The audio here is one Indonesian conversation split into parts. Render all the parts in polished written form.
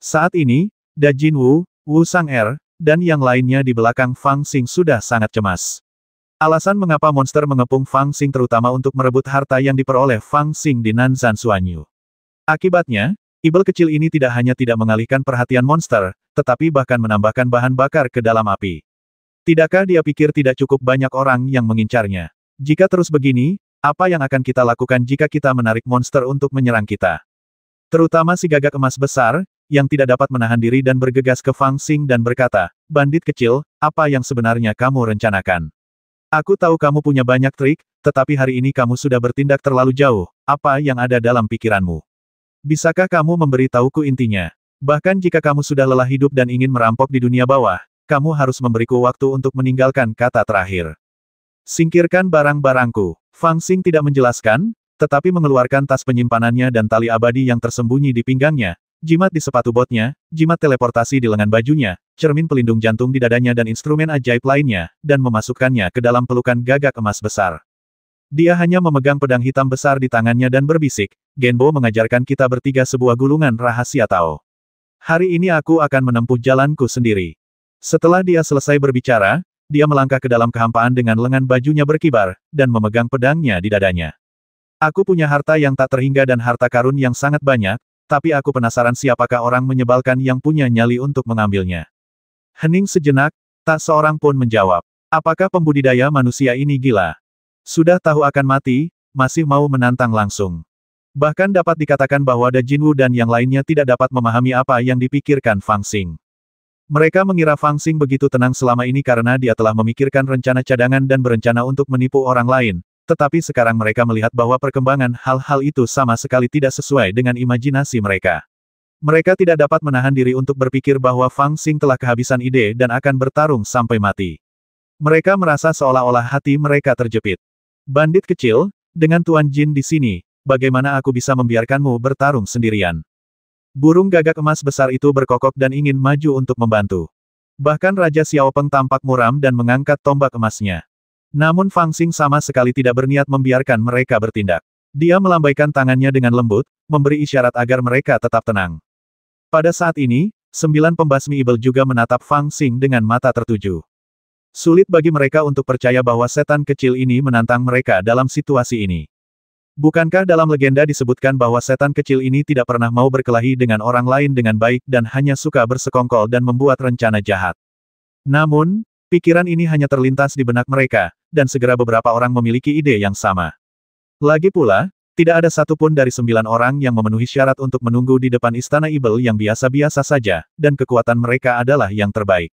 Saat ini, Da Jinwu, Wu Sang-er, dan yang lainnya di belakang Fang Xing sudah sangat cemas. Alasan mengapa monster mengepung Fang Xing terutama untuk merebut harta yang diperoleh Fang Xing di Nanzan Xuanyu. Akibatnya, ibel kecil ini tidak hanya tidak mengalihkan perhatian monster, tetapi bahkan menambahkan bahan bakar ke dalam api. Tidakkah dia pikir tidak cukup banyak orang yang mengincarnya? Jika terus begini, apa yang akan kita lakukan jika kita menarik monster untuk menyerang kita? Terutama si gagak emas besar, yang tidak dapat menahan diri dan bergegas ke Fang Xing dan berkata, "Bandit kecil, apa yang sebenarnya kamu rencanakan? Aku tahu kamu punya banyak trik, tetapi hari ini kamu sudah bertindak terlalu jauh, apa yang ada dalam pikiranmu? Bisakah kamu memberi tahuku intinya? Bahkan jika kamu sudah lelah hidup dan ingin merampok di dunia bawah, kamu harus memberiku waktu untuk meninggalkan kata terakhir. Singkirkan barang-barangku." Fang Xing tidak menjelaskan, tetapi mengeluarkan tas penyimpanannya dan tali abadi yang tersembunyi di pinggangnya, jimat di sepatu botnya, jimat teleportasi di lengan bajunya, cermin pelindung jantung di dadanya dan instrumen ajaib lainnya, dan memasukkannya ke dalam pelukan gagak emas besar. Dia hanya memegang pedang hitam besar di tangannya dan berbisik, "Genbo mengajarkan kita bertiga sebuah gulungan rahasia Tao. Hari ini aku akan menempuh jalanku sendiri." Setelah dia selesai berbicara, dia melangkah ke dalam kehampaan dengan lengan bajunya berkibar, dan memegang pedangnya di dadanya. "Aku punya harta yang tak terhingga dan harta karun yang sangat banyak, tapi aku penasaran siapakah orang menyebalkan yang punya nyali untuk mengambilnya." Hening sejenak, tak seorang pun menjawab. Apakah pembudidaya manusia ini gila? Sudah tahu akan mati, masih mau menantang langsung. Bahkan dapat dikatakan bahwa Da Jinwu dan yang lainnya tidak dapat memahami apa yang dipikirkan Fang Xing. Mereka mengira Fang Xing begitu tenang selama ini karena dia telah memikirkan rencana cadangan dan berencana untuk menipu orang lain. Tetapi sekarang mereka melihat bahwa perkembangan hal-hal itu sama sekali tidak sesuai dengan imajinasi mereka. Mereka tidak dapat menahan diri untuk berpikir bahwa Fang Xing telah kehabisan ide dan akan bertarung sampai mati. Mereka merasa seolah-olah hati mereka terjepit. "Bandit kecil, dengan Tuan Jin di sini, bagaimana aku bisa membiarkanmu bertarung sendirian?" Burung gagak emas besar itu berkokok dan ingin maju untuk membantu. Bahkan Raja Xiaopeng tampak muram dan mengangkat tombak emasnya. Namun Fang Xing sama sekali tidak berniat membiarkan mereka bertindak. Dia melambaikan tangannya dengan lembut, memberi isyarat agar mereka tetap tenang. Pada saat ini, 9 pembasmi ibel juga menatap Fang Xing dengan mata tertuju. Sulit bagi mereka untuk percaya bahwa setan kecil ini menantang mereka dalam situasi ini. Bukankah dalam legenda disebutkan bahwa setan kecil ini tidak pernah mau berkelahi dengan orang lain dengan baik dan hanya suka bersekongkol dan membuat rencana jahat? Namun, pikiran ini hanya terlintas di benak mereka, dan segera beberapa orang memiliki ide yang sama. Lagi pula, tidak ada satupun dari 9 orang yang memenuhi syarat untuk menunggu di depan istana ibel yang biasa-biasa saja, dan kekuatan mereka adalah yang terbaik.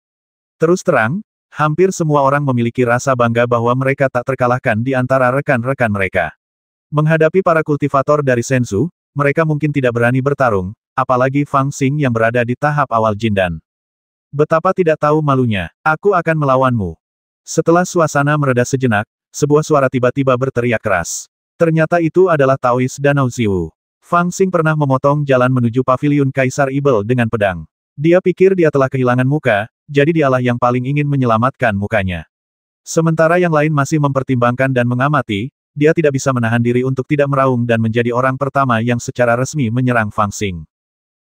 Terus terang, hampir semua orang memiliki rasa bangga bahwa mereka tak terkalahkan di antara rekan-rekan mereka. Menghadapi para kultivator dari Senzu, mereka mungkin tidak berani bertarung, apalagi Fang Xing yang berada di tahap awal Jindan. Betapa tidak tahu malunya, "Aku akan melawanmu." Setelah suasana mereda sejenak, sebuah suara tiba-tiba berteriak keras. Ternyata itu adalah Taois Danau Ziwu. Fang Xing pernah memotong jalan menuju paviliun Kaisar Ibel dengan pedang. Dia pikir dia telah kehilangan muka, jadi dialah yang paling ingin menyelamatkan mukanya. Sementara yang lain masih mempertimbangkan dan mengamati, dia tidak bisa menahan diri untuk tidak meraung dan menjadi orang pertama yang secara resmi menyerang Fang Xing.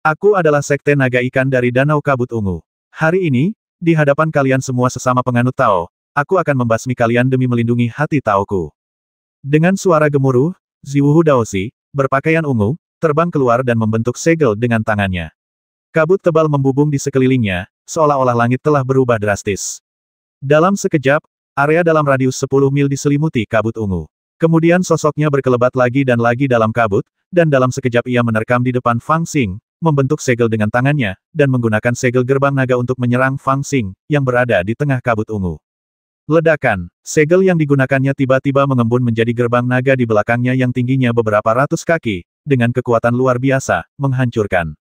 "Aku adalah Sekte Naga Ikan dari Danau Kabut Ungu. Hari ini, di hadapan kalian semua sesama penganut Tao, aku akan membasmi kalian demi melindungi hati Taoku." Dengan suara gemuruh, Ziwu Daoshi, berpakaian ungu, terbang keluar dan membentuk segel dengan tangannya. Kabut tebal membubung di sekelilingnya, seolah-olah langit telah berubah drastis. Dalam sekejap, area dalam radius 10 mil diselimuti kabut ungu. Kemudian sosoknya berkelebat lagi dalam kabut, dan dalam sekejap ia menerkam di depan Fang Xing, membentuk segel dengan tangannya, dan menggunakan segel gerbang naga untuk menyerang Fang Xing, yang berada di tengah kabut ungu. Ledakan, segel yang digunakannya tiba-tiba mengembun menjadi gerbang naga di belakangnya yang tingginya beberapa ratus kaki, dengan kekuatan luar biasa, menghancurkan.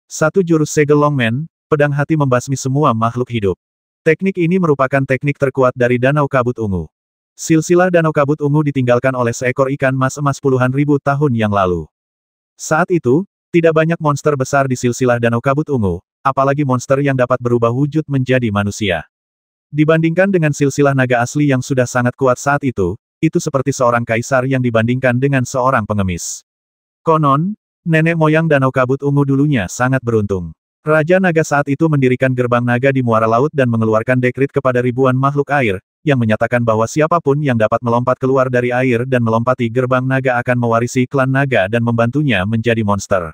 Satu jurus segel Longman, pedang hati membasmi semua makhluk hidup. Teknik ini merupakan teknik terkuat dari Danau Kabut Ungu. Silsilah Danau Kabut Ungu ditinggalkan oleh seekor ikan mas emas puluhan ribu tahun yang lalu. Saat itu, tidak banyak monster besar di silsilah Danau Kabut Ungu, apalagi monster yang dapat berubah wujud menjadi manusia. Dibandingkan dengan silsilah naga asli yang sudah sangat kuat saat itu seperti seorang kaisar yang dibandingkan dengan seorang pengemis. Konon, nenek moyang Danau Kabut Ungu dulunya sangat beruntung. Raja Naga saat itu mendirikan gerbang naga di muara laut dan mengeluarkan dekrit kepada ribuan makhluk air, yang menyatakan bahwa siapapun yang dapat melompat keluar dari air dan melompati gerbang naga akan mewarisi klan naga dan membantunya menjadi monster.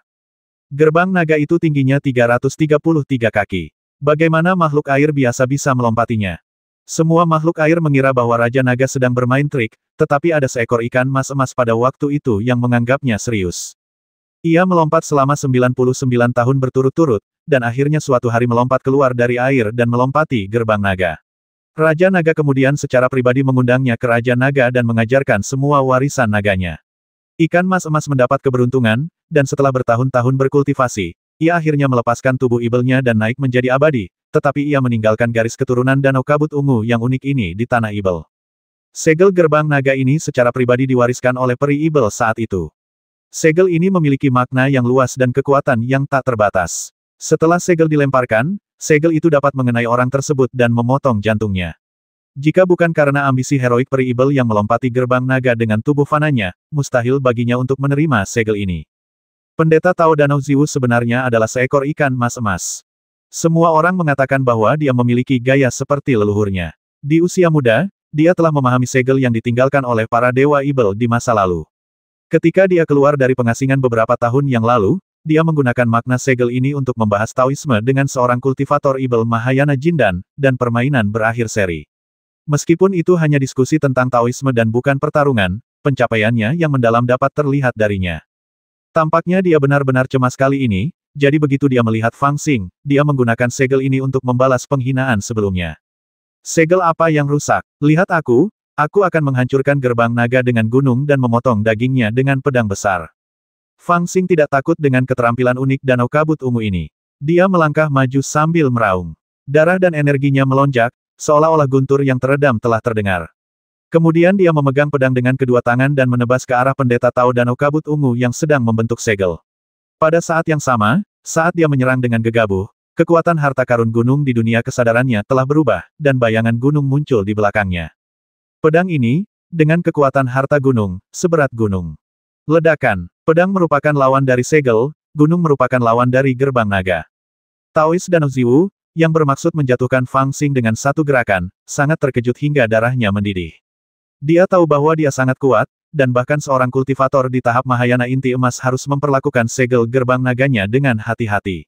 Gerbang naga itu tingginya 333 kaki. Bagaimana makhluk air biasa bisa melompatinya? Semua makhluk air mengira bahwa Raja Naga sedang bermain trik, tetapi ada seekor ikan mas emas pada waktu itu yang menganggapnya serius. Ia melompat selama 99 tahun berturut-turut, dan akhirnya suatu hari melompat keluar dari air dan melompati gerbang naga. Raja Naga kemudian secara pribadi mengundangnya ke Raja Naga dan mengajarkan semua warisan naganya. Ikan mas emas mendapat keberuntungan, dan setelah bertahun-tahun berkultivasi, ia akhirnya melepaskan tubuh ibelnya dan naik menjadi abadi, tetapi ia meninggalkan garis keturunan danau kabut ungu yang unik ini di tanah ibel. Segel gerbang naga ini secara pribadi diwariskan oleh peri ibel saat itu. Segel ini memiliki makna yang luas dan kekuatan yang tak terbatas. Setelah segel dilemparkan, segel itu dapat mengenai orang tersebut dan memotong jantungnya. Jika bukan karena ambisi heroik peri ibel yang melompati gerbang naga dengan tubuh fananya, mustahil baginya untuk menerima segel ini. Pendeta Tao Danau Ziwu sebenarnya adalah seekor ikan mas emas. Semua orang mengatakan bahwa dia memiliki gaya seperti leluhurnya. Di usia muda, dia telah memahami segel yang ditinggalkan oleh para dewa ibel di masa lalu. Ketika dia keluar dari pengasingan beberapa tahun yang lalu, dia menggunakan makna segel ini untuk membahas Taoisme dengan seorang kultivator ibel Mahayana Jindan, dan permainan berakhir seri. Meskipun itu hanya diskusi tentang Taoisme dan bukan pertarungan, pencapaiannya yang mendalam dapat terlihat darinya. Tampaknya dia benar-benar cemas kali ini, jadi begitu dia melihat Fang Xing, dia menggunakan segel ini untuk membalas penghinaan sebelumnya. Segel apa yang rusak? Lihat aku akan menghancurkan gerbang naga dengan gunung dan memotong dagingnya dengan pedang besar. Fang Xing tidak takut dengan keterampilan unik danau kabut ungu ini. Dia melangkah maju sambil meraung. Darah dan energinya melonjak, seolah-olah guntur yang teredam telah terdengar. Kemudian dia memegang pedang dengan kedua tangan dan menebas ke arah pendeta Tao danau kabut ungu yang sedang membentuk segel. Pada saat yang sama, saat dia menyerang dengan gegabah, kekuatan harta karun gunung di dunia kesadarannya telah berubah, dan bayangan gunung muncul di belakangnya. Pedang ini, dengan kekuatan harta gunung, seberat gunung. Ledakan. Pedang merupakan lawan dari segel, gunung merupakan lawan dari gerbang naga. Taois Danau Ziwu, yang bermaksud menjatuhkan Fang Xing dengan satu gerakan, sangat terkejut hingga darahnya mendidih. Dia tahu bahwa dia sangat kuat, dan bahkan seorang kultivator di tahap Mahayana inti emas harus memperlakukan segel gerbang naganya dengan hati-hati.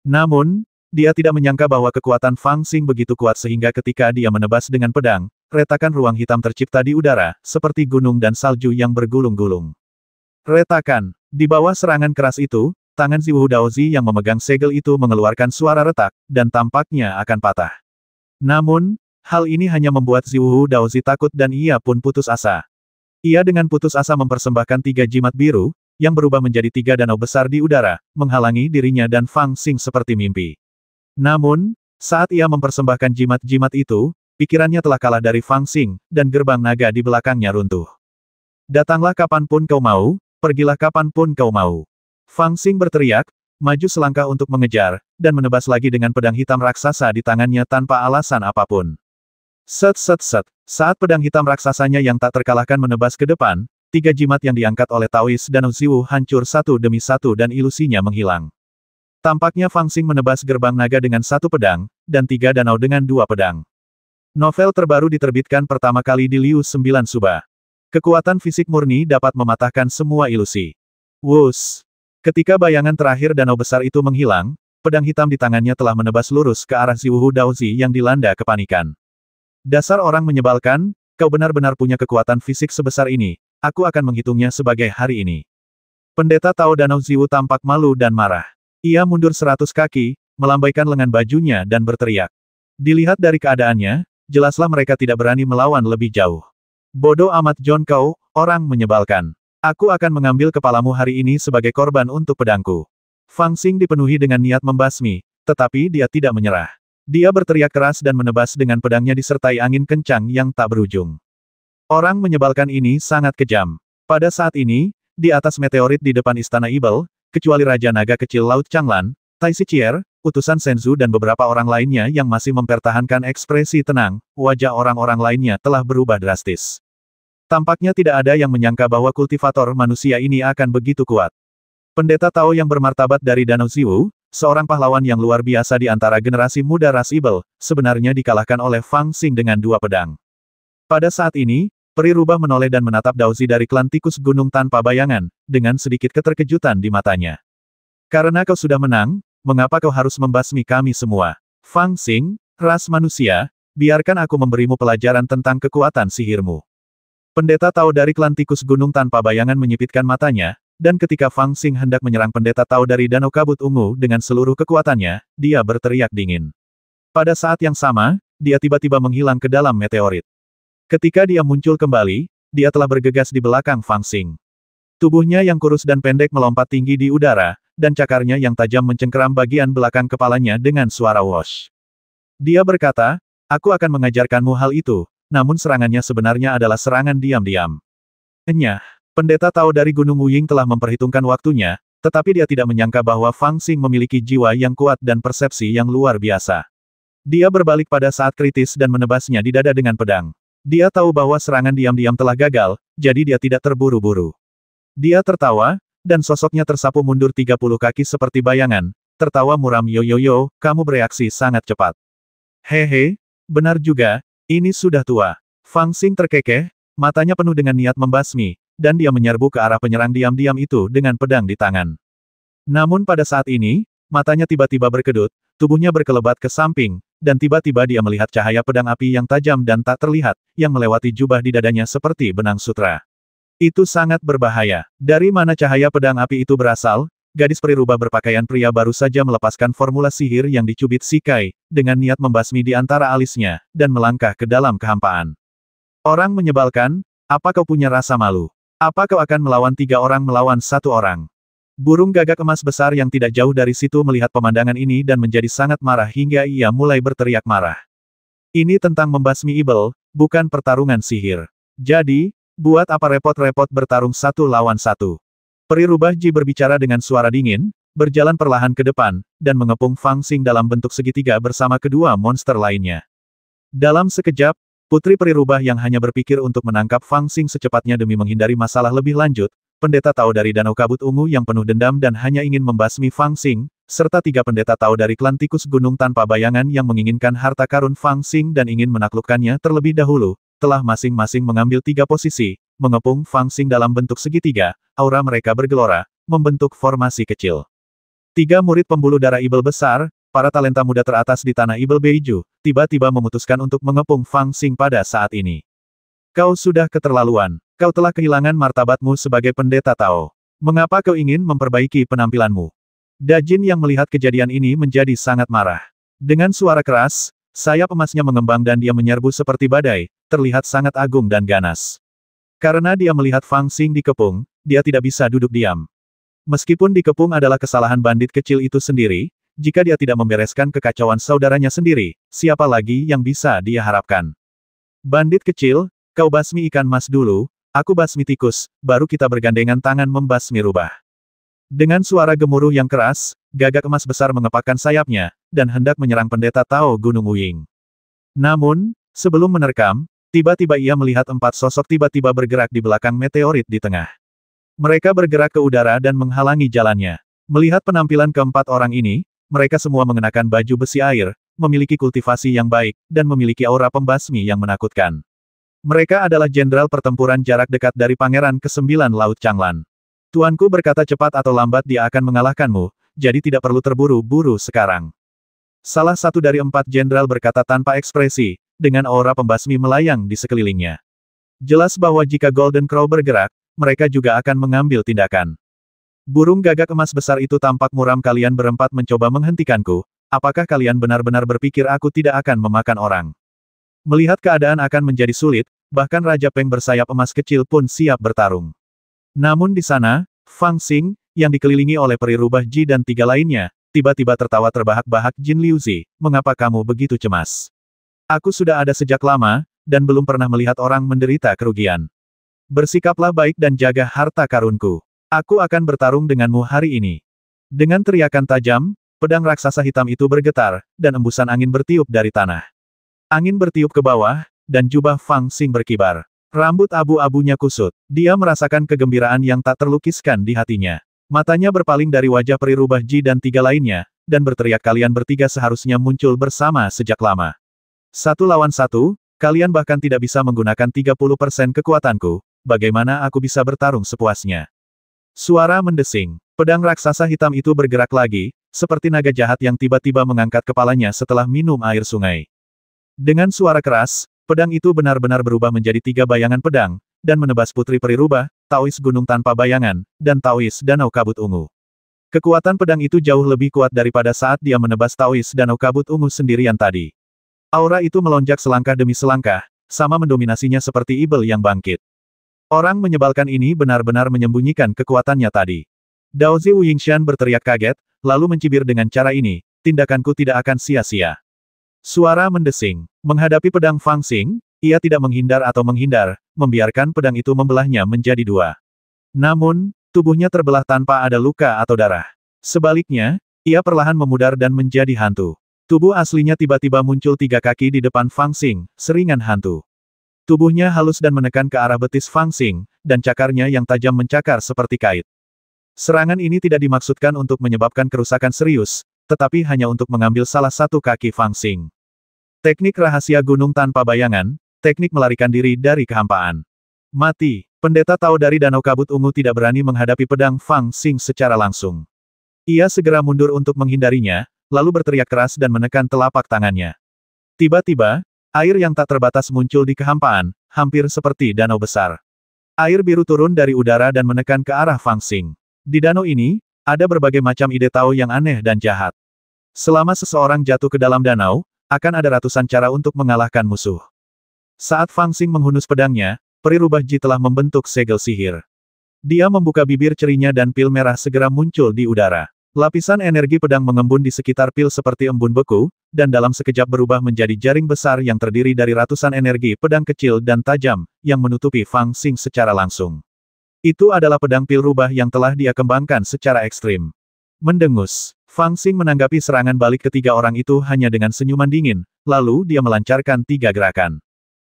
Namun, dia tidak menyangka bahwa kekuatan Fang Xing begitu kuat sehingga ketika dia menebas dengan pedang, retakan ruang hitam tercipta di udara, seperti gunung dan salju yang bergulung-gulung. Retakan. Di bawah serangan keras itu, tangan Ziwu Daozi yang memegang segel itu mengeluarkan suara retak, dan tampaknya akan patah. Namun, hal ini hanya membuat Ziwu Daozi takut dan ia pun putus asa. Ia dengan putus asa mempersembahkan 3 jimat biru, yang berubah menjadi 3 danau besar di udara, menghalangi dirinya dan Fang Xing seperti mimpi. Namun, saat ia mempersembahkan jimat-jimat itu, pikirannya telah kalah dari Fang Xing, dan gerbang naga di belakangnya runtuh. Datanglah kapanpun kau mau, pergilah kapanpun kau mau. Fang Xing berteriak, maju selangkah untuk mengejar, dan menebas lagi dengan pedang hitam raksasa di tangannya tanpa alasan apapun. Set set set. Saat pedang hitam raksasanya yang tak terkalahkan menebas ke depan, 3 jimat yang diangkat oleh Taois Danau Ziwu hancur satu demi satu dan ilusinya menghilang. Tampaknya Fang Xing menebas gerbang naga dengan 1 pedang, dan 3 danau dengan 2 pedang. Novel terbaru diterbitkan pertama kali di Liu 9 Suba. Kekuatan fisik murni dapat mematahkan semua ilusi. Wus! Ketika bayangan terakhir danau besar itu menghilang, pedang hitam di tangannya telah menebas lurus ke arah Ziwu Daozi yang dilanda kepanikan. Dasar orang menyebalkan, kau benar-benar punya kekuatan fisik sebesar ini, aku akan menghitungnya sebagai hari ini. Pendeta Tao Danau Ziwu tampak malu dan marah. Ia mundur 100 kaki, melambaikan lengan bajunya dan berteriak. Dilihat dari keadaannya, jelaslah mereka tidak berani melawan lebih jauh. Bodoh amat John kau, orang menyebalkan. Aku akan mengambil kepalamu hari ini sebagai korban untuk pedangku. Fang Xing dipenuhi dengan niat membasmi, tetapi dia tidak menyerah. Dia berteriak keras dan menebas dengan pedangnya disertai angin kencang yang tak berujung. Orang menyebalkan ini sangat kejam. Pada saat ini, di atas meteorit di depan Istana Ibel, kecuali Raja Naga Kecil Laut Changlan, Tai Sichier, utusan Senzu dan beberapa orang lainnya yang masih mempertahankan ekspresi tenang, wajah orang-orang lainnya telah berubah drastis. Tampaknya tidak ada yang menyangka bahwa kultivator manusia ini akan begitu kuat. Pendeta Tao yang bermartabat dari Danau Ziwu, seorang pahlawan yang luar biasa di antara generasi muda ras Ibel, sebenarnya dikalahkan oleh Fang Xing dengan 2 pedang. Pada saat ini, peri rubah menoleh dan menatap Daozi dari klan tikus gunung tanpa bayangan, dengan sedikit keterkejutan di matanya. Karena kau sudah menang, mengapa kau harus membasmi kami semua? Fang Xing, ras manusia, biarkan aku memberimu pelajaran tentang kekuatan sihirmu. Pendeta Tao dari klan tikus gunung tanpa bayangan menyipitkan matanya, dan ketika Fang Xing hendak menyerang pendeta Tao dari Danau Kabut Ungu dengan seluruh kekuatannya, dia berteriak dingin. Pada saat yang sama, dia tiba-tiba menghilang ke dalam meteorit. Ketika dia muncul kembali, dia telah bergegas di belakang Fang Xing. Tubuhnya yang kurus dan pendek melompat tinggi di udara, dan cakarnya yang tajam mencengkeram bagian belakang kepalanya dengan suara whoosh. Dia berkata, aku akan mengajarkanmu hal itu, namun serangannya sebenarnya adalah serangan diam-diam. Enyah. Pendeta Tao dari Gunung Wuying telah memperhitungkan waktunya, tetapi dia tidak menyangka bahwa Fang Xing memiliki jiwa yang kuat dan persepsi yang luar biasa. Dia berbalik pada saat kritis dan menebasnya di dada dengan pedang. Dia tahu bahwa serangan diam-diam telah gagal, jadi dia tidak terburu-buru. Dia tertawa, dan sosoknya tersapu mundur 30 kaki seperti bayangan, tertawa muram yo, kamu bereaksi sangat cepat. Hehe, benar juga, ini sudah tua. Fang Xing terkekeh, matanya penuh dengan niat membasmi, dan dia menyerbu ke arah penyerang diam-diam itu dengan pedang di tangan. Namun pada saat ini, matanya tiba-tiba berkedut, tubuhnya berkelebat ke samping, dan tiba-tiba dia melihat cahaya pedang api yang tajam dan tak terlihat, yang melewati jubah di dadanya seperti benang sutra. Itu sangat berbahaya. Dari mana cahaya pedang api itu berasal? Gadis peri rubah berpakaian pria baru saja melepaskan formula sihir yang dicubit si Kai, dengan niat membasmi di antara alisnya, dan melangkah ke dalam kehampaan. Orang menyebalkan, apa kau punya rasa malu? Apa kau akan melawan 3 orang melawan 1 orang? Burung gagak emas besar yang tidak jauh dari situ melihat pemandangan ini dan menjadi sangat marah hingga ia mulai berteriak marah. Ini tentang membasmi Ibel, bukan pertarungan sihir. Jadi, buat apa repot-repot bertarung 1 lawan 1? Peri rubah Ji berbicara dengan suara dingin, berjalan perlahan ke depan, dan mengepung Fang Xing dalam bentuk segitiga bersama kedua monster lainnya. Dalam sekejap, Putri peri rubah yang hanya berpikir untuk menangkap Fang Xing secepatnya demi menghindari masalah lebih lanjut, pendeta Tao dari Danau Kabut Ungu yang penuh dendam dan hanya ingin membasmi Fang Xing, serta 3 pendeta Tao dari klan tikus gunung tanpa bayangan yang menginginkan harta karun Fang Xing dan ingin menaklukkannya terlebih dahulu, telah masing-masing mengambil 3 posisi, mengepung Fang Xing dalam bentuk segitiga, aura mereka bergelora, membentuk formasi kecil. 3 murid pembuluh darah Ibel besar, para talenta muda teratas di tanah Ibel Beiju, tiba-tiba memutuskan untuk mengepung Fang Xing pada saat ini. Kau sudah keterlaluan. Kau telah kehilangan martabatmu sebagai pendeta Tao. Mengapa kau ingin memperbaiki penampilanmu? Dajin yang melihat kejadian ini menjadi sangat marah. Dengan suara keras, sayap emasnya mengembang dan dia menyerbu seperti badai, terlihat sangat agung dan ganas. Karena dia melihat Fang Xing dikepung, dia tidak bisa duduk diam. Meskipun dikepung adalah kesalahan bandit kecil itu sendiri, jika dia tidak membereskan kekacauan saudaranya sendiri, siapa lagi yang bisa dia harapkan? Bandit kecil, kau basmi ikan mas dulu, aku basmi tikus, baru kita bergandengan tangan membasmi rubah. Dengan suara gemuruh yang keras, gagak emas besar mengepakkan sayapnya, dan hendak menyerang pendeta Tao Gunung Wuying. Namun, sebelum menerkam, tiba-tiba ia melihat 4 sosok tiba-tiba bergerak di belakang meteorit di tengah. Mereka bergerak ke udara dan menghalangi jalannya. Melihat penampilan keempat orang ini, mereka semua mengenakan baju besi air, memiliki kultivasi yang baik, dan memiliki aura pembasmi yang menakutkan. Mereka adalah jenderal pertempuran jarak dekat dari Pangeran ke-9 Laut Changlan. Tuanku berkata cepat atau lambat dia akan mengalahkanmu, jadi tidak perlu terburu-buru sekarang. Salah satu dari 4 jenderal berkata tanpa ekspresi, dengan aura pembasmi melayang di sekelilingnya. Jelas bahwa jika Golden Crow bergerak, mereka juga akan mengambil tindakan. Burung gagak emas besar itu tampak muram kalian berempat mencoba menghentikanku, apakah kalian benar-benar berpikir aku tidak akan memakan orang? Melihat keadaan akan menjadi sulit, bahkan Raja Peng bersayap emas kecil pun siap bertarung. Namun di sana, Fang Xing, yang dikelilingi oleh peri rubah Ji dan 3 lainnya, tiba-tiba tertawa terbahak-bahak. Jin Liuzi, mengapa kamu begitu cemas? Aku sudah ada sejak lama, dan belum pernah melihat orang menderita kerugian. Bersikaplah baik dan jaga harta karunku. Aku akan bertarung denganmu hari ini. Dengan teriakan tajam, pedang raksasa hitam itu bergetar, dan embusan angin bertiup dari tanah. Angin bertiup ke bawah, dan jubah Fang Xing berkibar. Rambut abu-abunya kusut. Dia merasakan kegembiraan yang tak terlukiskan di hatinya. Matanya berpaling dari wajah peri rubah Ji dan 3 lainnya, dan berteriak kalian bertiga seharusnya muncul bersama sejak lama. 1 lawan 1, kalian bahkan tidak bisa menggunakan 30% kekuatanku, bagaimana aku bisa bertarung sepuasnya? Suara mendesing. Pedang raksasa hitam itu bergerak lagi, seperti naga jahat yang tiba-tiba mengangkat kepalanya setelah minum air sungai. Dengan suara keras, pedang itu benar-benar berubah menjadi 3 bayangan pedang, dan menebas Putri Peri Rubah, Taois Gunung Tanpa Bayangan, dan Taois Danau Kabut Ungu. Kekuatan pedang itu jauh lebih kuat daripada saat dia menebas Taois Danau Kabut Ungu sendirian tadi. Aura itu melonjak selangkah demi selangkah, sama mendominasinya seperti ibel yang bangkit. Orang menyebalkan ini benar-benar menyembunyikan kekuatannya tadi. Daozi Wuyingshan berteriak kaget, lalu mencibir dengan cara ini, tindakanku tidak akan sia-sia. Suara mendesing. Menghadapi pedang Fang Xing, ia tidak menghindar atau menghindar, membiarkan pedang itu membelahnya menjadi 2. Namun, tubuhnya terbelah tanpa ada luka atau darah. Sebaliknya, ia perlahan memudar dan menjadi hantu. Tubuh aslinya tiba-tiba muncul 3 kaki di depan Fang Xing, seringan hantu. Tubuhnya halus dan menekan ke arah betis Fang Xing, dan cakarnya yang tajam mencakar seperti kait. Serangan ini tidak dimaksudkan untuk menyebabkan kerusakan serius, tetapi hanya untuk mengambil salah satu kaki Fang Xing. Teknik rahasia gunung tanpa bayangan, teknik melarikan diri dari kehampaan. Mati. Pendeta Tao dari Danau Kabut Ungu tidak berani menghadapi pedang Fang Xing secara langsung. Ia segera mundur untuk menghindarinya, lalu berteriak keras dan menekan telapak tangannya. Tiba-tiba, air yang tak terbatas muncul di kehampaan, hampir seperti danau besar. Air biru turun dari udara dan menekan ke arah Fang Xing. Di danau ini, ada berbagai macam ide Tao yang aneh dan jahat. Selama seseorang jatuh ke dalam danau, akan ada ratusan cara untuk mengalahkan musuh. Saat Fang Xing menghunus pedangnya, Peri Rubah Ji telah membentuk segel sihir. Dia membuka bibir cerinya dan pil merah segera muncul di udara. Lapisan energi pedang mengembun di sekitar pil seperti embun beku, dan dalam sekejap berubah menjadi jaring besar yang terdiri dari ratusan energi pedang kecil dan tajam, yang menutupi Fang Xing secara langsung. Itu adalah pedang pil rubah yang telah dia kembangkan secara ekstrim. Mendengus, Fang Xing menanggapi serangan balik ketiga orang itu hanya dengan senyuman dingin, lalu dia melancarkan 3 gerakan.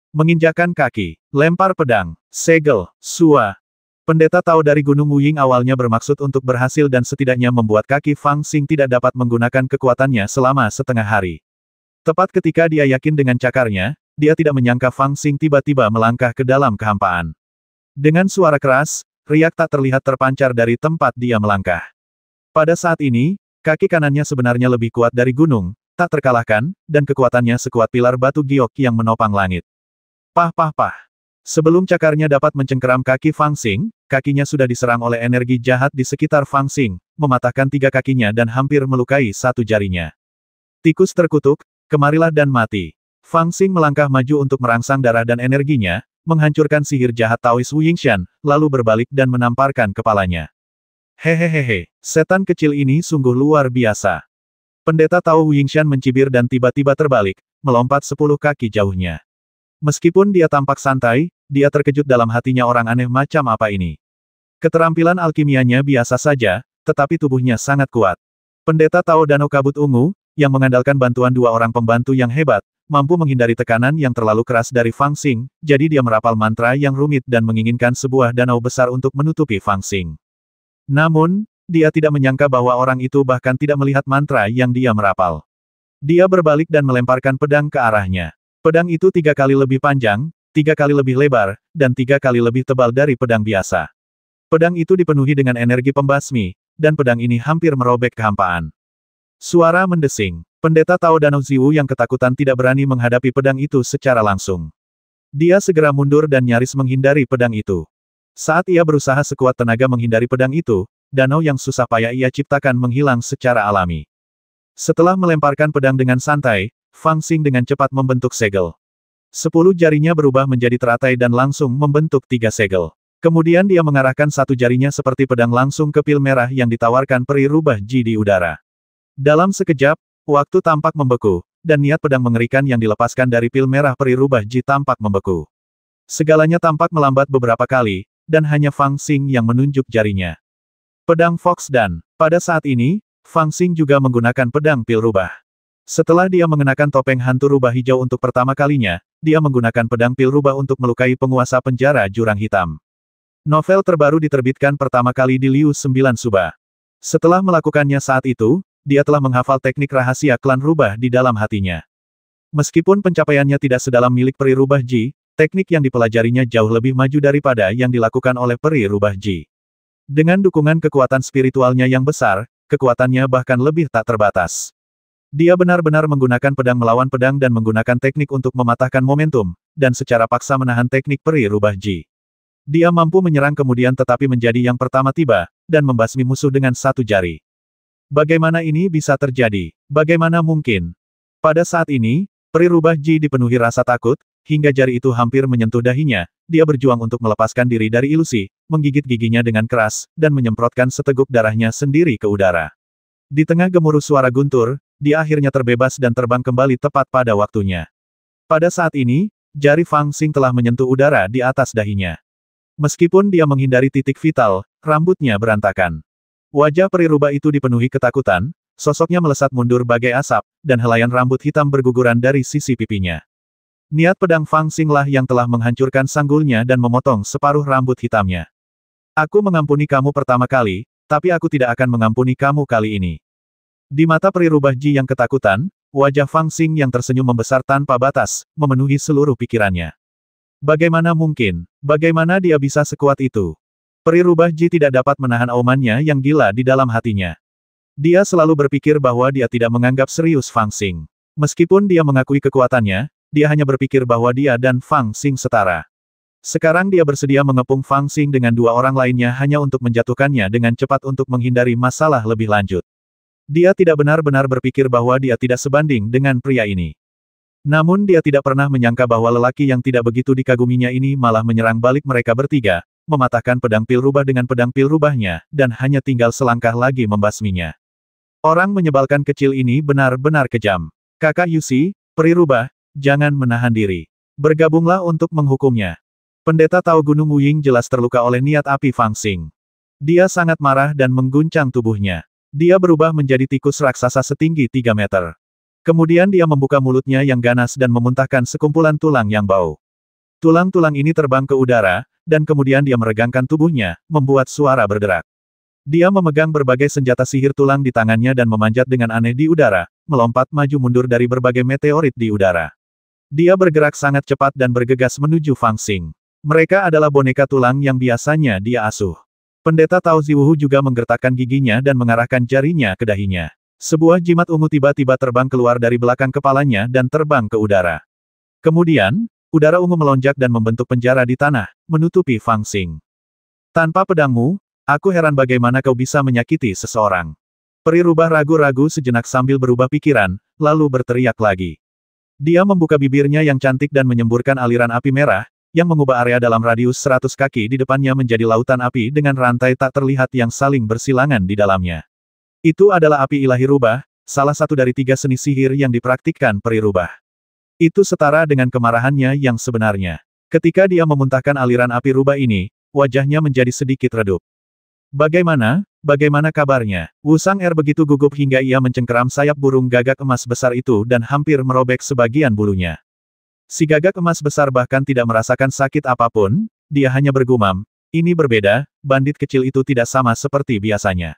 Menginjakkan kaki, lempar pedang, segel, sua. Pendeta Tao dari Gunung Wuying awalnya bermaksud untuk berhasil dan setidaknya membuat kaki Fang Xing tidak dapat menggunakan kekuatannya selama setengah hari. Tepat ketika dia yakin dengan cakarnya, dia tidak menyangka Fang Xing tiba-tiba melangkah ke dalam kehampaan. Dengan suara keras, riak tak terlihat terpancar dari tempat dia melangkah. Pada saat ini, kaki kanannya sebenarnya lebih kuat dari gunung, tak terkalahkan, dan kekuatannya sekuat pilar batu giok yang menopang langit. Pah pah pah. Sebelum cakarnya dapat mencengkeram kaki Fang Xing, kakinya sudah diserang oleh energi jahat di sekitar Fang Xing, mematahkan 3 kakinya dan hampir melukai 1 jarinya. Tikus terkutuk, kemarilah dan mati. Fang Xing melangkah maju untuk merangsang darah dan energinya, menghancurkan sihir jahat Taois Wuyingshan, lalu berbalik dan menamparkan kepalanya. Hehehehe, setan kecil ini sungguh luar biasa. Pendeta Tao Wuyingshan mencibir dan tiba-tiba terbalik, melompat 10 kaki jauhnya. Meskipun dia tampak santai, dia terkejut dalam hatinya orang aneh macam apa ini. Keterampilan alkimianya biasa saja, tetapi tubuhnya sangat kuat. Pendeta Tao Danau Kabut Ungu, yang mengandalkan bantuan 2 orang pembantu yang hebat, mampu menghindari tekanan yang terlalu keras dari Fang Xing, jadi dia merapal mantra yang rumit dan menginginkan sebuah danau besar untuk menutupi Fang Xing. Namun, dia tidak menyangka bahwa orang itu bahkan tidak melihat mantra yang dia merapal. Dia berbalik dan melemparkan pedang ke arahnya. Pedang itu 3 kali lebih panjang, 3 kali lebih lebar, dan 3 kali lebih tebal dari pedang biasa. Pedang itu dipenuhi dengan energi pembasmi, dan pedang ini hampir merobek kehampaan. Suara mendesing. Pendeta Tao Danau Ziwu yang ketakutan tidak berani menghadapi pedang itu secara langsung. Dia segera mundur dan nyaris menghindari pedang itu. Saat ia berusaha sekuat tenaga menghindari pedang itu, danau yang susah payah ia ciptakan menghilang secara alami. Setelah melemparkan pedang dengan santai, Fang Xing dengan cepat membentuk segel. 10 jarinya berubah menjadi teratai dan langsung membentuk 3 segel. Kemudian dia mengarahkan 1 jarinya seperti pedang langsung ke pil merah yang ditawarkan Peri Rubah Ji di udara. Dalam sekejap, waktu tampak membeku, dan niat pedang mengerikan yang dilepaskan dari pil merah Peri Rubah Ji tampak membeku. Segalanya tampak melambat beberapa kali, dan hanya Fang Xing yang menunjuk jarinya. Pedang Fox dan, pada saat ini, Fang Xing juga menggunakan pedang pil rubah. Setelah dia mengenakan topeng hantu rubah hijau untuk pertama kalinya, dia menggunakan pedang pil rubah untuk melukai penguasa penjara jurang hitam. Novel terbaru diterbitkan pertama kali di Liu 9 Suba. Setelah melakukannya saat itu, dia telah menghafal teknik rahasia klan rubah di dalam hatinya. Meskipun pencapaiannya tidak sedalam milik peri rubah Ji, teknik yang dipelajarinya jauh lebih maju daripada yang dilakukan oleh peri rubah Ji. Dengan dukungan kekuatan spiritualnya yang besar, kekuatannya bahkan lebih tak terbatas. Dia benar-benar menggunakan pedang melawan pedang dan menggunakan teknik untuk mematahkan momentum, dan secara paksa menahan teknik peri rubah Ji. Dia mampu menyerang kemudian tetapi menjadi yang pertama tiba, dan membasmi musuh dengan satu jari. Bagaimana ini bisa terjadi? Bagaimana mungkin? Pada saat ini, peri rubah Ji dipenuhi rasa takut, hingga jari itu hampir menyentuh dahinya. Dia berjuang untuk melepaskan diri dari ilusi, menggigit giginya dengan keras, dan menyemprotkan seteguk darahnya sendiri ke udara. Di tengah gemuruh suara guntur, dia akhirnya terbebas dan terbang kembali tepat pada waktunya. Pada saat ini, jari Fang Xing telah menyentuh udara di atas dahinya. Meskipun dia menghindari titik vital, rambutnya berantakan. Wajah peri rubah itu dipenuhi ketakutan, sosoknya melesat mundur bagai asap, dan helaian rambut hitam berguguran dari sisi pipinya. Niat pedang Fang Xing lah yang telah menghancurkan sanggulnya dan memotong separuh rambut hitamnya. Aku mengampuni kamu pertama kali, tapi aku tidak akan mengampuni kamu kali ini. Di mata peri rubah Ji yang ketakutan, wajah Fang Xing yang tersenyum membesar tanpa batas, memenuhi seluruh pikirannya. Bagaimana mungkin? Bagaimana dia bisa sekuat itu? Peri rubah Ji tidak dapat menahan aumannya yang gila di dalam hatinya. Dia selalu berpikir bahwa dia tidak menganggap serius Fang Xing. Meskipun dia mengakui kekuatannya, dia hanya berpikir bahwa dia dan Fang Xing setara. Sekarang dia bersedia mengepung Fang Xing dengan dua orang lainnya hanya untuk menjatuhkannya dengan cepat untuk menghindari masalah lebih lanjut. Dia tidak benar-benar berpikir bahwa dia tidak sebanding dengan pria ini. Namun dia tidak pernah menyangka bahwa lelaki yang tidak begitu dikaguminya ini malah menyerang balik mereka bertiga, mematahkan pedang pil rubah dengan pedang pil rubahnya, dan hanya tinggal selangkah lagi membasminya. Orang menyebalkan kecil ini benar-benar kejam. Kakak Yusi, peri rubah, jangan menahan diri. Bergabunglah untuk menghukumnya. Pendeta Tao Gunung Wuying jelas terluka oleh niat api Fang Xing. Dia sangat marah dan mengguncang tubuhnya. Dia berubah menjadi tikus raksasa setinggi 3 meter. Kemudian dia membuka mulutnya yang ganas dan memuntahkan sekumpulan tulang yang bau. Tulang-tulang ini terbang ke udara, dan kemudian dia meregangkan tubuhnya, membuat suara berderak. Dia memegang berbagai senjata sihir tulang di tangannya dan memanjat dengan aneh di udara, melompat maju mundur dari berbagai meteorit di udara. Dia bergerak sangat cepat dan bergegas menuju Fang Xing. Mereka adalah boneka tulang yang biasanya dia asuh. Pendeta Tao Ziwuhu juga menggertakkan giginya dan mengarahkan jarinya ke dahinya. Sebuah jimat ungu tiba-tiba terbang keluar dari belakang kepalanya dan terbang ke udara. Kemudian, udara ungu melonjak dan membentuk penjara di tanah, menutupi Fang Xing. Tanpa pedangmu, aku heran bagaimana kau bisa menyakiti seseorang. Peri rubah ragu-ragu sejenak sambil berubah pikiran, lalu berteriak lagi. Dia membuka bibirnya yang cantik dan menyemburkan aliran api merah, yang mengubah area dalam radius 100 kaki di depannya menjadi lautan api dengan rantai tak terlihat yang saling bersilangan di dalamnya. Itu adalah api ilahi rubah, salah satu dari 3 seni sihir yang dipraktikkan peri rubah. Itu setara dengan kemarahannya yang sebenarnya. Ketika dia memuntahkan aliran api rubah ini, wajahnya menjadi sedikit redup. Bagaimana kabarnya? Wu Sang-er begitu gugup hingga ia mencengkeram sayap burung gagak emas besar itu dan hampir merobek sebagian bulunya. Si gagak emas besar bahkan tidak merasakan sakit apapun, dia hanya bergumam, ini berbeda, bandit kecil itu tidak sama seperti biasanya.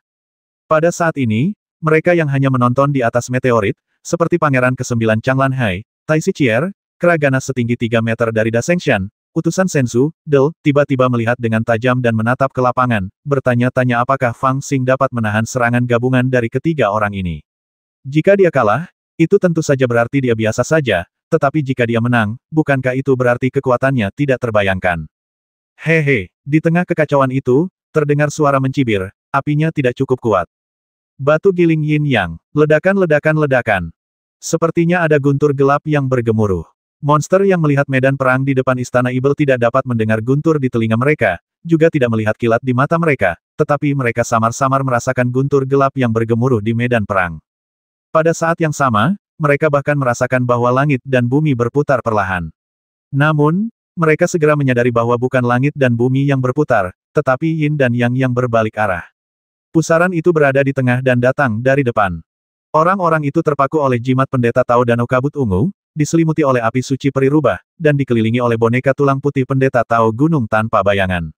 Pada saat ini, mereka yang hanya menonton di atas meteorit, seperti Pangeran ke-9 Changlan Hai, Tai Sichier, kera ganas setinggi 3 meter dari Da Sengshan, utusan Senzu, Del, tiba-tiba melihat dengan tajam dan menatap ke lapangan, bertanya-tanya apakah Fang Xing dapat menahan serangan gabungan dari ketiga orang ini. Jika dia kalah, itu tentu saja berarti dia biasa saja, tetapi jika dia menang, bukankah itu berarti kekuatannya tidak terbayangkan? Hehe, di tengah kekacauan itu, terdengar suara mencibir, apinya tidak cukup kuat. Batu giling yin yang, ledakan. Sepertinya ada guntur gelap yang bergemuruh. Monster yang melihat medan perang di depan Istana Ibel tidak dapat mendengar guntur di telinga mereka, juga tidak melihat kilat di mata mereka, tetapi mereka samar-samar merasakan guntur gelap yang bergemuruh di medan perang. Pada saat yang sama, mereka bahkan merasakan bahwa langit dan bumi berputar perlahan. Namun, mereka segera menyadari bahwa bukan langit dan bumi yang berputar, tetapi yin dan yang berbalik arah. Pusaran itu berada di tengah dan datang dari depan. Orang-orang itu terpaku oleh jimat pendeta Tao Danau Kabut Ungu, diselimuti oleh api suci peri rubah, dan dikelilingi oleh boneka tulang putih pendeta Tao Gunung tanpa bayangan.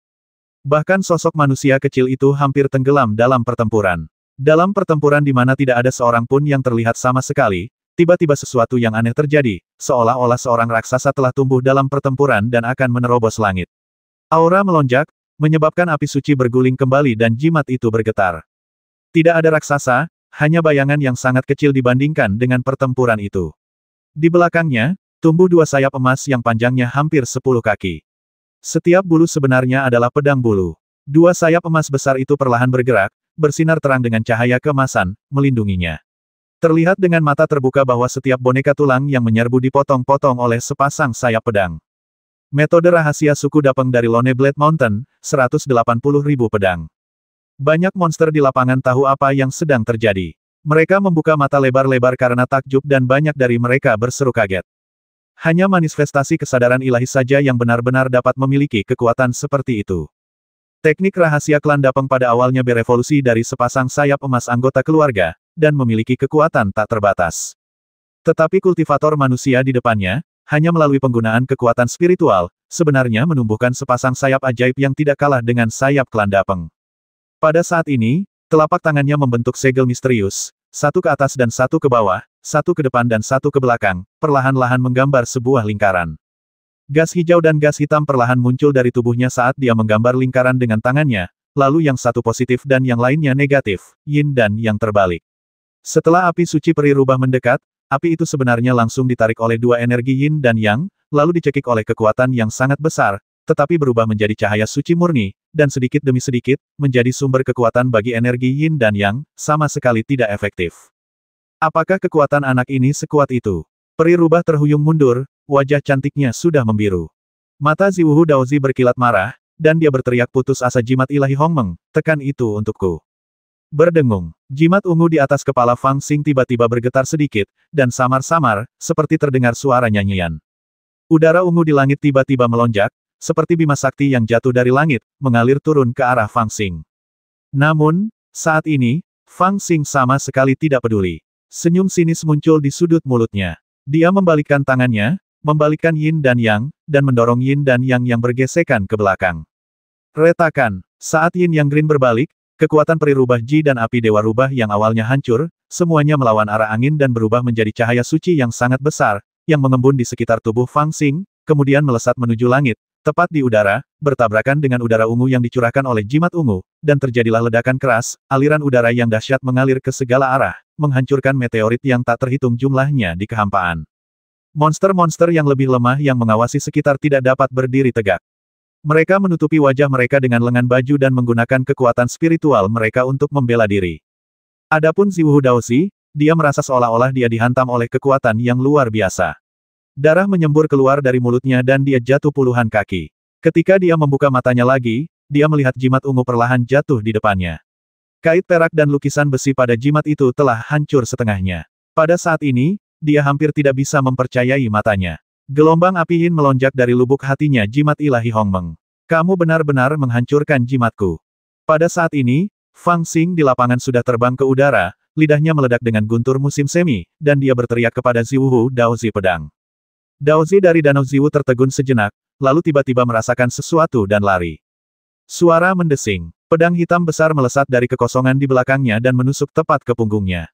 Bahkan sosok manusia kecil itu hampir tenggelam dalam pertempuran. Dalam pertempuran di mana tidak ada seorang pun yang terlihat sama sekali, tiba-tiba sesuatu yang aneh terjadi, seolah-olah seorang raksasa telah tumbuh dalam pertempuran dan akan menerobos langit. Aura melonjak, menyebabkan api suci berguling kembali dan jimat itu bergetar. Tidak ada raksasa, hanya bayangan yang sangat kecil dibandingkan dengan pertempuran itu. Di belakangnya, tumbuh dua sayap emas yang panjangnya hampir 10 kaki. Setiap bulu sebenarnya adalah pedang bulu. Dua sayap emas besar itu perlahan bergerak, bersinar terang dengan cahaya keemasan, melindunginya. Terlihat dengan mata terbuka bahwa setiap boneka tulang yang menyerbu dipotong-potong oleh sepasang sayap pedang. Metode rahasia suku Dapeng dari Lone Blade Mountain, 180.000 pedang. Banyak monster di lapangan tahu apa yang sedang terjadi. Mereka membuka mata lebar-lebar karena takjub dan banyak dari mereka berseru kaget. Hanya manifestasi kesadaran ilahi saja yang benar-benar dapat memiliki kekuatan seperti itu. Teknik rahasia klan Dapeng pada awalnya berevolusi dari sepasang sayap emas anggota keluarga, dan memiliki kekuatan tak terbatas. Tetapi kultivator manusia di depannya, hanya melalui penggunaan kekuatan spiritual, sebenarnya menumbuhkan sepasang sayap ajaib yang tidak kalah dengan sayap klan Dapeng. Pada saat ini, telapak tangannya membentuk segel misterius, satu ke atas dan satu ke bawah, satu ke depan dan satu ke belakang, perlahan-lahan menggambar sebuah lingkaran. Gas hijau dan gas hitam perlahan muncul dari tubuhnya saat dia menggambar lingkaran dengan tangannya, lalu yang satu positif dan yang lainnya negatif, yin dan yang terbalik. Setelah api suci peri rubah mendekat, api itu sebenarnya langsung ditarik oleh dua energi yin dan yang, lalu dicekik oleh kekuatan yang sangat besar, tetapi berubah menjadi cahaya suci murni, dan sedikit demi sedikit, menjadi sumber kekuatan bagi energi yin dan yang, sama sekali tidak efektif. Apakah kekuatan anak ini sekuat itu? Peri rubah terhuyung mundur, wajah cantiknya sudah membiru. Mata Ziwuhu Daozi berkilat marah, dan dia berteriak putus asa jimat ilahi Hongmeng, tekan itu untukku. Berdengung, jimat ungu di atas kepala Fang Xing tiba-tiba bergetar sedikit, dan samar-samar, seperti terdengar suara nyanyian. Udara ungu di langit tiba-tiba melonjak, seperti bima sakti yang jatuh dari langit, mengalir turun ke arah Fang Xing. Namun, saat ini, Fang Xing sama sekali tidak peduli. Senyum sinis muncul di sudut mulutnya. Dia membalikkan tangannya, membalikkan yin dan yang, dan mendorong yin dan yang bergesekan ke belakang. Retakan, saat yin yang green berbalik, kekuatan peri rubah ji dan api dewa rubah yang awalnya hancur, semuanya melawan arah angin dan berubah menjadi cahaya suci yang sangat besar, yang mengembun di sekitar tubuh Fang Xing, kemudian melesat menuju langit, tepat di udara, bertabrakan dengan udara ungu yang dicurahkan oleh jimat ungu, dan terjadilah ledakan keras, aliran udara yang dahsyat mengalir ke segala arah, menghancurkan meteorit yang tak terhitung jumlahnya di kehampaan. Monster-monster yang lebih lemah yang mengawasi sekitar tidak dapat berdiri tegak. Mereka menutupi wajah mereka dengan lengan baju dan menggunakan kekuatan spiritual mereka untuk membela diri. Adapun Ziwuhu Daozi, dia merasa seolah-olah dia dihantam oleh kekuatan yang luar biasa. Darah menyembur keluar dari mulutnya dan dia jatuh puluhan kaki. Ketika dia membuka matanya lagi, dia melihat jimat ungu perlahan jatuh di depannya. Kait perak dan lukisan besi pada jimat itu telah hancur setengahnya. Pada saat ini, dia hampir tidak bisa mempercayai matanya. Gelombang api yin melonjak dari lubuk hatinya jimat ilahi Hongmeng. Kamu benar-benar menghancurkan jimatku. Pada saat ini, Fang Xing di lapangan sudah terbang ke udara, lidahnya meledak dengan guntur musim semi, dan dia berteriak kepada Ziwuhu Daozi pedang. Daozi dari Danau Ziwu tertegun sejenak, lalu tiba-tiba merasakan sesuatu dan lari. Suara mendesing. Pedang hitam besar melesat dari kekosongan di belakangnya dan menusuk tepat ke punggungnya.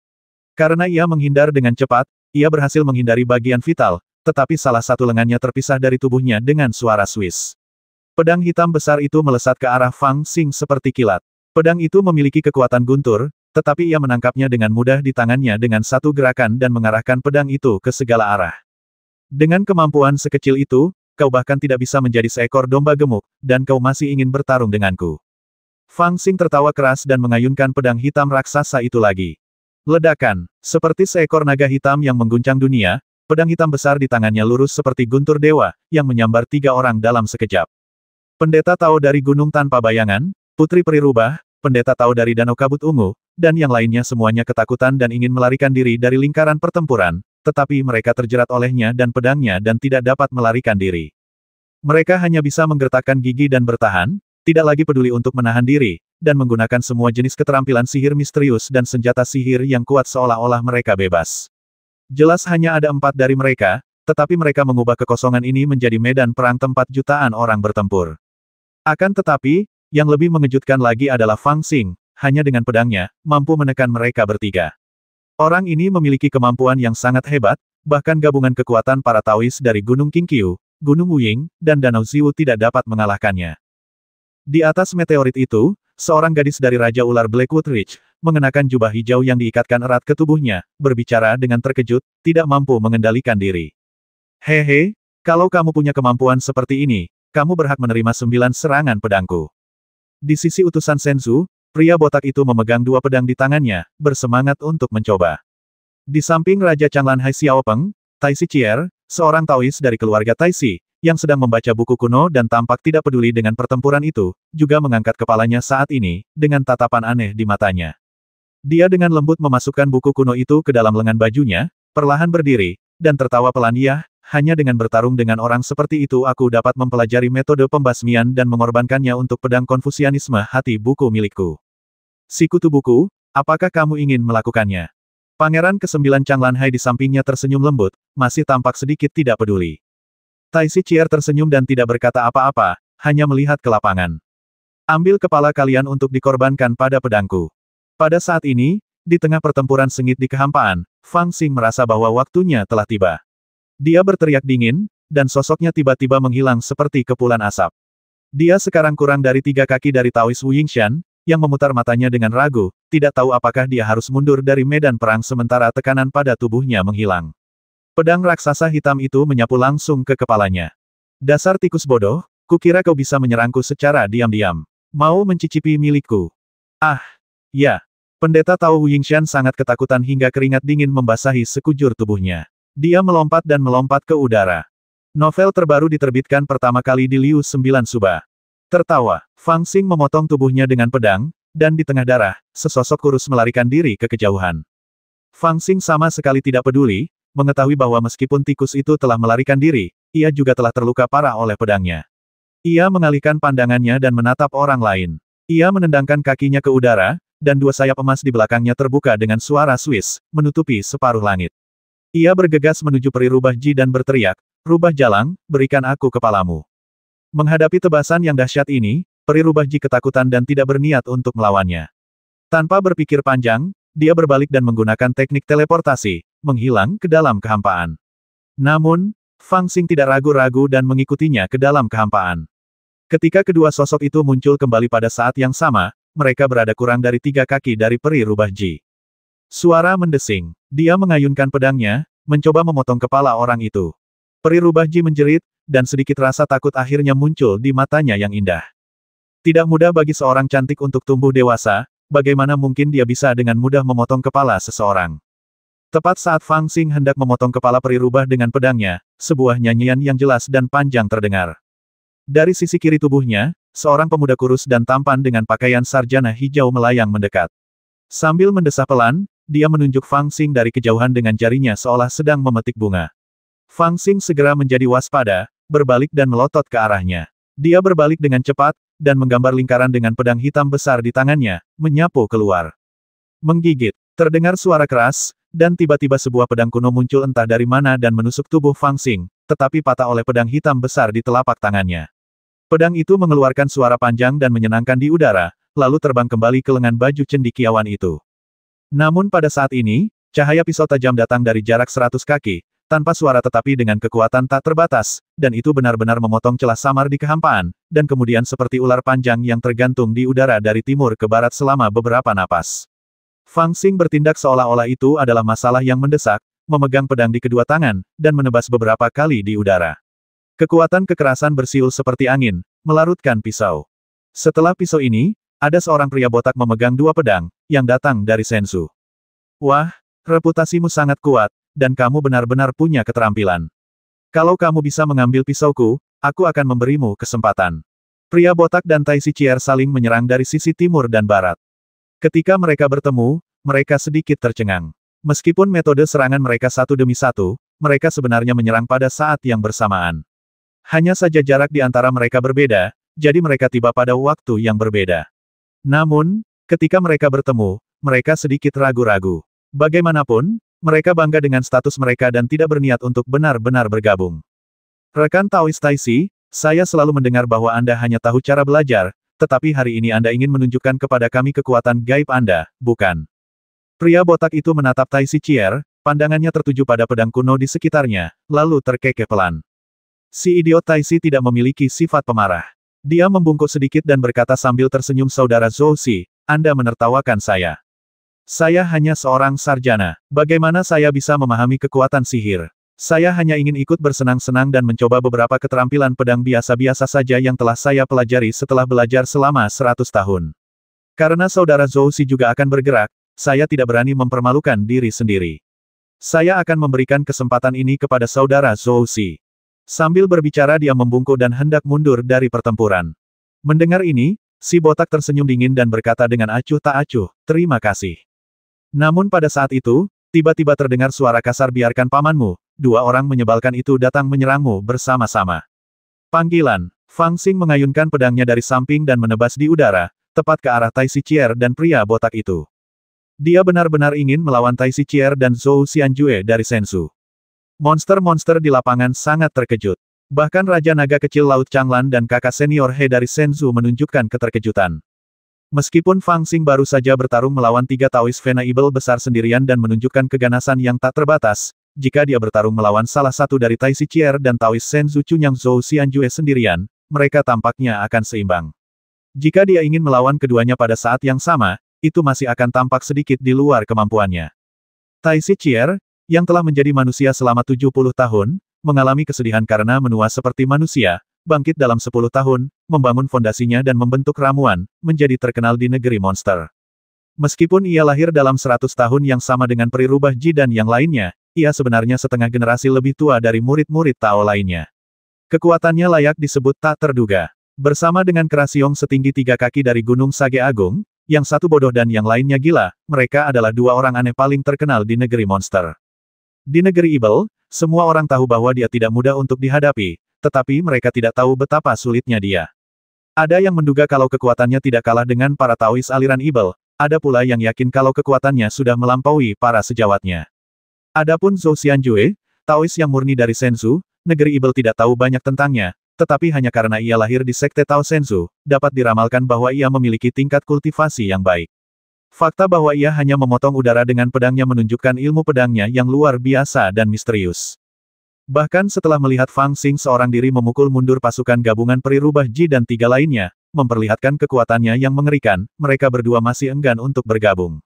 Karena ia menghindar dengan cepat, ia berhasil menghindari bagian vital, tetapi salah satu lengannya terpisah dari tubuhnya dengan suara swish. Pedang hitam besar itu melesat ke arah Fang Xing seperti kilat. Pedang itu memiliki kekuatan guntur, tetapi ia menangkapnya dengan mudah di tangannya dengan satu gerakan dan mengarahkan pedang itu ke segala arah. Dengan kemampuan sekecil itu, kau bahkan tidak bisa menjadi seekor domba gemuk, dan kau masih ingin bertarung denganku. Fang Xing tertawa keras dan mengayunkan pedang hitam raksasa itu lagi. Ledakan, seperti seekor naga hitam yang mengguncang dunia, pedang hitam besar di tangannya lurus seperti guntur dewa, yang menyambar 3 orang dalam sekejap. Pendeta Tao dari Gunung Tanpa Bayangan, Putri Peri Rubah, Pendeta Tao dari Danau Kabut Ungu, dan yang lainnya semuanya ketakutan dan ingin melarikan diri dari lingkaran pertempuran, tetapi mereka terjerat olehnya dan pedangnya dan tidak dapat melarikan diri. Mereka hanya bisa menggertakkan gigi dan bertahan, tidak lagi peduli untuk menahan diri, dan menggunakan semua jenis keterampilan sihir misterius dan senjata sihir yang kuat seolah-olah mereka bebas. Jelas hanya ada 4 dari mereka, tetapi mereka mengubah kekosongan ini menjadi medan perang tempat jutaan orang bertempur. Akan tetapi, yang lebih mengejutkan lagi adalah Fang Xing, hanya dengan pedangnya, mampu menekan mereka bertiga. Orang ini memiliki kemampuan yang sangat hebat, bahkan gabungan kekuatan para Taois dari Gunung Qingqiu, Gunung Wuying, dan Danau Ziwu tidak dapat mengalahkannya. Di atas meteorit itu, seorang gadis dari Raja Ular Blackwood Ridge, mengenakan jubah hijau yang diikatkan erat ke tubuhnya, berbicara dengan terkejut, tidak mampu mengendalikan diri. Hehe, kalau kamu punya kemampuan seperti ini, kamu berhak menerima 9 serangan pedangku. Di sisi utusan Senzu, pria botak itu memegang 2 pedang di tangannya, bersemangat untuk mencoba. Di samping Raja Changlanhai Xiaopeng, Taisi Chier, seorang Taois dari keluarga Taisi, yang sedang membaca buku kuno dan tampak tidak peduli dengan pertempuran itu, juga mengangkat kepalanya saat ini, dengan tatapan aneh di matanya. Dia dengan lembut memasukkan buku kuno itu ke dalam lengan bajunya, perlahan berdiri, dan tertawa pelan. "Ya, hanya dengan bertarung dengan orang seperti itu aku dapat mempelajari metode pembasmian dan mengorbankannya untuk pedang Konfusianisme hati buku milikku. Sikutu buku, apakah kamu ingin melakukannya?" Pangeran ke-9 Changlanhai di sampingnya tersenyum lembut, masih tampak sedikit tidak peduli. Taisi Chier tersenyum dan tidak berkata apa-apa, hanya melihat ke lapangan. "Ambil kepala kalian untuk dikorbankan pada pedangku." Pada saat ini, di tengah pertempuran sengit di kehampaan, Fang Xing merasa bahwa waktunya telah tiba. Dia berteriak dingin, dan sosoknya tiba-tiba menghilang seperti kepulan asap. Dia sekarang kurang dari 3 kaki dari Taois Wu Yingshan, yang memutar matanya dengan ragu, tidak tahu apakah dia harus mundur dari medan perang sementara tekanan pada tubuhnya menghilang. Pedang raksasa hitam itu menyapu langsung ke kepalanya. "Dasar tikus bodoh, kukira kau bisa menyerangku secara diam-diam. Mau mencicipi milikku?" "Ah, ya." Pendeta Tao Wu Yingshan sangat ketakutan hingga keringat dingin membasahi sekujur tubuhnya. Dia melompat dan melompat ke udara. Novel terbaru diterbitkan pertama kali di Liu 9 Suba. Tertawa, Fang Xing memotong tubuhnya dengan pedang, dan di tengah darah, sesosok kurus melarikan diri ke kejauhan. Fang Xing sama sekali tidak peduli, mengetahui bahwa meskipun tikus itu telah melarikan diri, ia juga telah terluka parah oleh pedangnya. Ia mengalihkan pandangannya dan menatap orang lain. Ia menendangkan kakinya ke udara, dan 2 sayap emas di belakangnya terbuka dengan suara Swiss, menutupi separuh langit. Ia bergegas menuju peri rubah Ji dan berteriak, "Rubah jalang, berikan aku kepalamu." Menghadapi tebasan yang dahsyat ini, peri rubah Ji ketakutan dan tidak berniat untuk melawannya. Tanpa berpikir panjang, dia berbalik dan menggunakan teknik teleportasi, menghilang ke dalam kehampaan. Namun, Fang Xing tidak ragu-ragu dan mengikutinya ke dalam kehampaan. Ketika kedua sosok itu muncul kembali pada saat yang sama, mereka berada kurang dari 3 kaki dari peri rubah Ji. Suara mendesing. Dia mengayunkan pedangnya, mencoba memotong kepala orang itu. Peri rubah Ji menjerit, dan sedikit rasa takut akhirnya muncul di matanya yang indah. Tidak mudah bagi seorang cantik untuk tumbuh dewasa, bagaimana mungkin dia bisa dengan mudah memotong kepala seseorang. Tepat saat Fang Xing hendak memotong kepala peri rubah dengan pedangnya, sebuah nyanyian yang jelas dan panjang terdengar. Dari sisi kiri tubuhnya, seorang pemuda kurus dan tampan dengan pakaian sarjana hijau melayang mendekat. Sambil mendesah pelan, dia menunjuk Fang Xing dari kejauhan dengan jarinya seolah sedang memetik bunga. Fang Xing segera menjadi waspada, berbalik dan melotot ke arahnya. Dia berbalik dengan cepat, dan menggambar lingkaran dengan pedang hitam besar di tangannya, menyapu keluar. Menggigit, terdengar suara keras, dan tiba-tiba sebuah pedang kuno muncul entah dari mana dan menusuk tubuh Fang Xing, tetapi patah oleh pedang hitam besar di telapak tangannya. Pedang itu mengeluarkan suara panjang dan menyenangkan di udara, lalu terbang kembali ke lengan baju cendekiawan itu. Namun pada saat ini, cahaya pisau tajam datang dari jarak 100 kaki, tanpa suara tetapi dengan kekuatan tak terbatas, dan itu benar-benar memotong celah samar di kehampaan, dan kemudian seperti ular panjang yang tergantung di udara dari timur ke barat selama beberapa napas. Fang Xing bertindak seolah-olah itu adalah masalah yang mendesak, memegang pedang di kedua tangan, dan menebas beberapa kali di udara. Kekuatan kekerasan bersiul seperti angin, melarutkan pisau. Setelah pisau ini, ada seorang pria botak memegang 2 pedang, yang datang dari Senzu. "Wah, reputasimu sangat kuat, dan kamu benar-benar punya keterampilan. Kalau kamu bisa mengambil pisauku, aku akan memberimu kesempatan." Pria botak dan Taisi Chier saling menyerang dari sisi timur dan barat. Ketika mereka bertemu, mereka sedikit tercengang. Meskipun metode serangan mereka satu demi satu, mereka sebenarnya menyerang pada saat yang bersamaan. Hanya saja jarak di antara mereka berbeda, jadi mereka tiba pada waktu yang berbeda. Namun, ketika mereka bertemu, mereka sedikit ragu-ragu. Bagaimanapun, mereka bangga dengan status mereka dan tidak berniat untuk benar-benar bergabung. "Rekan Taois Taisi, saya selalu mendengar bahwa Anda hanya tahu cara belajar, tetapi hari ini Anda ingin menunjukkan kepada kami kekuatan gaib Anda, bukan? Pria botak itu menatap Tai Shichier, pandangannya tertuju pada pedang kuno di sekitarnya, lalu terkekeh pelan. Si idiot Tai Shi tidak memiliki sifat pemarah. Dia membungkuk sedikit dan berkata sambil tersenyum, Saudara Zhou Xi, Anda menertawakan saya. Saya hanya seorang sarjana. Bagaimana saya bisa memahami kekuatan sihir? Saya hanya ingin ikut bersenang-senang dan mencoba beberapa keterampilan pedang biasa-biasa saja yang telah saya pelajari setelah belajar selama 100 tahun. Karena Saudara Zhou Xi juga akan bergerak, saya tidak berani mempermalukan diri sendiri. Saya akan memberikan kesempatan ini kepada Saudara Zhou Xi. Sambil berbicara dia membungkuk dan hendak mundur dari pertempuran. Mendengar ini, si botak tersenyum dingin dan berkata dengan acuh tak acuh, terima kasih. Namun pada saat itu, tiba-tiba terdengar suara kasar, biarkan pamanmu, dua orang menyebalkan itu datang menyerangmu bersama-sama. Panggilan, Fang Xing mengayunkan pedangnya dari samping dan menebas di udara, tepat ke arah Tai Shichier dan pria botak itu. Dia benar-benar ingin melawan Tai Shichier dan Zhou Xianjue dari Senzu. Monster-monster di lapangan sangat terkejut. Bahkan Raja Naga Kecil Laut Changlan dan kakak senior He dari Senzu menunjukkan keterkejutan. Meskipun Fang Xing baru saja bertarung melawan tiga Taoist Venerable besar sendirian dan menunjukkan keganasan yang tak terbatas, jika dia bertarung melawan salah satu dari Tai Shichier dan Taoist Senzu Chunyang Zhou Xianjue sendirian, mereka tampaknya akan seimbang. Jika dia ingin melawan keduanya pada saat yang sama, itu masih akan tampak sedikit di luar kemampuannya. Tai Shichier, yang telah menjadi manusia selama 70 tahun, mengalami kesedihan karena menua seperti manusia, bangkit dalam 10 tahun, membangun fondasinya dan membentuk ramuan, menjadi terkenal di negeri monster. Meskipun ia lahir dalam 100 tahun yang sama dengan peri rubah Ji dan yang lainnya, ia sebenarnya setengah generasi lebih tua dari murid-murid Tao lainnya. Kekuatannya layak disebut tak terduga. Bersama dengan Kerasiong setinggi 3 kaki dari Gunung Sage Agung, yang satu bodoh dan yang lainnya gila, mereka adalah dua orang aneh paling terkenal di negeri monster. Di negeri Ibel, semua orang tahu bahwa dia tidak mudah untuk dihadapi, tetapi mereka tidak tahu betapa sulitnya dia. Ada yang menduga kalau kekuatannya tidak kalah dengan para Taoist aliran Ibel, ada pula yang yakin kalau kekuatannya sudah melampaui para sejawatnya. Adapun Zhou Xianjue, Taoist yang murni dari Senzu, negeri Ibel tidak tahu banyak tentangnya, tetapi hanya karena ia lahir di sekte Tao Senzu, dapat diramalkan bahwa ia memiliki tingkat kultivasi yang baik. Fakta bahwa ia hanya memotong udara dengan pedangnya menunjukkan ilmu pedangnya yang luar biasa dan misterius. Bahkan setelah melihat Fang Xing seorang diri memukul mundur pasukan gabungan peri rubah Ji dan tiga lainnya, memperlihatkan kekuatannya yang mengerikan, mereka berdua masih enggan untuk bergabung.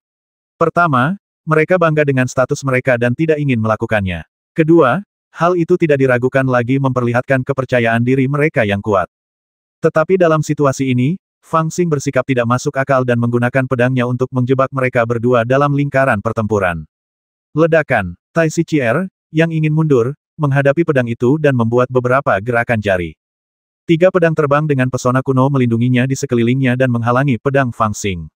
Pertama, mereka bangga dengan status mereka dan tidak ingin melakukannya. Kedua, hal itu tidak diragukan lagi memperlihatkan kepercayaan diri mereka yang kuat. Tetapi dalam situasi ini, Fang Xing bersikap tidak masuk akal dan menggunakan pedangnya untuk menjebak mereka berdua dalam lingkaran pertempuran. Ledakan, Tai Shichier, yang ingin mundur, menghadapi pedang itu dan membuat beberapa gerakan jari. 3 pedang terbang dengan pesona kuno melindunginya di sekelilingnya dan menghalangi pedang Fang Xing.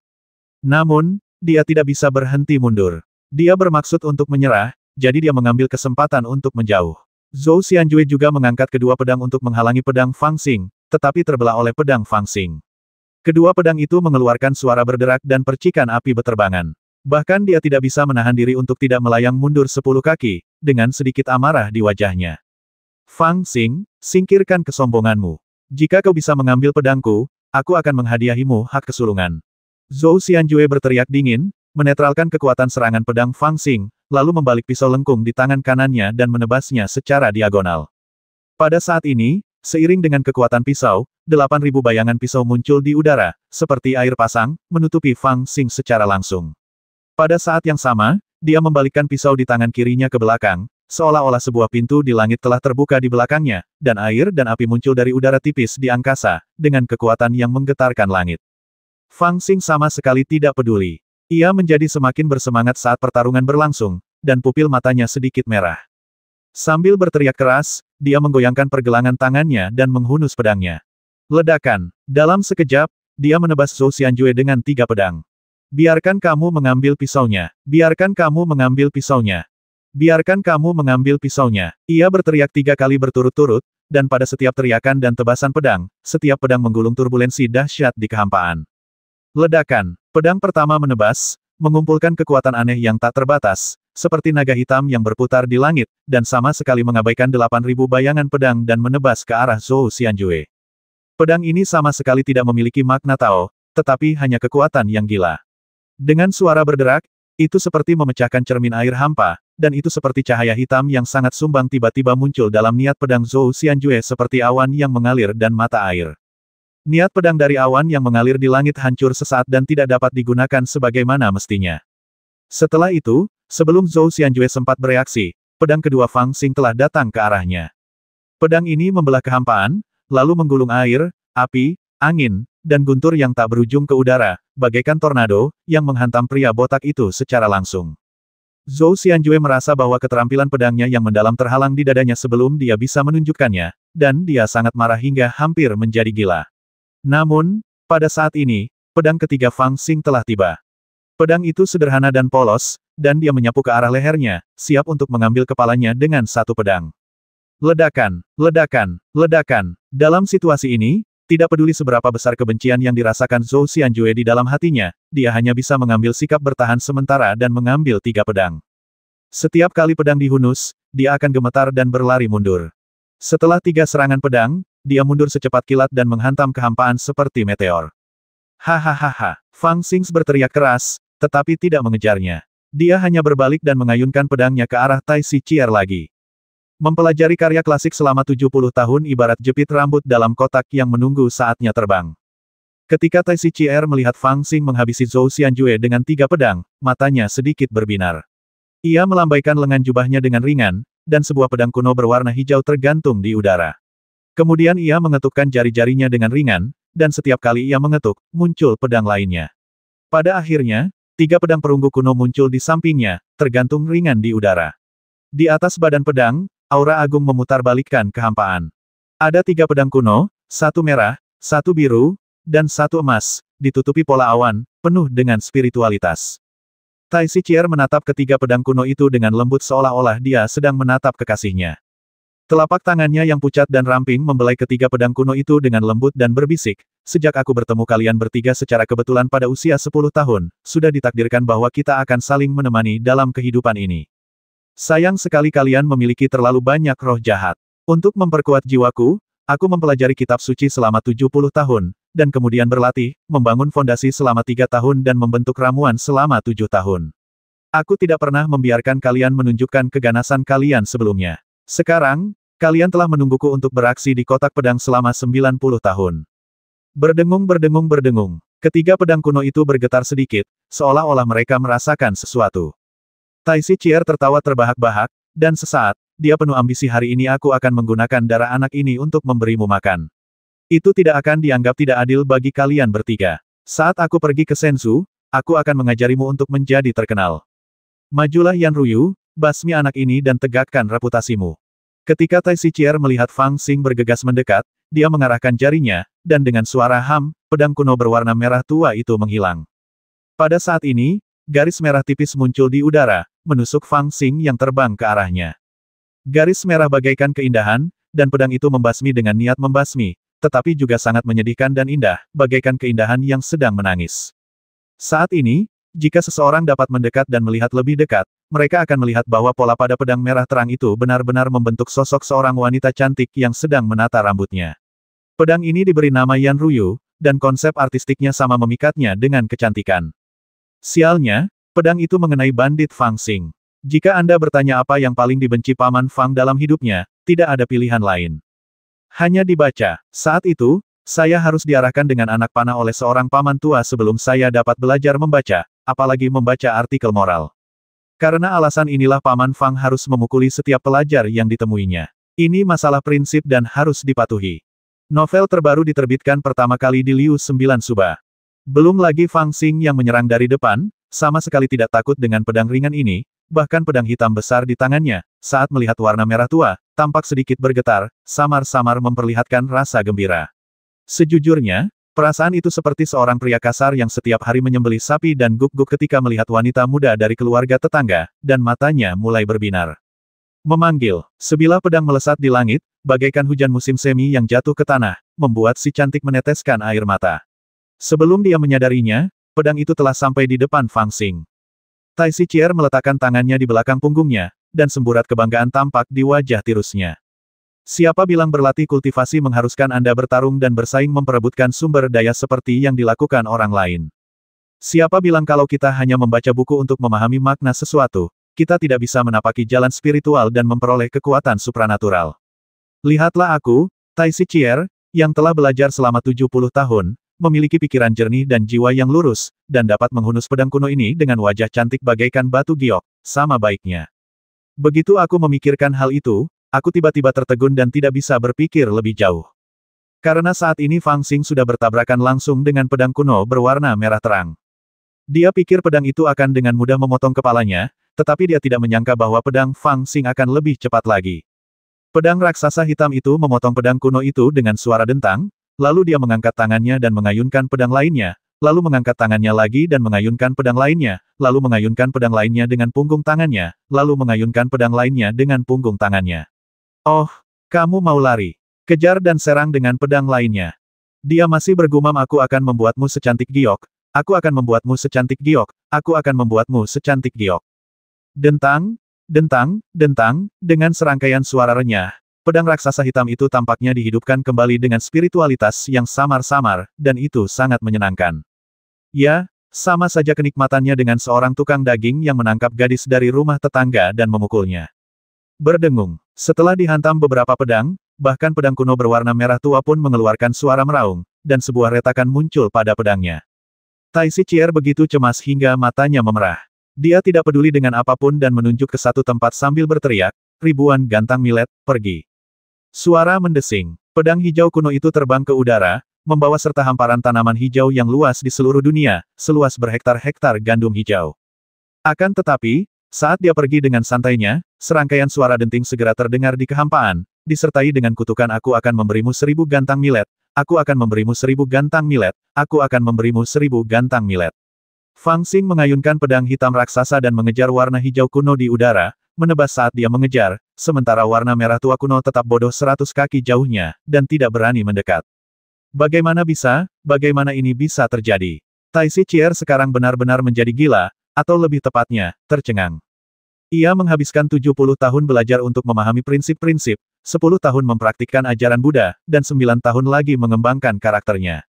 Namun, dia tidak bisa berhenti mundur. Dia bermaksud untuk menyerah, jadi dia mengambil kesempatan untuk menjauh. Zhou Xianjue juga mengangkat kedua pedang untuk menghalangi pedang Fang Xing, tetapi terbelah oleh pedang Fang Xing. Kedua pedang itu mengeluarkan suara berderak dan percikan api beterbangan. Bahkan dia tidak bisa menahan diri untuk tidak melayang mundur 10 kaki, dengan sedikit amarah di wajahnya. Fang Xing, singkirkan kesombonganmu. Jika kau bisa mengambil pedangku, aku akan menghadiahimu hak kesulungan. Zhou Xianjue berteriak dingin, menetralkan kekuatan serangan pedang Fang Xing, lalu membalik pisau lengkung di tangan kanannya dan menebasnya secara diagonal. Pada saat ini, seiring dengan kekuatan pisau, 8.000 bayangan pisau muncul di udara, seperti air pasang, menutupi Fang Xing secara langsung. Pada saat yang sama, dia membalikkan pisau di tangan kirinya ke belakang, seolah-olah sebuah pintu di langit telah terbuka di belakangnya, dan air dan api muncul dari udara tipis di angkasa, dengan kekuatan yang menggetarkan langit. Fang Xing sama sekali tidak peduli. Ia menjadi semakin bersemangat saat pertarungan berlangsung, dan pupil matanya sedikit merah. Sambil berteriak keras, dia menggoyangkan pergelangan tangannya dan menghunus pedangnya. Ledakan. Dalam sekejap, dia menebas Zhou Xianjue dengan 3 pedang. Biarkan kamu mengambil pisaunya. Biarkan kamu mengambil pisaunya. Biarkan kamu mengambil pisaunya. Ia berteriak 3 kali berturut-turut, dan pada setiap teriakan dan tebasan pedang, setiap pedang menggulung turbulensi dahsyat di kehampaan. Ledakan. Pedang pertama menebas, mengumpulkan kekuatan aneh yang tak terbatas, seperti naga hitam yang berputar di langit, dan sama sekali mengabaikan 8.000 bayangan pedang dan menebas ke arah Zhou Xianjue. Pedang ini sama sekali tidak memiliki makna Tao, tetapi hanya kekuatan yang gila. Dengan suara berderak, itu seperti memecahkan cermin air hampa, dan itu seperti cahaya hitam yang sangat sumbang tiba-tiba muncul dalam niat pedang Zhou Xianjue seperti awan yang mengalir dan mata air. Niat pedang dari awan yang mengalir di langit hancur sesaat dan tidak dapat digunakan sebagaimana mestinya. Setelah itu, sebelum Zhou Xianjue sempat bereaksi, pedang kedua Fang Xing telah datang ke arahnya. Pedang ini membelah kehampaan, lalu menggulung air, api, angin, dan guntur yang tak berujung ke udara, bagaikan tornado, yang menghantam pria botak itu secara langsung. Zhou Xianjue merasa bahwa keterampilan pedangnya yang mendalam terhalang di dadanya sebelum dia bisa menunjukkannya, dan dia sangat marah hingga hampir menjadi gila. Namun, pada saat ini, pedang ketiga Fang Xing telah tiba. Pedang itu sederhana dan polos, dan dia menyapu ke arah lehernya, siap untuk mengambil kepalanya dengan satu pedang. Ledakan, ledakan, ledakan. Dalam situasi ini, tidak peduli seberapa besar kebencian yang dirasakan Zhou Xianjue di dalam hatinya, dia hanya bisa mengambil sikap bertahan sementara dan mengambil 3 pedang. Setiap kali pedang dihunus, dia akan gemetar dan berlari mundur. Setelah 3 serangan pedang, dia mundur secepat kilat dan menghantam kehampaan seperti meteor. Hahaha, Fang Xing berteriak keras, tetapi tidak mengejarnya. Dia hanya berbalik dan mengayunkan pedangnya ke arah Tai Si Chier lagi. Mempelajari karya klasik selama 70 tahun ibarat jepit rambut dalam kotak yang menunggu saatnya terbang. Ketika Tai Si Chier melihat Fang Xing menghabisi Zhou Xianjue dengan 3 pedang, matanya sedikit berbinar. Ia melambaikan lengan jubahnya dengan ringan, dan sebuah pedang kuno berwarna hijau tergantung di udara. Kemudian ia mengetukkan jari-jarinya dengan ringan, dan setiap kali ia mengetuk, muncul pedang lainnya. Pada akhirnya, 3 pedang perunggu kuno muncul di sampingnya, tergantung ringan di udara. Di atas badan pedang, aura agung memutarbalikkan kehampaan. Ada 3 pedang kuno, 1 merah, 1 biru, dan 1 emas, ditutupi pola awan, penuh dengan spiritualitas. Tai Si Chier menatap ketiga pedang kuno itu dengan lembut seolah-olah dia sedang menatap kekasihnya. Telapak tangannya yang pucat dan ramping membelai ketiga pedang kuno itu dengan lembut dan berbisik, sejak aku bertemu kalian bertiga secara kebetulan pada usia 10 tahun, sudah ditakdirkan bahwa kita akan saling menemani dalam kehidupan ini. Sayang sekali kalian memiliki terlalu banyak roh jahat. Untuk memperkuat jiwaku, aku mempelajari kitab suci selama 70 tahun, dan kemudian berlatih, membangun fondasi selama 3 tahun dan membentuk ramuan selama 7 tahun. Aku tidak pernah membiarkan kalian menunjukkan keganasan kalian sebelumnya. Sekarang, kalian telah menungguku untuk beraksi di kotak pedang selama 90 tahun. Berdengung. Ketiga pedang kuno itu bergetar sedikit, seolah-olah mereka merasakan sesuatu. Tai Si Chier tertawa terbahak-bahak, dan sesaat, dia penuh ambisi hari ini aku akan menggunakan darah anak ini untuk memberimu makan. Itu tidak akan dianggap tidak adil bagi kalian bertiga. Saat aku pergi ke Senzu, aku akan mengajarimu untuk menjadi terkenal. Majulah Yan Ruyu, basmi anak ini dan tegakkan reputasimu. Ketika Tai Si Chier melihat Fang Xing bergegas mendekat, dia mengarahkan jarinya, dan dengan suara ham, pedang kuno berwarna merah tua itu menghilang. Pada saat ini, garis merah tipis muncul di udara, menusuk Fang Xing yang terbang ke arahnya. Garis merah bagaikan keindahan, dan pedang itu membasmi dengan niat membasmi, tetapi juga sangat menyedihkan dan indah, bagaikan keindahan yang sedang menangis. Saat ini, jika seseorang dapat mendekat dan melihat lebih dekat, mereka akan melihat bahwa pola pada pedang merah terang itu benar-benar membentuk sosok seorang wanita cantik yang sedang menata rambutnya. Pedang ini diberi nama Yan Ruyu, dan konsep artistiknya sama memikatnya dengan kecantikan. Sialnya, pedang itu mengenai bandit Fang Xing. Jika Anda bertanya apa yang paling dibenci Paman Fang dalam hidupnya, tidak ada pilihan lain. Hanya dibaca. Saat itu, saya harus diarahkan dengan anak panah oleh seorang paman tua sebelum saya dapat belajar membaca, apalagi membaca artikel moral. Karena alasan inilah Paman Fang harus memukuli setiap pelajar yang ditemuinya. Ini masalah prinsip dan harus dipatuhi. Novel terbaru diterbitkan pertama kali di Liu 9 Suba. Belum lagi Fang Xing yang menyerang dari depan, sama sekali tidak takut dengan pedang ringan ini, bahkan pedang hitam besar di tangannya, saat melihat warna merah tua, tampak sedikit bergetar, samar-samar memperlihatkan rasa gembira. Sejujurnya, perasaan itu seperti seorang pria kasar yang setiap hari menyembelih sapi dan guk-guk ketika melihat wanita muda dari keluarga tetangga, dan matanya mulai berbinar. Memanggil, sebilah pedang melesat di langit, bagaikan hujan musim semi yang jatuh ke tanah, membuat si cantik meneteskan air mata. Sebelum dia menyadarinya, pedang itu telah sampai di depan Fang Xing. Tai Si Chier meletakkan tangannya di belakang punggungnya, dan semburat kebanggaan tampak di wajah tirusnya. Siapa bilang berlatih kultivasi mengharuskan Anda bertarung dan bersaing memperebutkan sumber daya seperti yang dilakukan orang lain? Siapa bilang kalau kita hanya membaca buku untuk memahami makna sesuatu, kita tidak bisa menapaki jalan spiritual dan memperoleh kekuatan supranatural? Lihatlah aku, Tai Shichier, yang telah belajar selama 70 tahun, memiliki pikiran jernih dan jiwa yang lurus, dan dapat menghunus pedang kuno ini dengan wajah cantik bagaikan batu giok, sama baiknya. Begitu aku memikirkan hal itu, aku tiba-tiba tertegun dan tidak bisa berpikir lebih jauh. Karena saat ini Fang Xing sudah bertabrakan langsung dengan pedang kuno berwarna merah terang. Dia pikir pedang itu akan dengan mudah memotong kepalanya, tetapi dia tidak menyangka bahwa pedang Fang Xing akan lebih cepat lagi. Pedang raksasa hitam itu memotong pedang kuno itu dengan suara dentang, lalu dia mengangkat tangannya dan mengayunkan pedang lainnya, lalu mengangkat tangannya lagi dan mengayunkan pedang lainnya, lalu mengayunkan pedang lainnya dengan punggung tangannya, lalu mengayunkan pedang lainnya dengan punggung tangannya. Oh, kamu mau lari? Kejar dan serang dengan pedang lainnya. Dia masih bergumam, aku akan membuatmu secantik giok, aku akan membuatmu secantik giok, aku akan membuatmu secantik giok. Dentang, dentang, dentang, dengan serangkaian suara renyah. Pedang raksasa hitam itu tampaknya dihidupkan kembali dengan spiritualitas yang samar-samar, dan itu sangat menyenangkan. Ya, sama saja kenikmatannya dengan seorang tukang daging yang menangkap gadis dari rumah tetangga dan memukulnya. Berdengung. Setelah dihantam beberapa pedang, bahkan pedang kuno berwarna merah tua pun mengeluarkan suara meraung, dan sebuah retakan muncul pada pedangnya. Tai Shichier begitu cemas hingga matanya memerah. Dia tidak peduli dengan apapun dan menunjuk ke satu tempat sambil berteriak, ribuan gantang millet, pergi. Suara mendesing. Pedang hijau kuno itu terbang ke udara, membawa serta hamparan tanaman hijau yang luas di seluruh dunia, seluas berhektar-hektar gandum hijau. Akan tetapi, saat dia pergi dengan santainya, serangkaian suara denting segera terdengar di kehampaan, disertai dengan kutukan, aku akan memberimu 1000 gantang millet, aku akan memberimu 1000 gantang millet, aku akan memberimu 1000 gantang millet. Fang Xing mengayunkan pedang hitam raksasa dan mengejar warna hijau kuno di udara, menebas saat dia mengejar, sementara warna merah tua kuno tetap bodoh 100 kaki jauhnya, dan tidak berani mendekat. Bagaimana ini bisa terjadi? Tai Shichier sekarang benar-benar menjadi gila, atau lebih tepatnya, tercengang. Ia menghabiskan 70 tahun belajar untuk memahami prinsip-prinsip, 10 tahun mempraktikkan ajaran Buddha, dan 9 tahun lagi mengembangkan karakternya.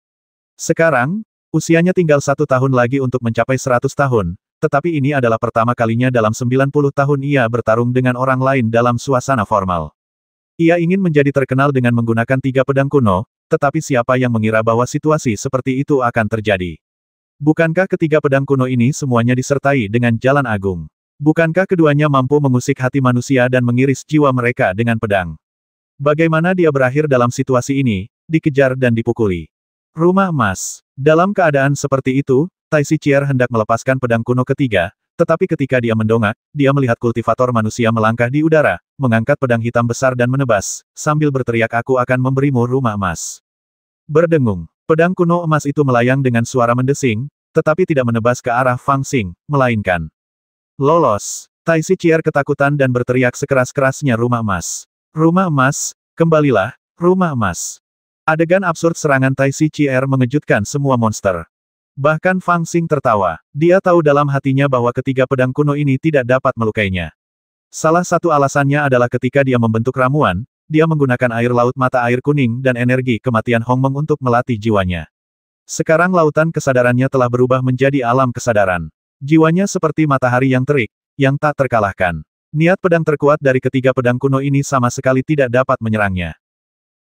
Sekarang, usianya tinggal 1 tahun lagi untuk mencapai 100 tahun, tetapi ini adalah pertama kalinya dalam 90 tahun ia bertarung dengan orang lain dalam suasana formal. Ia ingin menjadi terkenal dengan menggunakan 3 pedang kuno, tetapi siapa yang mengira bahwa situasi seperti itu akan terjadi? Bukankah ketiga pedang kuno ini semuanya disertai dengan jalan agung? Bukankah keduanya mampu mengusik hati manusia dan mengiris jiwa mereka dengan pedang? Bagaimana dia berakhir dalam situasi ini, dikejar dan dipukuli? Rumah emas. Dalam keadaan seperti itu, Tai Shichier hendak melepaskan pedang kuno ketiga, tetapi ketika dia mendongak, dia melihat kultivator manusia melangkah di udara, mengangkat pedang hitam besar dan menebas, sambil berteriak, aku akan memberimu rumah emas. Berdengung. Pedang kuno emas itu melayang dengan suara mendesing, tetapi tidak menebas ke arah Fang Xing, melainkan lolos. Tai Shichier ketakutan dan berteriak sekeras-kerasnya, rumah emas. Rumah emas, kembalilah, rumah emas. Adegan absurd serangan Tai Shichier mengejutkan semua monster. Bahkan Fang Xing tertawa. Dia tahu dalam hatinya bahwa ketiga pedang kuno ini tidak dapat melukainya. Salah satu alasannya adalah ketika dia membentuk ramuan, dia menggunakan air laut mata air kuning dan energi kematian Hongmeng untuk melatih jiwanya. Sekarang lautan kesadarannya telah berubah menjadi alam kesadaran. Jiwanya seperti matahari yang terik, yang tak terkalahkan. Niat pedang terkuat dari ketiga pedang kuno ini sama sekali tidak dapat menyerangnya.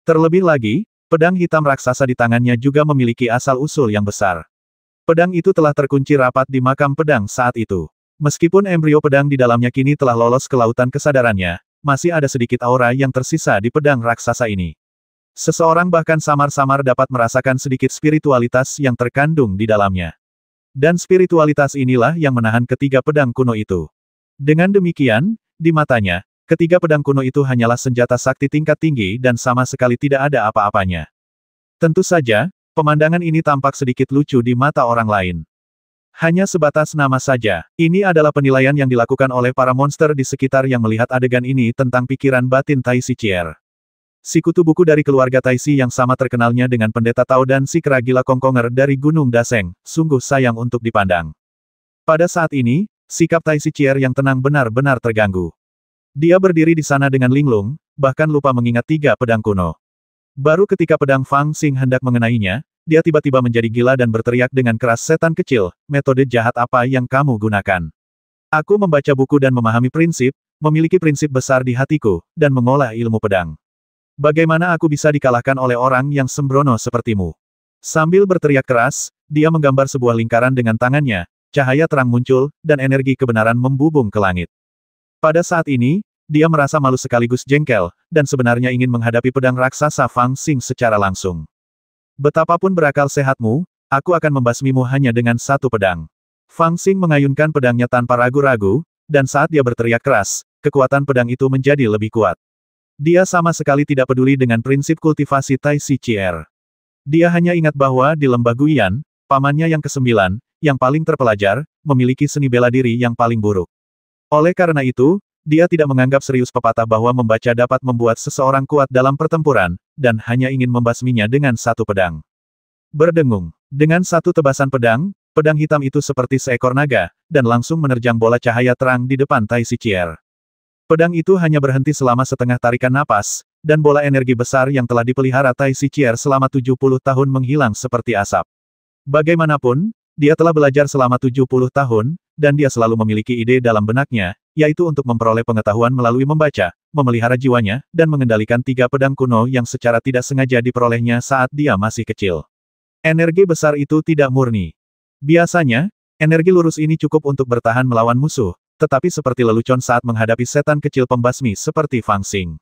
Terlebih lagi, pedang hitam raksasa di tangannya juga memiliki asal-usul yang besar. Pedang itu telah terkunci rapat di makam pedang saat itu. Meskipun embrio pedang di dalamnya kini telah lolos ke lautan kesadarannya, masih ada sedikit aura yang tersisa di pedang raksasa ini. Seseorang bahkan samar-samar dapat merasakan sedikit spiritualitas yang terkandung di dalamnya. Dan spiritualitas inilah yang menahan ketiga pedang kuno itu. Dengan demikian, di matanya, ketiga pedang kuno itu hanyalah senjata sakti tingkat tinggi dan sama sekali tidak ada apa-apanya. Tentu saja, pemandangan ini tampak sedikit lucu di mata orang lain. Hanya sebatas nama saja, ini adalah penilaian yang dilakukan oleh para monster di sekitar yang melihat adegan ini tentang pikiran batin Tai Shichier. Si kutu buku dari keluarga Taisi yang sama terkenalnya dengan pendeta Tao dan si kera gila Kongkonger dari Gunung Daseng, sungguh sayang untuk dipandang. Pada saat ini, sikap Tai Shichier yang tenang benar-benar terganggu. Dia berdiri di sana dengan linglung, bahkan lupa mengingat 3 pedang kuno. Baru ketika pedang Fang Xing hendak mengenainya, dia tiba-tiba menjadi gila dan berteriak dengan keras, "Setan kecil, metode jahat apa yang kamu gunakan? Aku membaca buku dan memahami prinsip, memiliki prinsip besar di hatiku, dan mengolah ilmu pedang. Bagaimana aku bisa dikalahkan oleh orang yang sembrono sepertimu?" Sambil berteriak keras, dia menggambar sebuah lingkaran dengan tangannya, cahaya terang muncul, dan energi kebenaran membubung ke langit. Pada saat ini, dia merasa malu sekaligus jengkel, dan sebenarnya ingin menghadapi pedang raksasa Fang Xing secara langsung. "Betapapun berakal sehatmu, aku akan membasmimu hanya dengan satu pedang." Fang Xing mengayunkan pedangnya tanpa ragu-ragu, dan saat dia berteriak keras, kekuatan pedang itu menjadi lebih kuat. Dia sama sekali tidak peduli dengan prinsip kultivasi Tai Si Chier. Dia hanya ingat bahwa di lembah Guiyan, pamannya yang ke-9, yang paling terpelajar, memiliki seni bela diri yang paling buruk. Oleh karena itu, dia tidak menganggap serius pepatah bahwa membaca dapat membuat seseorang kuat dalam pertempuran, dan hanya ingin membasminya dengan satu pedang. Berdengung. Dengan satu tebasan pedang, pedang hitam itu seperti seekor naga, dan langsung menerjang bola cahaya terang di depan Tai Si Chier. Pedang itu hanya berhenti selama setengah tarikan napas, dan bola energi besar yang telah dipelihara Tai Si Chier selama 70 tahun menghilang seperti asap. Bagaimanapun, dia telah belajar selama 70 tahun, dan dia selalu memiliki ide dalam benaknya, yaitu untuk memperoleh pengetahuan melalui membaca, memelihara jiwanya, dan mengendalikan 3 pedang kuno yang secara tidak sengaja diperolehnya saat dia masih kecil. Energi besar itu tidak murni. Biasanya, energi lurus ini cukup untuk bertahan melawan musuh, tetapi seperti lelucon saat menghadapi setan kecil pembasmi seperti Fang Xing.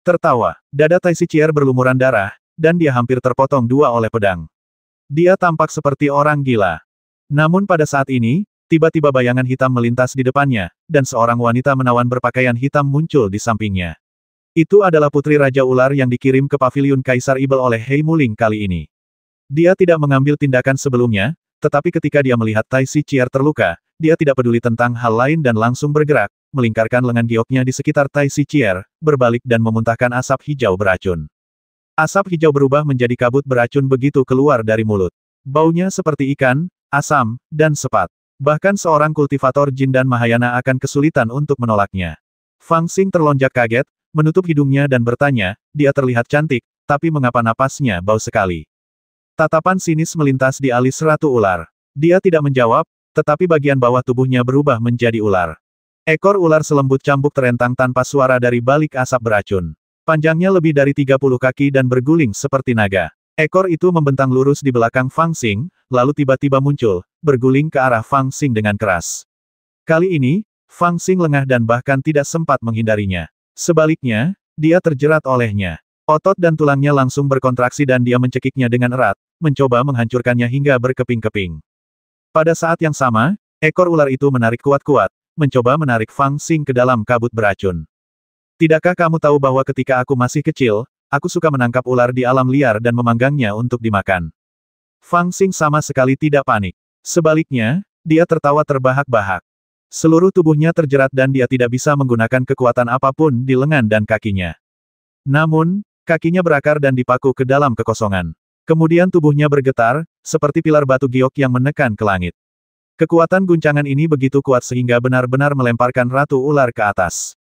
Tertawa, dada Tai Si Chier berlumuran darah, dan dia hampir terpotong 2 oleh pedang. Dia tampak seperti orang gila. Namun pada saat ini, tiba-tiba bayangan hitam melintas di depannya, dan seorang wanita menawan berpakaian hitam muncul di sampingnya. Itu adalah Putri Raja Ular yang dikirim ke Paviliun Kaisar Ibel oleh Hei Muling kali ini. Dia tidak mengambil tindakan sebelumnya, tetapi ketika dia melihat Tai Si Chier terluka, dia tidak peduli tentang hal lain dan langsung bergerak, melingkarkan lengan gioknya di sekitar Tai Si Chier, berbalik dan memuntahkan asap hijau beracun. Asap hijau berubah menjadi kabut beracun begitu keluar dari mulut. Baunya seperti ikan, asam, dan sepat. Bahkan seorang kultivator jin dan Mahayana akan kesulitan untuk menolaknya. Fang Xing terlonjak kaget, menutup hidungnya dan bertanya, dia terlihat cantik, tapi mengapa napasnya bau sekali? Tatapan sinis melintas di alis Ratu Ular. Dia tidak menjawab, tetapi bagian bawah tubuhnya berubah menjadi ular. Ekor ular selembut cambuk terentang tanpa suara dari balik asap beracun. Panjangnya lebih dari 30 kaki dan berguling seperti naga. Ekor itu membentang lurus di belakang Fang Xing, lalu tiba-tiba muncul, berguling ke arah Fang Xing dengan keras. Kali ini, Fang Xing lengah dan bahkan tidak sempat menghindarinya. Sebaliknya, dia terjerat olehnya. Otot dan tulangnya langsung berkontraksi dan dia mencekiknya dengan erat, mencoba menghancurkannya hingga berkeping-keping. Pada saat yang sama, ekor ular itu menarik kuat-kuat, mencoba menarik Fang Xing ke dalam kabut beracun. "Tidakkah kamu tahu bahwa ketika aku masih kecil, aku suka menangkap ular di alam liar dan memanggangnya untuk dimakan?" Fang Xing sama sekali tidak panik. Sebaliknya, dia tertawa terbahak-bahak. Seluruh tubuhnya terjerat dan dia tidak bisa menggunakan kekuatan apapun di lengan dan kakinya. Namun, kakinya berakar dan dipaku ke dalam kekosongan. Kemudian tubuhnya bergetar, seperti pilar batu giok yang menekan ke langit. Kekuatan guncangan ini begitu kuat sehingga benar-benar melemparkan Ratu Ular ke atas.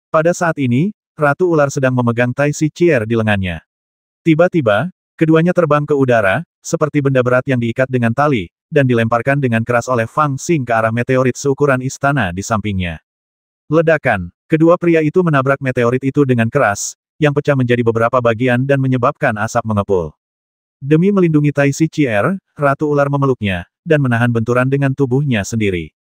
Pada saat ini, Ratu Ular sedang memegang Tai Si Chier di lengannya. Tiba-tiba, keduanya terbang ke udara, seperti benda berat yang diikat dengan tali, dan dilemparkan dengan keras oleh Fang Xing ke arah meteorit seukuran istana di sampingnya. Ledakan. Kedua pria itu menabrak meteorit itu dengan keras, yang pecah menjadi beberapa bagian dan menyebabkan asap mengepul. Demi melindungi Tai Si Chier, Ratu Ular memeluknya, dan menahan benturan dengan tubuhnya sendiri.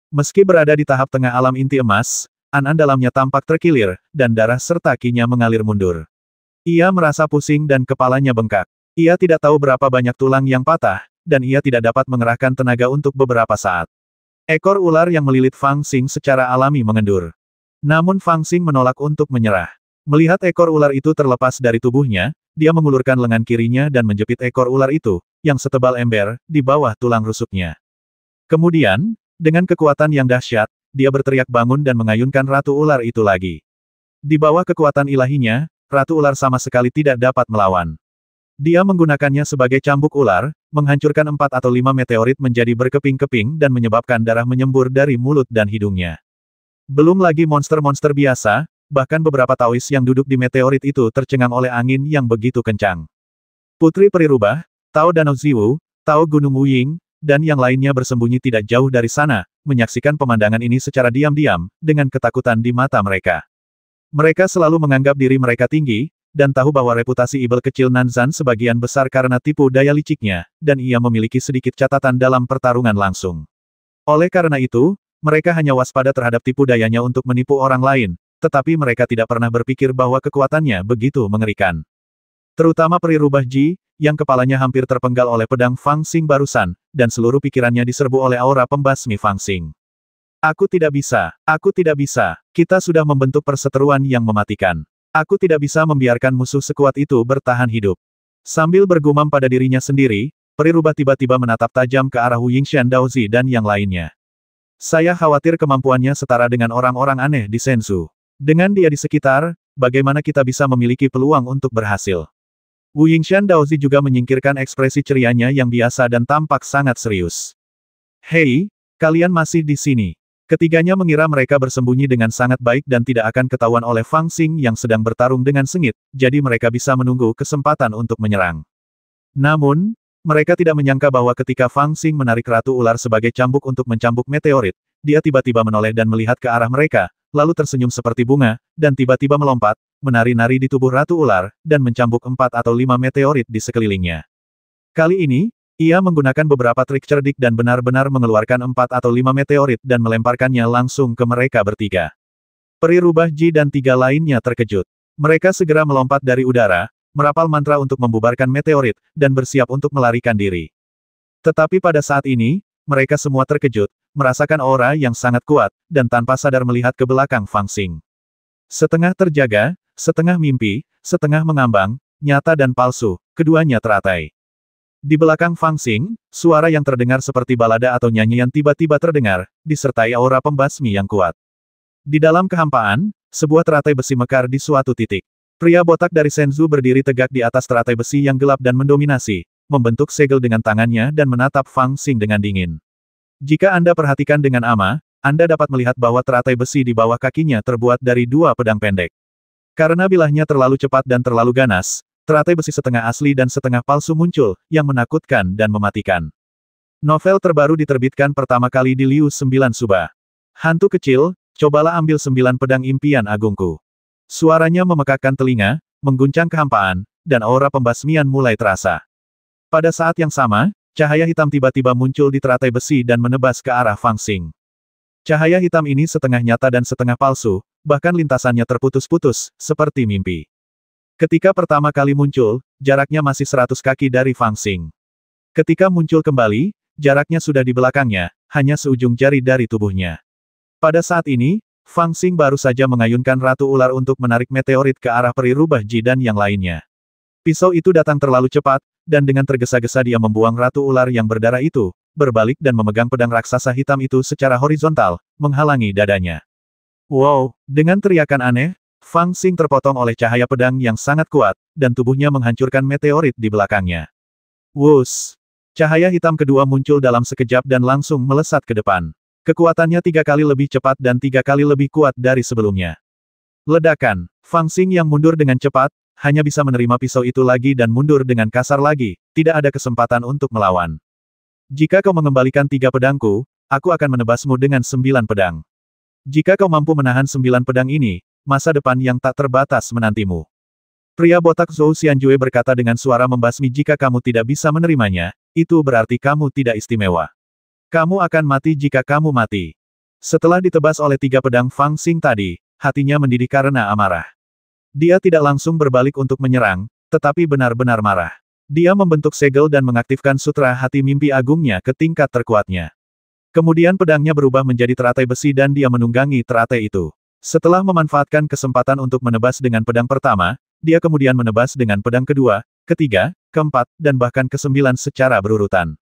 Meski berada di tahap tengah alam inti emas, an-an dalamnya tampak terkilir, dan darah serta kinya mengalir mundur. Ia merasa pusing dan kepalanya bengkak. Ia tidak tahu berapa banyak tulang yang patah, dan ia tidak dapat mengerahkan tenaga untuk beberapa saat. Ekor ular yang melilit Fang Xing secara alami mengendur. Namun Fang Xing menolak untuk menyerah. Melihat ekor ular itu terlepas dari tubuhnya, dia mengulurkan lengan kirinya dan menjepit ekor ular itu, yang setebal ember, di bawah tulang rusuknya. Kemudian, dengan kekuatan yang dahsyat, dia berteriak bangun dan mengayunkan Ratu Ular itu lagi. Di bawah kekuatan ilahinya, Ratu Ular sama sekali tidak dapat melawan. Dia menggunakannya sebagai cambuk ular, menghancurkan 4 atau 5 meteorit menjadi berkeping-keping dan menyebabkan darah menyembur dari mulut dan hidungnya. Belum lagi monster-monster biasa, bahkan beberapa Taois yang duduk di meteorit itu tercengang oleh angin yang begitu kencang. Putri Peri Rubah, Tao Danau Ziwu, Tao Gunung Wuying, dan yang lainnya bersembunyi tidak jauh dari sana, menyaksikan pemandangan ini secara diam-diam, dengan ketakutan di mata mereka. Mereka selalu menganggap diri mereka tinggi, dan tahu bahwa reputasi Ibel kecil Nanzan sebagian besar karena tipu daya liciknya, dan ia memiliki sedikit catatan dalam pertarungan langsung. Oleh karena itu, mereka hanya waspada terhadap tipu dayanya untuk menipu orang lain, tetapi mereka tidak pernah berpikir bahwa kekuatannya begitu mengerikan. Terutama Peri Rubah Ji, yang kepalanya hampir terpenggal oleh pedang Fang Xing barusan, dan seluruh pikirannya diserbu oleh aura pembasmi Fang Xing. Aku tidak bisa, kita sudah membentuk perseteruan yang mematikan. Aku tidak bisa membiarkan musuh sekuat itu bertahan hidup. Sambil bergumam pada dirinya sendiri, Peri Rubah tiba-tiba menatap tajam ke arah Wu Yingshan Daozi dan yang lainnya. Saya khawatir kemampuannya setara dengan orang-orang aneh di Senzu. Dengan dia di sekitar, bagaimana kita bisa memiliki peluang untuk berhasil? Wu Yingshan Daozi juga menyingkirkan ekspresi cerianya yang biasa dan tampak sangat serius. Hei, kalian masih di sini. Ketiganya mengira mereka bersembunyi dengan sangat baik dan tidak akan ketahuan oleh Fang Xing yang sedang bertarung dengan sengit, jadi mereka bisa menunggu kesempatan untuk menyerang. Namun, mereka tidak menyangka bahwa ketika Fang Xing menarik Ratu Ular sebagai cambuk untuk mencambuk meteorit, dia tiba-tiba menoleh dan melihat ke arah mereka, lalu tersenyum seperti bunga, dan tiba-tiba melompat, menari-nari di tubuh Ratu Ular, dan mencambuk 4 atau 5 meteorit di sekelilingnya. Kali ini, ia menggunakan beberapa trik cerdik dan benar-benar mengeluarkan 4 atau 5 meteorit dan melemparkannya langsung ke mereka bertiga. Peri Rubah Ji dan 3 lainnya terkejut. Mereka segera melompat dari udara, merapal mantra untuk membubarkan meteorit, dan bersiap untuk melarikan diri. Tetapi pada saat ini, mereka semua terkejut, merasakan aura yang sangat kuat, dan tanpa sadar melihat ke belakang Fang Xing. Setengah terjaga, setengah mimpi, setengah mengambang, nyata dan palsu, keduanya teratai. Di belakang Fang Xing, suara yang terdengar seperti balada atau nyanyian tiba-tiba terdengar, disertai aura pembasmi yang kuat. Di dalam kehampaan, sebuah teratai besi mekar di suatu titik. Pria botak dari Senzu berdiri tegak di atas teratai besi yang gelap dan mendominasi, membentuk segel dengan tangannya dan menatap Fang Xing dengan dingin. Jika Anda perhatikan dengan ama, Anda dapat melihat bahwa teratai besi di bawah kakinya terbuat dari 2 pedang pendek. Karena bilahnya terlalu cepat dan terlalu ganas, teratai besi setengah asli dan setengah palsu muncul, yang menakutkan dan mematikan. Novel terbaru diterbitkan pertama kali di Liu 9 Suba. Hantu kecil, cobalah ambil 9 pedang impian agungku. Suaranya memekakkan telinga, mengguncang kehampaan, dan aura pembasmian mulai terasa. Pada saat yang sama, cahaya hitam tiba-tiba muncul di teratai besi dan menebas ke arah Fang Xing. Cahaya hitam ini setengah nyata dan setengah palsu, bahkan lintasannya terputus-putus, seperti mimpi. Ketika pertama kali muncul, jaraknya masih 100 kaki dari Fang Xing. Ketika muncul kembali, jaraknya sudah di belakangnya, hanya seujung jari dari tubuhnya. Pada saat ini, Fang Xing baru saja mengayunkan Ratu Ular untuk menarik meteorit ke arah Peri Rubah Ji dan yang lainnya. Pisau itu datang terlalu cepat, dan dengan tergesa-gesa dia membuang Ratu Ular yang berdarah itu, berbalik dan memegang pedang raksasa hitam itu secara horizontal, menghalangi dadanya. Wow, dengan teriakan aneh, Fang Xing terpotong oleh cahaya pedang yang sangat kuat, dan tubuhnya menghancurkan meteorit di belakangnya. Wus! Cahaya hitam kedua muncul dalam sekejap dan langsung melesat ke depan. Kekuatannya 3 kali lebih cepat dan 3 kali lebih kuat dari sebelumnya. Ledakan! Fang Xing yang mundur dengan cepat, hanya bisa menerima pisau itu lagi dan mundur dengan kasar lagi, tidak ada kesempatan untuk melawan. Jika kau mengembalikan 3 pedangku, aku akan menebasmu dengan 9 pedang. Jika kau mampu menahan 9 pedang ini, masa depan yang tak terbatas menantimu. Pria botak Zhou Xianjue berkata dengan suara membasmi, jika kamu tidak bisa menerimanya, itu berarti kamu tidak istimewa. Kamu akan mati jika kamu mati. Setelah ditebas oleh 3 pedang Fang Xing tadi, hatinya mendidih karena amarah. Dia tidak langsung berbalik untuk menyerang, tetapi benar-benar marah. Dia membentuk segel dan mengaktifkan sutra hati mimpi agungnya ke tingkat terkuatnya. Kemudian pedangnya berubah menjadi teratai besi dan dia menunggangi teratai itu. Setelah memanfaatkan kesempatan untuk menebas dengan pedang pertama, dia kemudian menebas dengan pedang kedua, ketiga, keempat, dan bahkan ke-9 secara berurutan.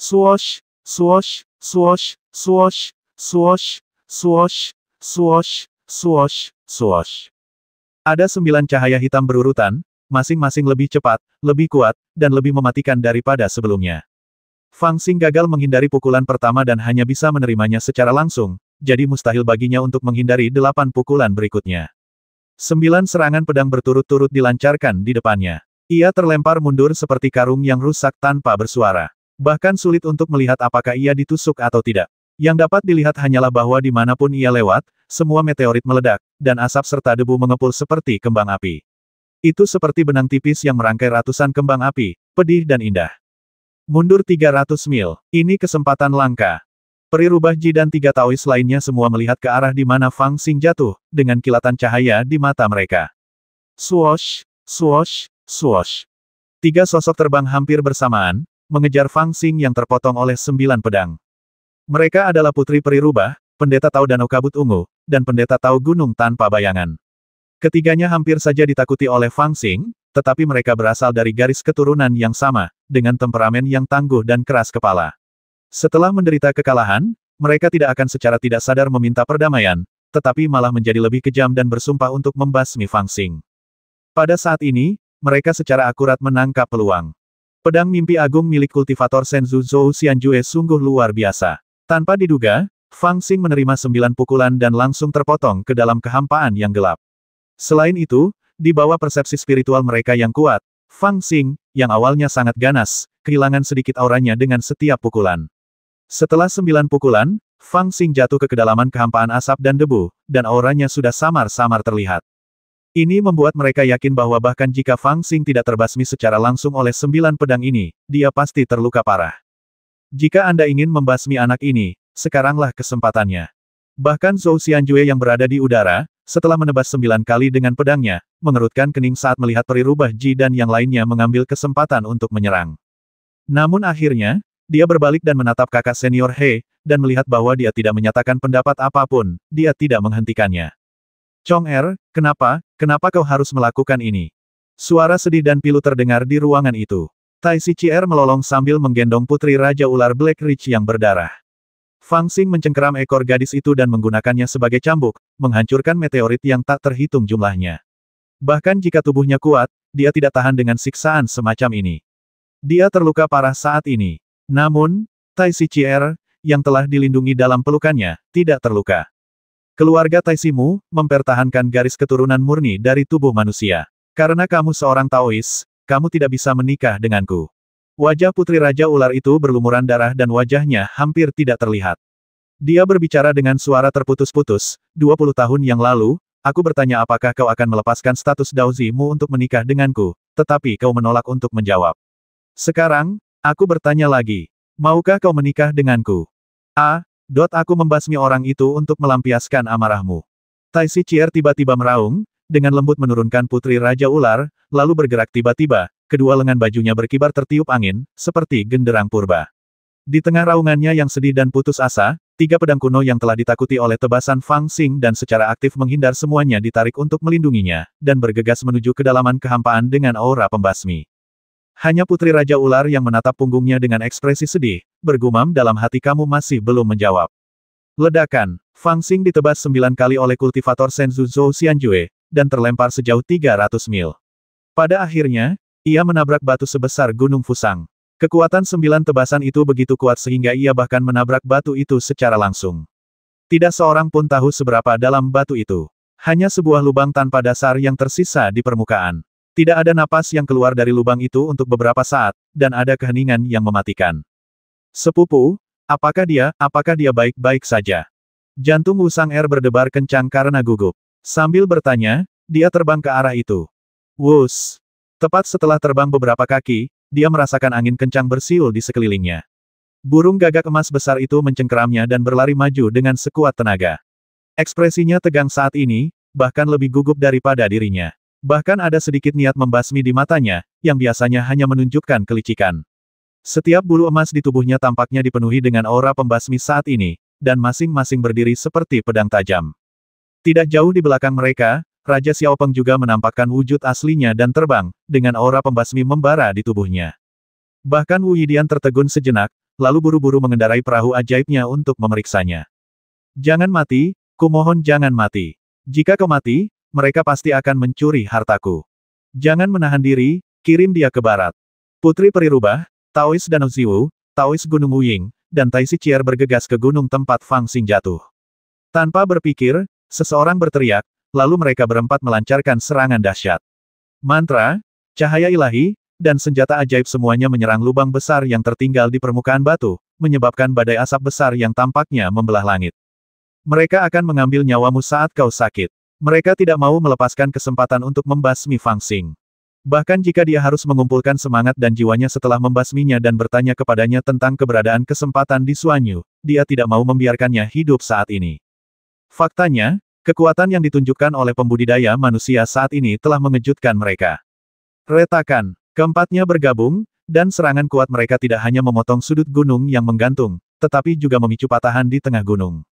Swoosh, swoosh, swoosh, swoosh, swoosh, swoosh, swoosh, swoosh, swoosh. Ada 9 cahaya hitam berurutan, masing-masing lebih cepat, lebih kuat, dan lebih mematikan daripada sebelumnya. Fang Xing gagal menghindari pukulan pertama dan hanya bisa menerimanya secara langsung, jadi mustahil baginya untuk menghindari 8 pukulan berikutnya. 9 serangan pedang berturut-turut dilancarkan di depannya. Ia terlempar mundur seperti karung yang rusak tanpa bersuara. Bahkan sulit untuk melihat apakah ia ditusuk atau tidak. Yang dapat dilihat hanyalah bahwa dimanapun ia lewat, semua meteorit meledak, dan asap serta debu mengepul seperti kembang api. Itu seperti benang tipis yang merangkai ratusan kembang api, pedih dan indah. Mundur 300 mil. Ini kesempatan langka. Peri rubah Ji dan 3 Taois lainnya semua melihat ke arah di mana Fang Xing jatuh, dengan kilatan cahaya di mata mereka. Swoosh, swoosh, swoosh. 3 sosok terbang hampir bersamaan, mengejar Fang Xing yang terpotong oleh 9 pedang. Mereka adalah Putri Peri Rubah, Pendeta Tao Danau Kabut Ungu, dan Pendeta Tao Gunung Tanpa Bayangan. Ketiganya hampir saja ditakuti oleh Fang Xing, tetapi mereka berasal dari garis keturunan yang sama, dengan temperamen yang tangguh dan keras kepala. Setelah menderita kekalahan, mereka tidak akan secara tidak sadar meminta perdamaian, tetapi malah menjadi lebih kejam dan bersumpah untuk membasmi Fang Xing. Pada saat ini, mereka secara akurat menangkap peluang. Pedang mimpi agung milik kultivator Senzu Zhou Xianjue sungguh luar biasa. Tanpa diduga, Fang Xing menerima 9 pukulan dan langsung terpotong ke dalam kehampaan yang gelap. Selain itu, di bawah persepsi spiritual mereka yang kuat, Fang Xing, yang awalnya sangat ganas, kehilangan sedikit auranya dengan setiap pukulan. Setelah 9 pukulan, Fang Xing jatuh ke kedalaman kehampaan asap dan debu, dan auranya sudah samar-samar terlihat. Ini membuat mereka yakin bahwa bahkan jika Fang Xing tidak terbasmi secara langsung oleh 9 pedang ini, dia pasti terluka parah. Jika Anda ingin membasmi anak ini, sekaranglah kesempatannya. Bahkan Zhou Xianjue yang berada di udara, setelah menebas 9 kali dengan pedangnya, mengerutkan kening saat melihat peri rubah Ji dan yang lainnya mengambil kesempatan untuk menyerang. Namun akhirnya, dia berbalik dan menatap kakak senior He, dan melihat bahwa dia tidak menyatakan pendapat apapun, dia tidak menghentikannya. Chong kenapa kau harus melakukan ini? Suara sedih dan pilu terdengar di ruangan itu. Tai Sichier melolong sambil menggendong putri Raja Ular Black Ridge yang berdarah. Fang Xing mencengkeram ekor gadis itu dan menggunakannya sebagai cambuk, menghancurkan meteorit yang tak terhitung jumlahnya. Bahkan jika tubuhnya kuat, dia tidak tahan dengan siksaan semacam ini. Dia terluka parah saat ini. Namun, Tai Sichier, yang telah dilindungi dalam pelukannya, tidak terluka. Keluarga Tai Simu, mempertahankan garis keturunan murni dari tubuh manusia. Karena kamu seorang Taois, kamu tidak bisa menikah denganku. Wajah Putri Raja Ular itu berlumuran darah dan wajahnya hampir tidak terlihat. Dia berbicara dengan suara terputus-putus, 20 tahun yang lalu, aku bertanya apakah kau akan melepaskan status Daozi-mu untuk menikah denganku, tetapi kau menolak untuk menjawab. Sekarang, aku bertanya lagi, maukah kau menikah denganku? Aku membasmi orang itu untuk melampiaskan amarahmu. Tai Sichier tiba-tiba meraung, dengan lembut menurunkan Putri Raja Ular, lalu bergerak tiba-tiba, kedua lengan bajunya berkibar tertiup angin, seperti genderang purba. Di tengah raungannya yang sedih dan putus asa, 3 pedang kuno yang telah ditakuti oleh tebasan Fang Xing dan secara aktif menghindar semuanya ditarik untuk melindunginya, dan bergegas menuju kedalaman kehampaan dengan aura pembasmi. Hanya Putri Raja Ular yang menatap punggungnya dengan ekspresi sedih, bergumam dalam hati kamu masih belum menjawab. Ledakan, Fang Xing ditebas 9 kali oleh kultivator Senzu Zhou Xianjue, dan terlempar sejauh 300 mil. Pada akhirnya, ia menabrak batu sebesar Gunung Fusang. Kekuatan 9 tebasan itu begitu kuat sehingga ia bahkan menabrak batu itu secara langsung. Tidak seorang pun tahu seberapa dalam batu itu. Hanya sebuah lubang tanpa dasar yang tersisa di permukaan. Tidak ada napas yang keluar dari lubang itu untuk beberapa saat, dan ada keheningan yang mematikan. Sepupu, apakah dia baik-baik saja? Jantung Wu Sang'er berdebar kencang karena gugup. Sambil bertanya, dia terbang ke arah itu. Wus! Tepat setelah terbang beberapa kaki, dia merasakan angin kencang bersiul di sekelilingnya. Burung gagak emas besar itu mencengkeramnya dan berlari maju dengan sekuat tenaga. Ekspresinya tegang saat ini, bahkan lebih gugup daripada dirinya. Bahkan ada sedikit niat membasmi di matanya, yang biasanya hanya menunjukkan kelicikan. Setiap bulu emas di tubuhnya tampaknya dipenuhi dengan aura pembasmi saat ini, dan masing-masing berdiri seperti pedang tajam. Tidak jauh di belakang mereka, Raja Xiaopeng juga menampakkan wujud aslinya dan terbang, dengan aura pembasmi membara di tubuhnya. Bahkan Wu Yidian tertegun sejenak, lalu buru-buru mengendarai perahu ajaibnya untuk memeriksanya. Jangan mati, kumohon jangan mati. Jika kau mati, mereka pasti akan mencuri hartaku. Jangan menahan diri, kirim dia ke barat. Putri Peri Rubah, Taois Danau Ziwu, Taois Gunung Wuying, dan Tai Sichier bergegas ke gunung tempat Fang Xing jatuh. Tanpa berpikir, seseorang berteriak, lalu mereka berempat melancarkan serangan dahsyat. Mantra, cahaya ilahi, dan senjata ajaib semuanya menyerang lubang besar yang tertinggal di permukaan batu, menyebabkan badai asap besar yang tampaknya membelah langit. Mereka akan mengambil nyawamu saat kau sakit. Mereka tidak mau melepaskan kesempatan untuk membasmi Fang Xing. Bahkan jika dia harus mengumpulkan semangat dan jiwanya setelah membasminya dan bertanya kepadanya tentang keberadaan kesempatan di Suanyu, dia tidak mau membiarkannya hidup saat ini. Faktanya, kekuatan yang ditunjukkan oleh pembudidaya manusia saat ini telah mengejutkan mereka. Retakan, keempatnya bergabung, dan serangan kuat mereka tidak hanya memotong sudut gunung yang menggantung, tetapi juga memicu patahan di tengah gunung.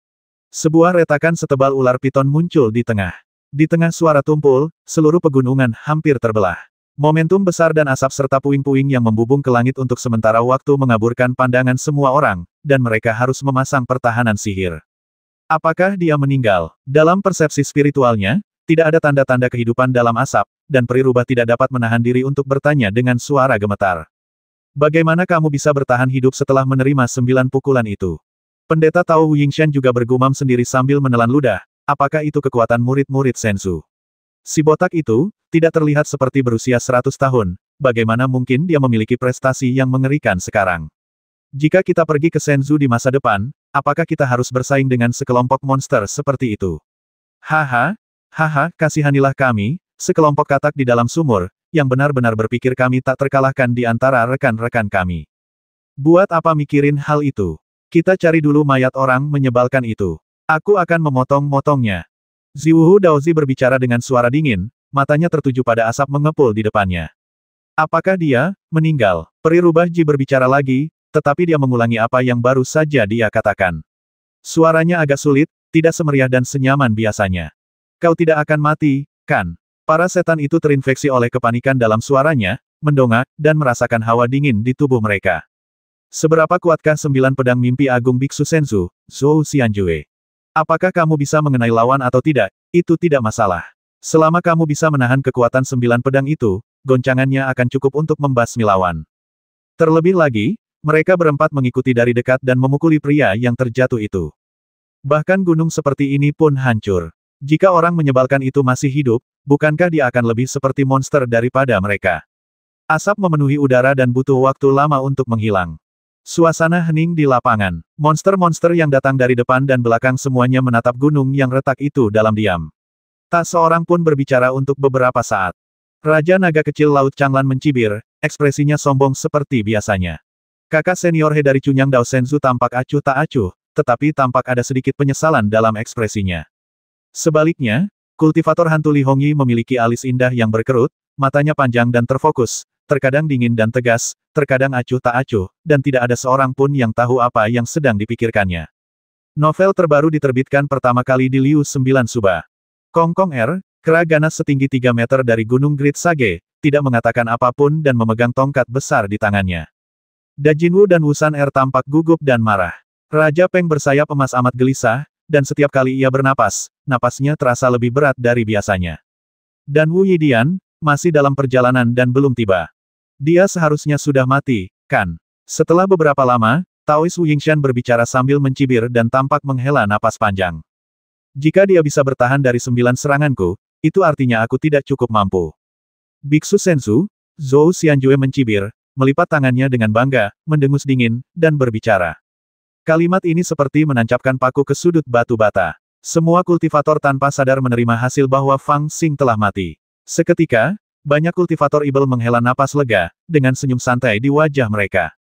Sebuah retakan setebal ular piton muncul di tengah. Di tengah suara tumpul, seluruh pegunungan hampir terbelah. Momentum besar dan asap serta puing-puing yang membubung ke langit untuk sementara waktu mengaburkan pandangan semua orang, dan mereka harus memasang pertahanan sihir. Apakah dia meninggal? Dalam persepsi spiritualnya, tidak ada tanda-tanda kehidupan dalam asap, dan peri rubah tidak dapat menahan diri untuk bertanya dengan suara gemetar. Bagaimana kamu bisa bertahan hidup setelah menerima 9 pukulan itu? Pendeta Tao Yingshan juga bergumam sendiri sambil menelan ludah, apakah itu kekuatan murid-murid Senzu? Si botak itu, tidak terlihat seperti berusia 100 tahun, bagaimana mungkin dia memiliki prestasi yang mengerikan sekarang? Jika kita pergi ke Senzu di masa depan, apakah kita harus bersaing dengan sekelompok monster seperti itu? Haha, kasihanilah kami, sekelompok katak di dalam sumur, yang benar-benar berpikir kami tak terkalahkan di antara rekan-rekan kami. Buat apa mikirin hal itu? Kita cari dulu mayat orang menyebalkan itu. Aku akan memotong-motongnya. Ziwuhu Daozi berbicara dengan suara dingin, matanya tertuju pada asap mengepul di depannya. Apakah dia meninggal? Peri rubah Ji berbicara lagi, tetapi dia mengulangi apa yang baru saja dia katakan. Suaranya agak sulit, tidak semeriah dan senyaman biasanya. Kau tidak akan mati, kan? Para setan itu terinfeksi oleh kepanikan dalam suaranya, mendongak, dan merasakan hawa dingin di tubuh mereka. Seberapa kuatkah 9 pedang mimpi agung Biksu Senzu, Zhou Xianjue? Apakah kamu bisa mengenai lawan atau tidak, itu tidak masalah. Selama kamu bisa menahan kekuatan 9 pedang itu, goncangannya akan cukup untuk membasmi lawan. Terlebih lagi, mereka berempat mengikuti dari dekat dan memukuli pria yang terjatuh itu. Bahkan gunung seperti ini pun hancur. Jika orang menyebalkan itu masih hidup, bukankah dia akan lebih seperti monster daripada mereka? Asap memenuhi udara dan butuh waktu lama untuk menghilang. Suasana hening di lapangan. Monster-monster yang datang dari depan dan belakang semuanya menatap gunung yang retak itu dalam diam. Tak seorang pun berbicara untuk beberapa saat. Raja Naga Kecil Laut Changlan mencibir, ekspresinya sombong seperti biasanya. Kakak senior He dari Cunyang Dao Senzu tampak acuh tak acuh, tetapi tampak ada sedikit penyesalan dalam ekspresinya. Sebaliknya, kultivator hantu Li Hongyi memiliki alis indah yang berkerut, matanya panjang dan terfokus, terkadang dingin dan tegas, terkadang acuh tak acuh, dan tidak ada seorang pun yang tahu apa yang sedang dipikirkannya. Novel terbaru diterbitkan pertama kali di Liu 9 Suba. Kongkong R, kera ganas setinggi 3 meter dari Gunung Great Sage, tidak mengatakan apapun dan memegang tongkat besar di tangannya. Dajinwu dan Wusan R tampak gugup dan marah. Raja Peng bersayap emas amat gelisah, dan setiap kali ia bernapas, napasnya terasa lebih berat dari biasanya. Dan Wu Yidian, masih dalam perjalanan dan belum tiba. Dia seharusnya sudah mati, kan? Setelah beberapa lama, Taois Wu Yingshan berbicara sambil mencibir dan tampak menghela napas panjang. Jika dia bisa bertahan dari 9 seranganku, itu artinya aku tidak cukup mampu. Biksu Senzu, Zhou Xianjue mencibir, melipat tangannya dengan bangga, mendengus dingin, dan berbicara. Kalimat ini seperti menancapkan paku ke sudut batu bata. Semua kultivator tanpa sadar menerima hasil bahwa Fang Xing telah mati. Seketika, banyak kultivator ibel menghela napas lega, dengan senyum santai di wajah mereka.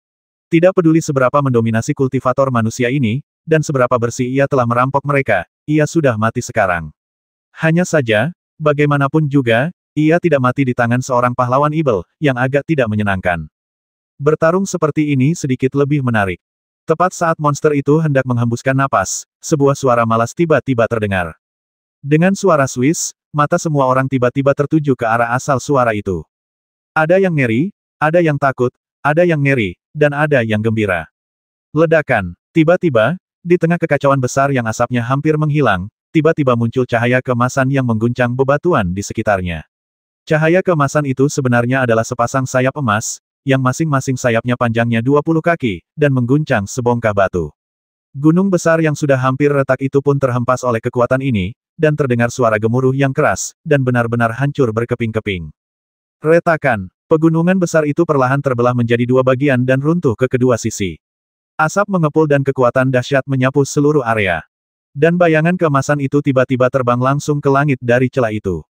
Tidak peduli seberapa mendominasi kultivator manusia ini, dan seberapa bersih ia telah merampok mereka, ia sudah mati sekarang. Hanya saja, bagaimanapun juga, ia tidak mati di tangan seorang pahlawan ibel, yang agak tidak menyenangkan. Bertarung seperti ini sedikit lebih menarik. Tepat saat monster itu hendak menghembuskan napas, sebuah suara malas tiba-tiba terdengar. Dengan suara Swiss, mata semua orang tiba-tiba tertuju ke arah asal suara itu. Ada yang ngeri, ada yang takut, ada yang ngeri, dan ada yang gembira. Ledakan. Tiba-tiba, di tengah kekacauan besar yang asapnya hampir menghilang, tiba-tiba muncul cahaya keemasan yang mengguncang bebatuan di sekitarnya. Cahaya keemasan itu sebenarnya adalah sepasang sayap emas, yang masing-masing sayapnya panjangnya 20 kaki, dan mengguncang sebongkah batu. Gunung besar yang sudah hampir retak itu pun terhempas oleh kekuatan ini, dan terdengar suara gemuruh yang keras, dan benar-benar hancur berkeping-keping. Retakan. Pegunungan besar itu perlahan terbelah menjadi dua bagian dan runtuh ke kedua sisi. Asap mengepul dan kekuatan dahsyat menyapu seluruh area. Dan bayangan keemasan itu tiba-tiba terbang langsung ke langit dari celah itu.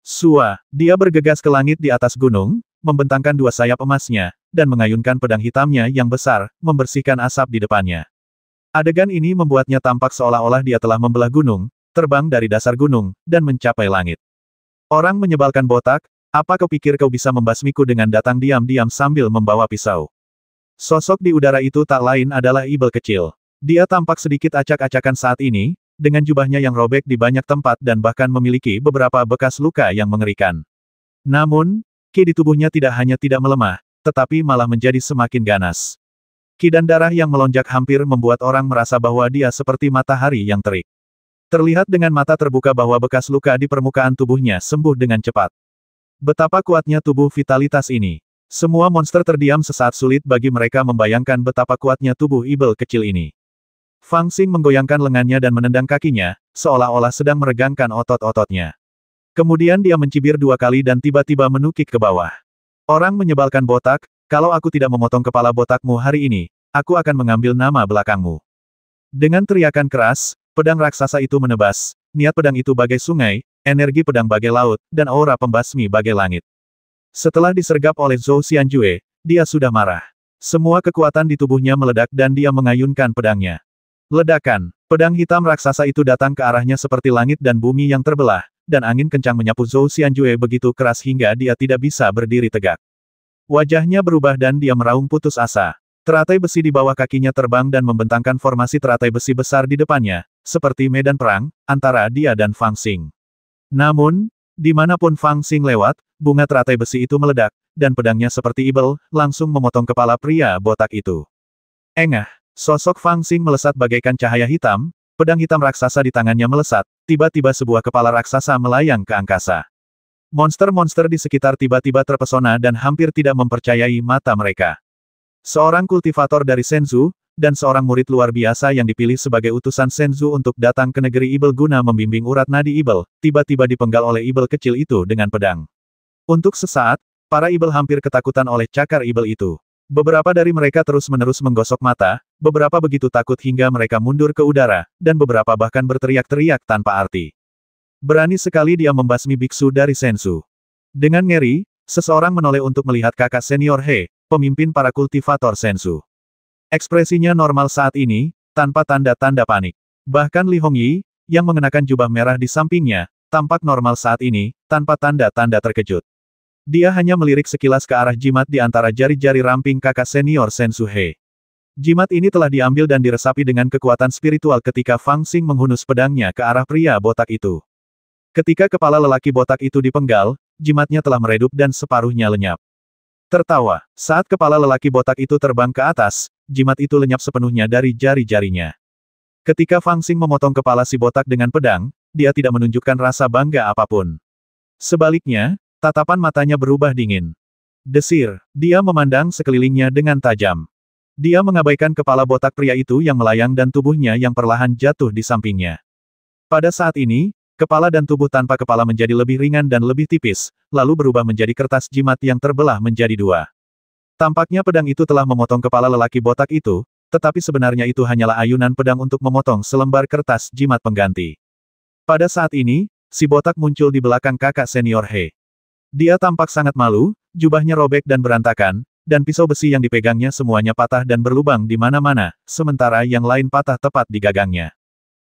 Sua, dia bergegas ke langit di atas gunung, membentangkan dua sayap emasnya, dan mengayunkan pedang hitamnya yang besar, membersihkan asap di depannya. Adegan ini membuatnya tampak seolah-olah dia telah membelah gunung, terbang dari dasar gunung, dan mencapai langit. Orang menyebalkan botak, apa kau pikir kau bisa membasmiku dengan datang diam-diam sambil membawa pisau? Sosok di udara itu tak lain adalah Ibel kecil. Dia tampak sedikit acak-acakan saat ini, dengan jubahnya yang robek di banyak tempat dan bahkan memiliki beberapa bekas luka yang mengerikan. Namun, ki di tubuhnya tidak hanya tidak melemah, tetapi malah menjadi semakin ganas. Ki dan darah yang melonjak hampir membuat orang merasa bahwa dia seperti matahari yang terik. Terlihat dengan mata terbuka bahwa bekas luka di permukaan tubuhnya sembuh dengan cepat. Betapa kuatnya tubuh vitalitas ini. Semua monster terdiam sesaat, sulit bagi mereka membayangkan betapa kuatnya tubuh Ibel kecil ini. Fang Xing menggoyangkan lengannya dan menendang kakinya, seolah-olah sedang meregangkan otot-ototnya. Kemudian dia mencibir dua kali dan tiba-tiba menukik ke bawah. Orang menyebalkan botak, kalau aku tidak memotong kepala botakmu hari ini, aku akan mengambil nama belakangmu. Dengan teriakan keras, pedang raksasa itu menebas, niat pedang itu bagai sungai, energi pedang bagai laut, dan aura pembasmi bagai langit. Setelah disergap oleh Zhou Xianjue, dia sudah marah. Semua kekuatan di tubuhnya meledak dan dia mengayunkan pedangnya. Ledakan. Pedang hitam raksasa itu datang ke arahnya seperti langit dan bumi yang terbelah, dan angin kencang menyapu Zhou Xianjue begitu keras hingga dia tidak bisa berdiri tegak. Wajahnya berubah dan dia meraung putus asa. Teratai besi di bawah kakinya terbang dan membentangkan formasi teratai besi besar di depannya, seperti medan perang, antara dia dan Fang Xing. Namun, dimanapun Fang Xing lewat, bunga teratai besi itu meledak, dan pedangnya seperti Ibel, langsung memotong kepala pria botak itu. Engah, sosok Fang Xing melesat bagaikan cahaya hitam, pedang hitam raksasa di tangannya melesat, tiba-tiba sebuah kepala raksasa melayang ke angkasa. Monster-monster di sekitar tiba-tiba terpesona dan hampir tidak mempercayai mata mereka. Seorang kultivator dari Senzu, dan seorang murid luar biasa yang dipilih sebagai utusan Senzu untuk datang ke negeri Ibel guna membimbing urat nadi Ibel, tiba-tiba dipenggal oleh Ibel kecil itu dengan pedang. Untuk sesaat, para Ibel hampir ketakutan oleh cakar Ibel itu. Beberapa dari mereka terus-menerus menggosok mata, beberapa begitu takut hingga mereka mundur ke udara, dan beberapa bahkan berteriak-teriak tanpa arti. Berani sekali dia membasmi biksu dari Senzu. Dengan ngeri, seseorang menoleh untuk melihat kakak senior He, pemimpin para kultivator Senzu. Ekspresinya normal saat ini, tanpa tanda-tanda panik. Bahkan Li Hongyi, yang mengenakan jubah merah di sampingnya, tampak normal saat ini, tanpa tanda-tanda terkejut. Dia hanya melirik sekilas ke arah jimat di antara jari-jari ramping kakak senior Senzu He. Jimat ini telah diambil dan diresapi dengan kekuatan spiritual ketika Fang Xing menghunus pedangnya ke arah pria botak itu. Ketika kepala lelaki botak itu dipenggal, jimatnya telah meredup dan separuhnya lenyap. Tertawa, saat kepala lelaki botak itu terbang ke atas, jimat itu lenyap sepenuhnya dari jari-jarinya. Ketika Fang Xing memotong kepala si botak dengan pedang, dia tidak menunjukkan rasa bangga apapun. Sebaliknya, tatapan matanya berubah dingin. Desir, dia memandang sekelilingnya dengan tajam. Dia mengabaikan kepala botak pria itu yang melayang dan tubuhnya yang perlahan jatuh di sampingnya. Pada saat ini, kepala dan tubuh tanpa kepala menjadi lebih ringan dan lebih tipis, lalu berubah menjadi kertas jimat yang terbelah menjadi dua. Tampaknya pedang itu telah memotong kepala lelaki botak itu, tetapi sebenarnya itu hanyalah ayunan pedang untuk memotong selembar kertas jimat pengganti. Pada saat ini, si botak muncul di belakang kakak senior He. Dia tampak sangat malu, jubahnya robek dan berantakan, dan pisau besi yang dipegangnya semuanya patah dan berlubang di mana-mana, sementara yang lain patah tepat di gagangnya.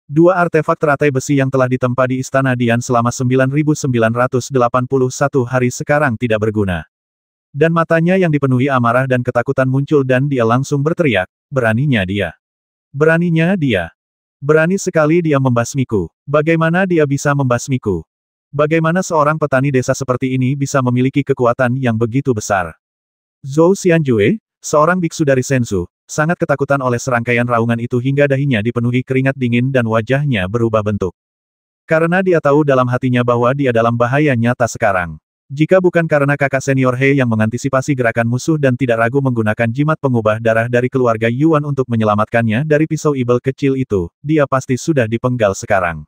Dua artefak teratai besi yang telah ditempa di Istana Dian selama 9.981 hari sekarang tidak berguna. Dan matanya yang dipenuhi amarah dan ketakutan muncul dan dia langsung berteriak, beraninya dia. Beraninya dia. Berani sekali dia membasmiku. Bagaimana dia bisa membasmiku? Bagaimana seorang petani desa seperti ini bisa memiliki kekuatan yang begitu besar? Zhou Xianjue, seorang biksu dari Senzu, sangat ketakutan oleh serangkaian raungan itu hingga dahinya dipenuhi keringat dingin dan wajahnya berubah bentuk. Karena dia tahu dalam hatinya bahwa dia dalam bahaya nyata sekarang. Jika bukan karena kakak senior He yang mengantisipasi gerakan musuh dan tidak ragu menggunakan jimat pengubah darah dari keluarga Yuan untuk menyelamatkannya dari pisau Ibel kecil itu, dia pasti sudah dipenggal sekarang.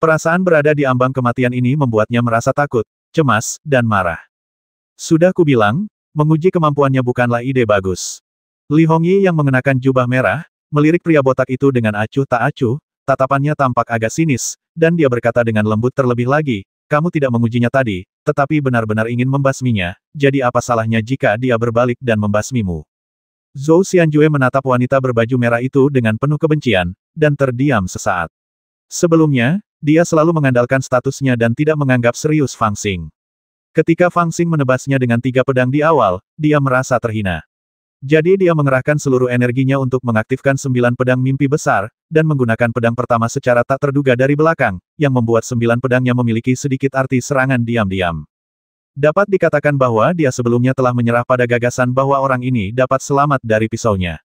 Perasaan berada di ambang kematian ini membuatnya merasa takut, cemas, dan marah. Sudah kubilang, menguji kemampuannya bukanlah ide bagus. Li Hongyi yang mengenakan jubah merah, melirik pria botak itu dengan acuh tak acuh, tatapannya tampak agak sinis, dan dia berkata dengan lembut terlebih lagi, kamu tidak mengujinya tadi, tetapi benar-benar ingin membasminya, jadi apa salahnya jika dia berbalik dan membasmimu? Zhou Xianjue menatap wanita berbaju merah itu dengan penuh kebencian, dan terdiam sesaat. Sebelumnya, dia selalu mengandalkan statusnya dan tidak menganggap serius Fang Xing. Ketika Fang Xing menebasnya dengan 3 pedang di awal, dia merasa terhina. Jadi dia mengerahkan seluruh energinya untuk mengaktifkan 9 pedang mimpi besar, dan menggunakan pedang pertama secara tak terduga dari belakang, yang membuat 9 pedangnya memiliki sedikit arti serangan diam-diam. Dapat dikatakan bahwa dia sebelumnya telah menyerah pada gagasan bahwa orang ini dapat selamat dari pisaunya.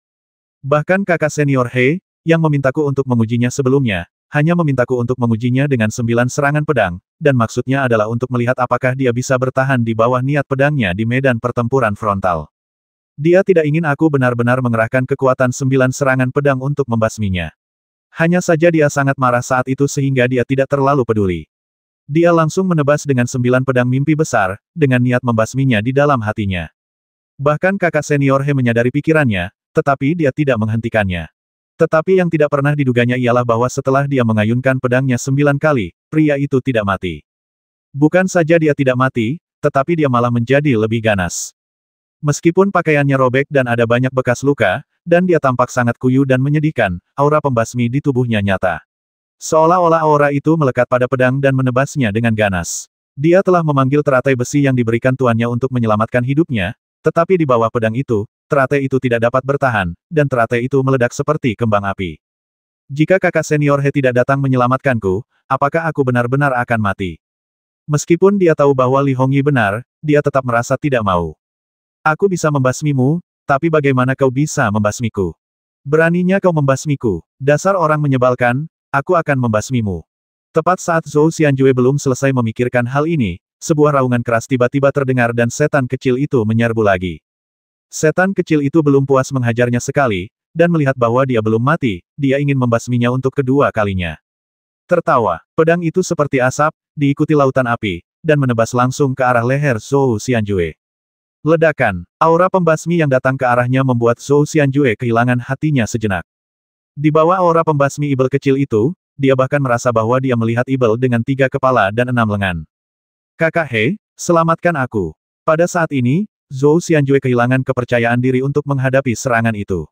Bahkan kakak senior He, yang memintaku untuk mengujinya sebelumnya, hanya memintaku untuk mengujinya dengan 9 serangan pedang, dan maksudnya adalah untuk melihat apakah dia bisa bertahan di bawah niat pedangnya di medan pertempuran frontal. Dia tidak ingin aku benar-benar mengerahkan kekuatan 9 serangan pedang untuk membasminya. Hanya saja dia sangat marah saat itu sehingga dia tidak terlalu peduli. Dia langsung menebas dengan 9 pedang mimpi besar, dengan niat membasminya di dalam hatinya. Bahkan kakak senior He menyadari pikirannya, tetapi dia tidak menghentikannya. Tetapi yang tidak pernah diduganya ialah bahwa setelah dia mengayunkan pedangnya 9 kali, pria itu tidak mati. Bukan saja dia tidak mati, tetapi dia malah menjadi lebih ganas. Meskipun pakaiannya robek dan ada banyak bekas luka, dan dia tampak sangat kuyu dan menyedihkan, aura pembasmi di tubuhnya nyata. Seolah-olah aura itu melekat pada pedang dan menebasnya dengan ganas. Dia telah memanggil teratai besi yang diberikan tuannya untuk menyelamatkan hidupnya, tetapi di bawah pedang itu, teratai itu tidak dapat bertahan, dan teratai itu meledak seperti kembang api. Jika kakak senior He tidak datang menyelamatkanku, apakah aku benar-benar akan mati? Meskipun dia tahu bahwa Li Hongyi benar, dia tetap merasa tidak mau. Aku bisa membasmimu, tapi bagaimana kau bisa membasmiku? Beraninya kau membasmiku, dasar orang menyebalkan, aku akan membasmimu. Tepat saat Zhou Xianjue belum selesai memikirkan hal ini, sebuah raungan keras tiba-tiba terdengar dan setan kecil itu menyerbu lagi. Setan kecil itu belum puas menghajarnya sekali, dan melihat bahwa dia belum mati, dia ingin membasminya untuk kedua kalinya. Tertawa, pedang itu seperti asap, diikuti lautan api, dan menebas langsung ke arah leher Zhou Xianjue. Ledakan, aura pembasmi yang datang ke arahnya membuat Zhou Xianjue kehilangan hatinya sejenak. Di bawah aura pembasmi ibel kecil itu, dia bahkan merasa bahwa dia melihat ibel dengan 3 kepala dan 6 lengan. Kakak He, selamatkan aku. Pada saat ini, Zhou Xianjue kehilangan kepercayaan diri untuk menghadapi serangan itu.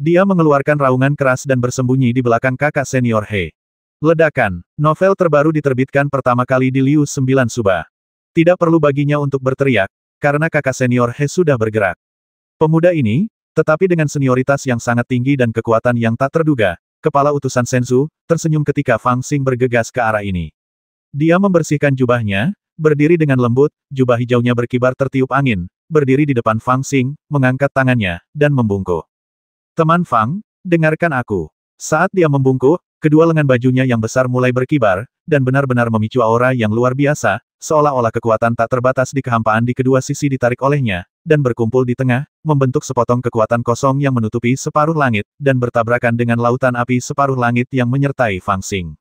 Dia mengeluarkan raungan keras dan bersembunyi di belakang kakak senior He. Ledakan, novel terbaru diterbitkan pertama kali di Liu 9 Suba. Tidak perlu baginya untuk berteriak, karena kakak senior He sudah bergerak. Pemuda ini, tetapi dengan senioritas yang sangat tinggi dan kekuatan yang tak terduga, kepala utusan Senzu, tersenyum ketika Fang Xing bergegas ke arah ini. Dia membersihkan jubahnya, berdiri dengan lembut, jubah hijaunya berkibar tertiup angin, berdiri di depan Fang Xing, mengangkat tangannya, dan membungkuk. Teman Fang, dengarkan aku. Saat dia membungkuk, kedua lengan bajunya yang besar mulai berkibar, dan benar-benar memicu aura yang luar biasa, seolah-olah kekuatan tak terbatas di kehampaan di kedua sisi ditarik olehnya, dan berkumpul di tengah, membentuk sepotong kekuatan kosong yang menutupi separuh langit, dan bertabrakan dengan lautan api separuh langit yang menyertai Fang Xing.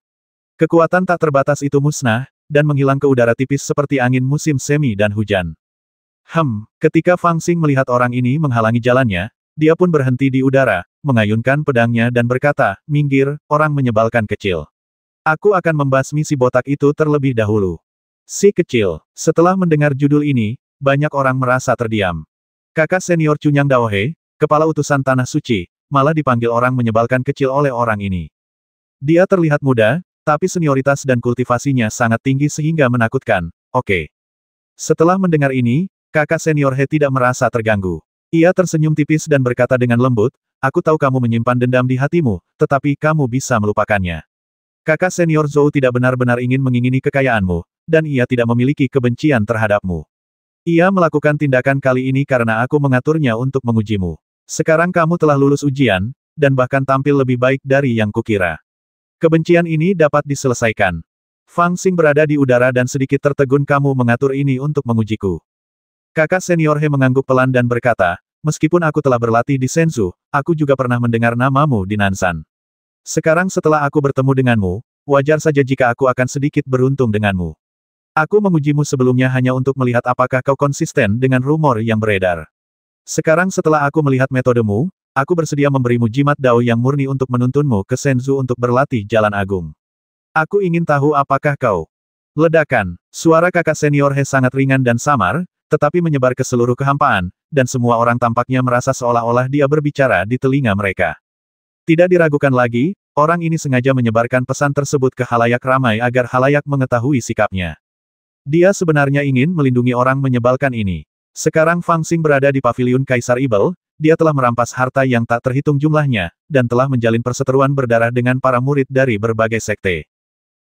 Kekuatan tak terbatas itu musnah, dan menghilang ke udara tipis seperti angin musim semi dan hujan. Ketika Fang Xing melihat orang ini menghalangi jalannya, dia pun berhenti di udara, mengayunkan pedangnya dan berkata, minggir, orang menyebalkan kecil. Aku akan membasmi si botak itu terlebih dahulu. Si kecil, setelah mendengar judul ini, banyak orang merasa terdiam. Kakak senior Cunyang Daohe, kepala utusan Tanah Suci, malah dipanggil orang menyebalkan kecil oleh orang ini. Dia terlihat muda, tapi senioritas dan kultivasinya sangat tinggi sehingga menakutkan. Oke. Setelah mendengar ini, kakak senior He tidak merasa terganggu. Ia tersenyum tipis dan berkata dengan lembut, aku tahu kamu menyimpan dendam di hatimu, tetapi kamu bisa melupakannya. Kakak senior Zhou tidak benar-benar ingin mengingini kekayaanmu, dan ia tidak memiliki kebencian terhadapmu. Ia melakukan tindakan kali ini karena aku mengaturnya untuk mengujimu. Sekarang kamu telah lulus ujian, dan bahkan tampil lebih baik dari yang kukira. Kebencian ini dapat diselesaikan. Fang Xing berada di udara dan sedikit tertegun kamu mengatur ini untuk mengujiku. Kakak senior He mengangguk pelan dan berkata, meskipun aku telah berlatih di Senzu, aku juga pernah mendengar namamu di Nansan. Sekarang setelah aku bertemu denganmu, wajar saja jika aku akan sedikit beruntung denganmu. Aku mengujimu sebelumnya hanya untuk melihat apakah kau konsisten dengan rumor yang beredar. Sekarang setelah aku melihat metodemu, aku bersedia memberimu jimat Dao yang murni untuk menuntunmu ke Shenzhou untuk berlatih Jalan Agung. Aku ingin tahu apakah kau... Ledakan. Suara kakak senior He sangat ringan dan samar, tetapi menyebar ke seluruh kehampaan, dan semua orang tampaknya merasa seolah-olah dia berbicara di telinga mereka. Tidak diragukan lagi, orang ini sengaja menyebarkan pesan tersebut ke halayak ramai agar halayak mengetahui sikapnya. Dia sebenarnya ingin melindungi orang menyebalkan ini. Sekarang Fang Xing berada di paviliun Kaisar Ibel, dia telah merampas harta yang tak terhitung jumlahnya, dan telah menjalin perseteruan berdarah dengan para murid dari berbagai sekte.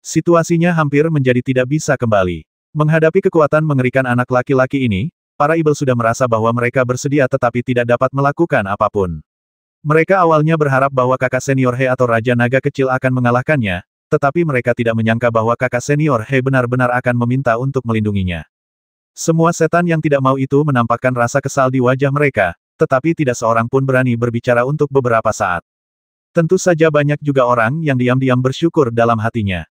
Situasinya hampir menjadi tidak bisa kembali. Menghadapi kekuatan mengerikan anak laki-laki ini, para Ibel sudah merasa bahwa mereka bersedia tetapi tidak dapat melakukan apapun. Mereka awalnya berharap bahwa kakak senior He atau Raja Naga kecil akan mengalahkannya, tetapi mereka tidak menyangka bahwa kakak senior He benar-benar akan meminta untuk melindunginya. Semua setan yang tidak mau itu menampakkan rasa kesal di wajah mereka, tetapi tidak seorang pun berani berbicara untuk beberapa saat. Tentu saja banyak juga orang yang diam-diam bersyukur dalam hatinya.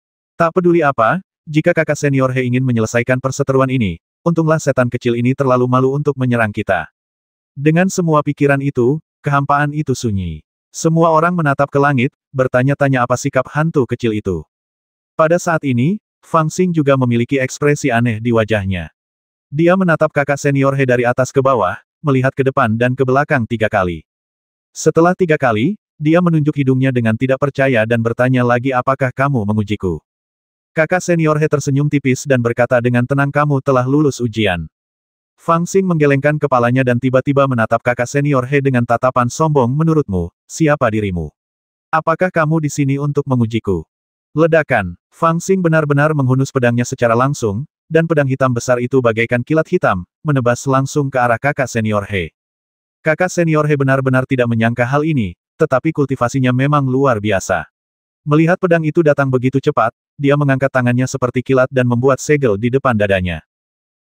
Tak peduli apa, jika kakak senior He ingin menyelesaikan perseteruan ini, untunglah setan kecil ini terlalu malu untuk menyerang kita. Dengan semua pikiran itu, kehampaan itu sunyi. Semua orang menatap ke langit, bertanya-tanya apa sikap hantu kecil itu. Pada saat ini, Fang Xing juga memiliki ekspresi aneh di wajahnya. Dia menatap kakak senior He dari atas ke bawah, melihat ke depan dan ke belakang 3 kali. Setelah 3 kali, dia menunjuk hidungnya dengan tidak percaya dan bertanya lagi apakah kamu mengujiku. Kakak senior He tersenyum tipis dan berkata dengan tenang kamu telah lulus ujian. Fang Xing menggelengkan kepalanya dan tiba-tiba menatap kakak senior He dengan tatapan sombong menurutmu, siapa dirimu? Apakah kamu di sini untuk mengujiku? Ledakan. Fang Xing benar-benar menghunus pedangnya secara langsung, dan pedang hitam besar itu bagaikan kilat hitam, menebas langsung ke arah kakak senior He. Kakak senior He benar-benar tidak menyangka hal ini, tetapi kultivasinya memang luar biasa. Melihat pedang itu datang begitu cepat, dia mengangkat tangannya seperti kilat dan membuat segel di depan dadanya.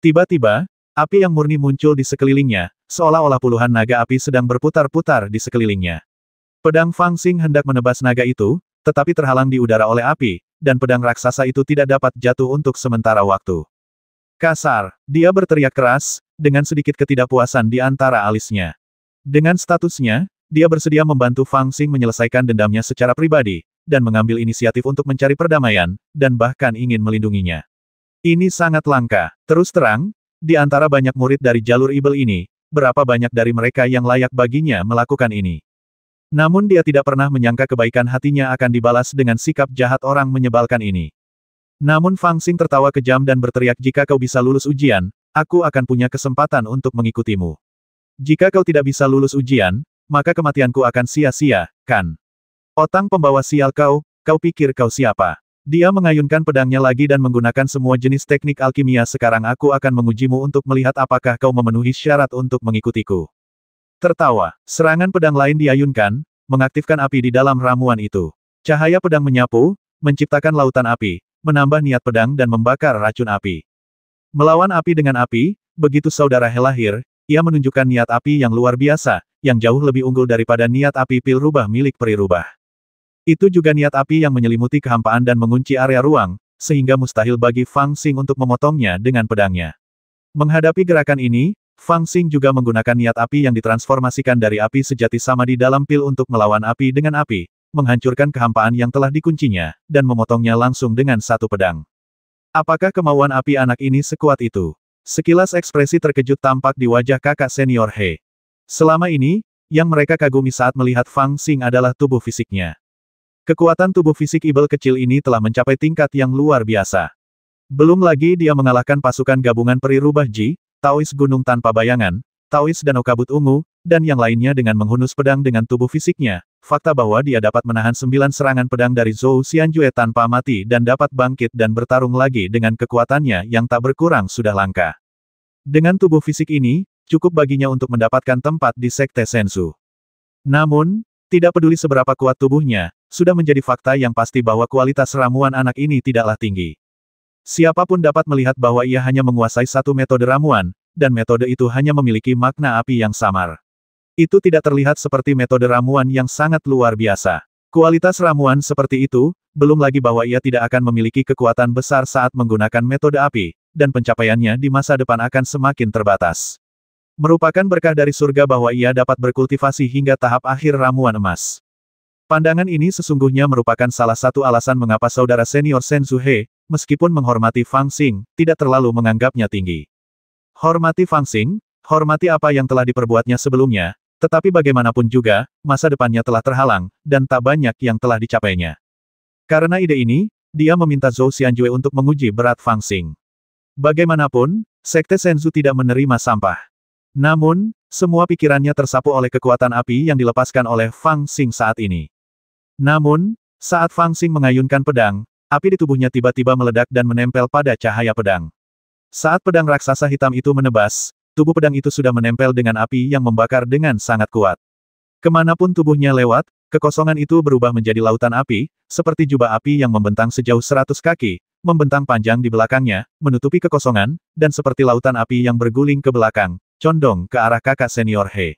Tiba-tiba, api yang murni muncul di sekelilingnya, seolah-olah puluhan naga api sedang berputar-putar di sekelilingnya. Pedang Fang Xing hendak menebas naga itu, tetapi terhalang di udara oleh api, dan pedang raksasa itu tidak dapat jatuh untuk sementara waktu. Kasar, dia berteriak keras, dengan sedikit ketidakpuasan di antara alisnya. Dengan statusnya, dia bersedia membantu Fang Xing menyelesaikan dendamnya secara pribadi, dan mengambil inisiatif untuk mencari perdamaian, dan bahkan ingin melindunginya. Ini sangat langka. Terus terang, di antara banyak murid dari jalur Ibel ini, berapa banyak dari mereka yang layak baginya melakukan ini. Namun dia tidak pernah menyangka kebaikan hatinya akan dibalas dengan sikap jahat orang menyebalkan ini. Namun Fang Xing tertawa kejam dan berteriak jika kau bisa lulus ujian, aku akan punya kesempatan untuk mengikutimu. Jika kau tidak bisa lulus ujian, maka kematianku akan sia-sia, kan? Otang pembawa sial kau pikir kau siapa? Dia mengayunkan pedangnya lagi dan menggunakan semua jenis teknik alkimia sekarang aku akan mengujimu untuk melihat apakah kau memenuhi syarat untuk mengikutiku. Tertawa, serangan pedang lain diayunkan, mengaktifkan api di dalam ramuan itu. Cahaya pedang menyapu, menciptakan lautan api, menambah niat pedang dan membakar racun api. Melawan api dengan api, begitu saudara He lahir, ia menunjukkan niat api yang luar biasa, yang jauh lebih unggul daripada niat api pil rubah milik peri rubah. Itu juga niat api yang menyelimuti kehampaan dan mengunci area ruang, sehingga mustahil bagi Fang Xing untuk memotongnya dengan pedangnya. Menghadapi gerakan ini, Fang Xing juga menggunakan niat api yang ditransformasikan dari api sejati samadi dalam pil untuk melawan api dengan api, menghancurkan kehampaan yang telah dikuncinya, dan memotongnya langsung dengan satu pedang. Apakah kemauan api anak ini sekuat itu? Sekilas ekspresi terkejut tampak di wajah kakak senior He. Selama ini, yang mereka kagumi saat melihat Fang Xing adalah tubuh fisiknya. Kekuatan tubuh fisik Ibel kecil ini telah mencapai tingkat yang luar biasa. Belum lagi dia mengalahkan pasukan gabungan peri rubah Ji, Taois Gunung Tanpa Bayangan, Taois Danau Kabut Ungu, dan yang lainnya dengan menghunus pedang dengan tubuh fisiknya. Fakta bahwa dia dapat menahan 9 serangan pedang dari Zhou Xianjue tanpa mati dan dapat bangkit dan bertarung lagi dengan kekuatannya yang tak berkurang sudah langka. Dengan tubuh fisik ini, cukup baginya untuk mendapatkan tempat di Sekte Sensu. Namun, tidak peduli seberapa kuat tubuhnya, sudah menjadi fakta yang pasti bahwa kualitas ramuan anak ini tidaklah tinggi. Siapapun dapat melihat bahwa ia hanya menguasai satu metode ramuan, dan metode itu hanya memiliki makna api yang samar. Itu tidak terlihat seperti metode ramuan yang sangat luar biasa. Kualitas ramuan seperti itu, belum lagi bahwa ia tidak akan memiliki kekuatan besar saat menggunakan metode api, dan pencapaiannya di masa depan akan semakin terbatas. Merupakan berkah dari surga bahwa ia dapat berkultivasi hingga tahap akhir ramuan emas. Pandangan ini sesungguhnya merupakan salah satu alasan mengapa saudara senior Senzu He, meskipun menghormati Fang Xing, tidak terlalu menganggapnya tinggi. Hormati Fang Xing, hormati apa yang telah diperbuatnya sebelumnya, tetapi bagaimanapun juga, masa depannya telah terhalang, dan tak banyak yang telah dicapainya. Karena ide ini, dia meminta Zhou Xianjue untuk menguji berat Fang Xing. Bagaimanapun, Sekte Senzu tidak menerima sampah. Namun, semua pikirannya tersapu oleh kekuatan api yang dilepaskan oleh Fang Xing saat ini. Namun, saat Fang Xing mengayunkan pedang, api di tubuhnya tiba-tiba meledak dan menempel pada cahaya pedang. Saat pedang raksasa hitam itu menebas, tubuh pedang itu sudah menempel dengan api yang membakar dengan sangat kuat. Kemanapun tubuhnya lewat, kekosongan itu berubah menjadi lautan api, seperti jubah api yang membentang sejauh 100 kaki, membentang panjang di belakangnya, menutupi kekosongan, dan seperti lautan api yang berguling ke belakang, condong ke arah kakak senior He.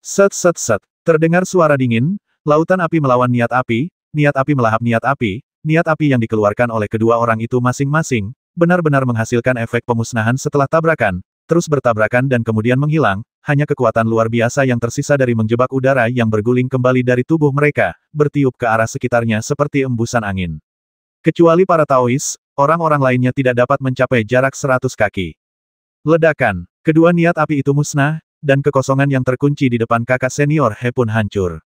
Set set set, terdengar suara dingin, lautan api melawan niat api melahap niat api yang dikeluarkan oleh kedua orang itu masing-masing, benar-benar menghasilkan efek pemusnahan setelah tabrakan, terus bertabrakan dan kemudian menghilang, hanya kekuatan luar biasa yang tersisa dari menjebak udara yang berguling kembali dari tubuh mereka, bertiup ke arah sekitarnya seperti embusan angin. Kecuali para Taois, orang-orang lainnya tidak dapat mencapai jarak 100 kaki. Ledakan, kedua niat api itu musnah, dan kekosongan yang terkunci di depan kakak senior He pun hancur.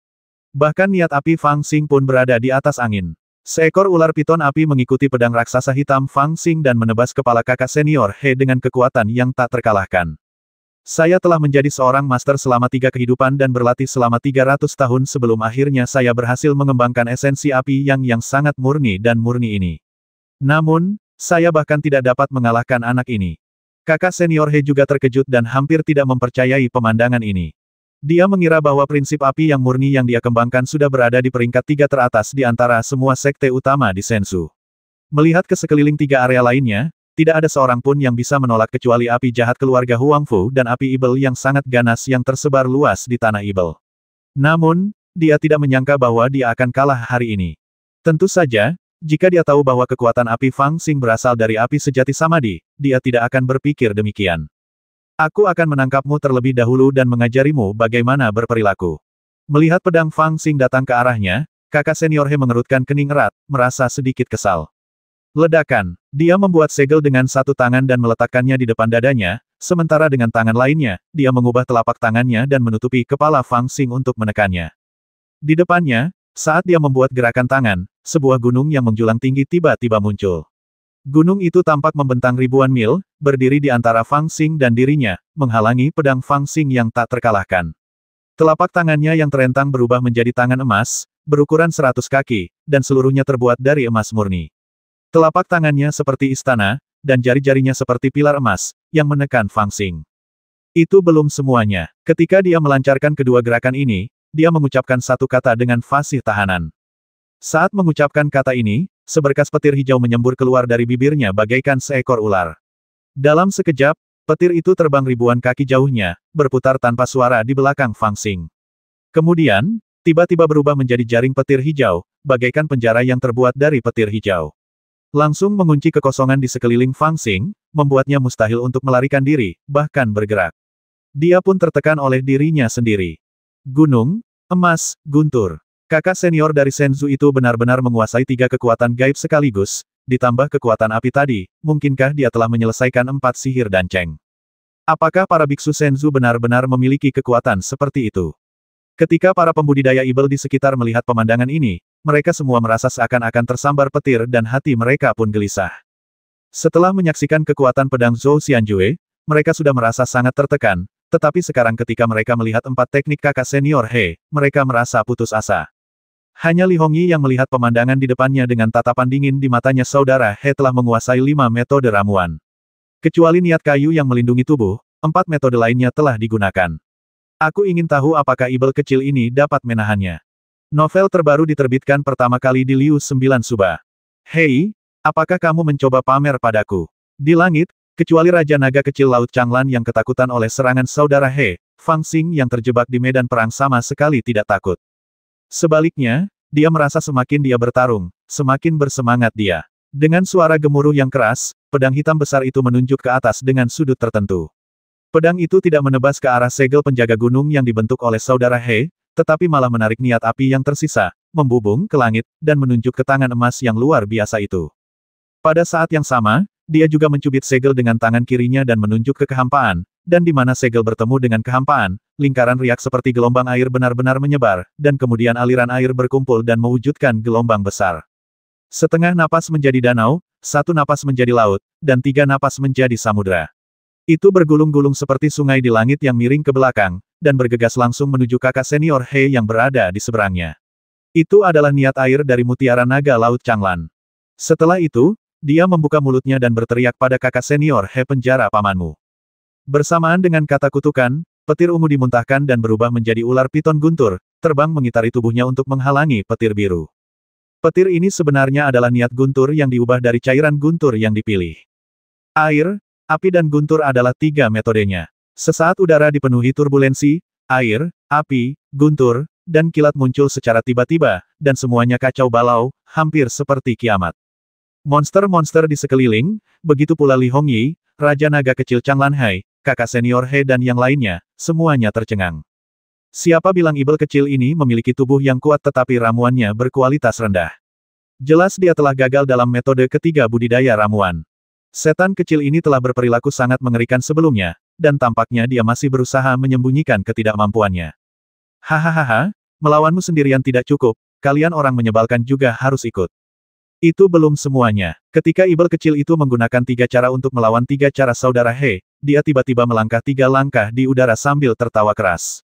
Bahkan niat api Fang Xing pun berada di atas angin. Seekor ular piton api mengikuti pedang raksasa hitam Fang Xing dan menebas kepala kakak senior He dengan kekuatan yang tak terkalahkan. Saya telah menjadi seorang master selama 3 kehidupan dan berlatih selama 300 tahun sebelum akhirnya saya berhasil mengembangkan esensi api yang sangat murni dan murni ini. Namun, saya bahkan tidak dapat mengalahkan anak ini. Kakak senior He juga terkejut dan hampir tidak mempercayai pemandangan ini. Dia mengira bahwa prinsip api yang murni yang dia kembangkan sudah berada di peringkat 3 teratas di antara semua sekte utama di Senzu. Melihat ke sekeliling 3 area lainnya, tidak ada seorang pun yang bisa menolak kecuali api jahat keluarga Huangfu dan api Ibel yang sangat ganas yang tersebar luas di tanah Ibel. Namun, dia tidak menyangka bahwa dia akan kalah hari ini. Tentu saja, jika dia tahu bahwa kekuatan api Fang Xing berasal dari api sejati Samadhi, dia tidak akan berpikir demikian. Aku akan menangkapmu terlebih dahulu dan mengajarimu bagaimana berperilaku. Melihat pedang Fang Xing datang ke arahnya, kakak senior He mengerutkan kening erat, merasa sedikit kesal. Ledakan, dia membuat segel dengan satu tangan dan meletakkannya di depan dadanya, sementara dengan tangan lainnya, dia mengubah telapak tangannya dan menutupi kepala Fang Xing untuk menekannya. Di depannya, saat dia membuat gerakan tangan, sebuah gunung yang menjulang tinggi tiba-tiba muncul. Gunung itu tampak membentang ribuan mil, berdiri di antara Fang Xing dan dirinya, menghalangi pedang Fang Xing yang tak terkalahkan. Telapak tangannya yang terentang berubah menjadi tangan emas, berukuran 100 kaki, dan seluruhnya terbuat dari emas murni. Telapak tangannya seperti istana, dan jari-jarinya seperti pilar emas, yang menekan Fang Xing. Itu belum semuanya. Ketika dia melancarkan kedua gerakan ini, dia mengucapkan satu kata dengan fasih tahanan. Saat mengucapkan kata ini, seberkas petir hijau menyembur keluar dari bibirnya bagaikan seekor ular. Dalam sekejap, petir itu terbang ribuan kaki jauhnya, berputar tanpa suara di belakang Fang Xing. Kemudian, tiba-tiba berubah menjadi jaring petir hijau, bagaikan penjara yang terbuat dari petir hijau. Langsung mengunci kekosongan di sekeliling Fang Xing, membuatnya mustahil untuk melarikan diri, bahkan bergerak. Dia pun tertekan oleh dirinya sendiri. Gunung, emas, guntur. Kakak senior dari Senzu itu benar-benar menguasai 3 kekuatan gaib sekaligus, ditambah kekuatan api tadi, mungkinkah dia telah menyelesaikan 4 sihir dan ceng? Apakah para biksu Senzu benar-benar memiliki kekuatan seperti itu? Ketika para pembudidaya Ibel di sekitar melihat pemandangan ini, mereka semua merasa seakan-akan tersambar petir dan hati mereka pun gelisah. Setelah menyaksikan kekuatan pedang Zhou Xianjue, mereka sudah merasa sangat tertekan, tetapi sekarang ketika mereka melihat 4 teknik kakak senior He, mereka merasa putus asa. Hanya Li Hongyi yang melihat pemandangan di depannya dengan tatapan dingin di matanya saudara He telah menguasai 5 metode ramuan. Kecuali niat kayu yang melindungi tubuh, 4 metode lainnya telah digunakan. Aku ingin tahu apakah Ibel kecil ini dapat menahannya. Novel terbaru diterbitkan pertama kali di Liu 9 Suba. Hei, apakah kamu mencoba pamer padaku? Di langit, kecuali Raja Naga kecil Laut Changlan yang ketakutan oleh serangan saudara He, Fang Xing yang terjebak di medan perang sama sekali tidak takut. Sebaliknya, dia merasa semakin dia bertarung, semakin bersemangat dia. Dengan suara gemuruh yang keras, pedang hitam besar itu menunjuk ke atas dengan sudut tertentu. Pedang itu tidak menebas ke arah segel penjaga gunung yang dibentuk oleh saudara He, tetapi malah menarik niat api yang tersisa, membubung ke langit, dan menunjuk ke tangan emas yang luar biasa itu. Pada saat yang sama, dia juga mencubit segel dengan tangan kirinya dan menunjuk ke kehampaan, dan di mana segel bertemu dengan kehampaan, lingkaran riak seperti gelombang air benar-benar menyebar, dan kemudian aliran air berkumpul dan mewujudkan gelombang besar. Setengah napas menjadi danau, satu napas menjadi laut, dan tiga napas menjadi samudra. Itu bergulung-gulung seperti sungai di langit yang miring ke belakang, dan bergegas langsung menuju kakak senior He yang berada di seberangnya. Itu adalah niat air dari mutiara naga laut Changlan. Setelah itu, dia membuka mulutnya dan berteriak pada kakak senior He, penjara pamanmu. Bersamaan dengan kata kutukan, petir ungu dimuntahkan dan berubah menjadi ular piton guntur, terbang mengitari tubuhnya untuk menghalangi petir biru. Petir ini sebenarnya adalah niat guntur yang diubah dari cairan guntur yang dipilih. Air, api dan guntur adalah tiga metodenya. Sesaat udara dipenuhi turbulensi, air, api, guntur, dan kilat muncul secara tiba-tiba, dan semuanya kacau balau, hampir seperti kiamat. Monster-monster di sekeliling, begitu pula Li Hongyi, Raja Naga Kecil Changlan Hai, kakak senior He dan yang lainnya, semuanya tercengang. Siapa bilang ibel kecil ini memiliki tubuh yang kuat tetapi ramuannya berkualitas rendah? Jelas dia telah gagal dalam metode ketiga budidaya ramuan. Setan kecil ini telah berperilaku sangat mengerikan sebelumnya, dan tampaknya dia masih berusaha menyembunyikan ketidakmampuannya. Hahaha, melawanmu sendirian tidak cukup, kalian orang menyebalkan juga harus ikut. Itu belum semuanya. Ketika ibel kecil itu menggunakan tiga cara untuk melawan tiga cara saudara He, dia tiba-tiba melangkah 3 langkah di udara sambil tertawa keras.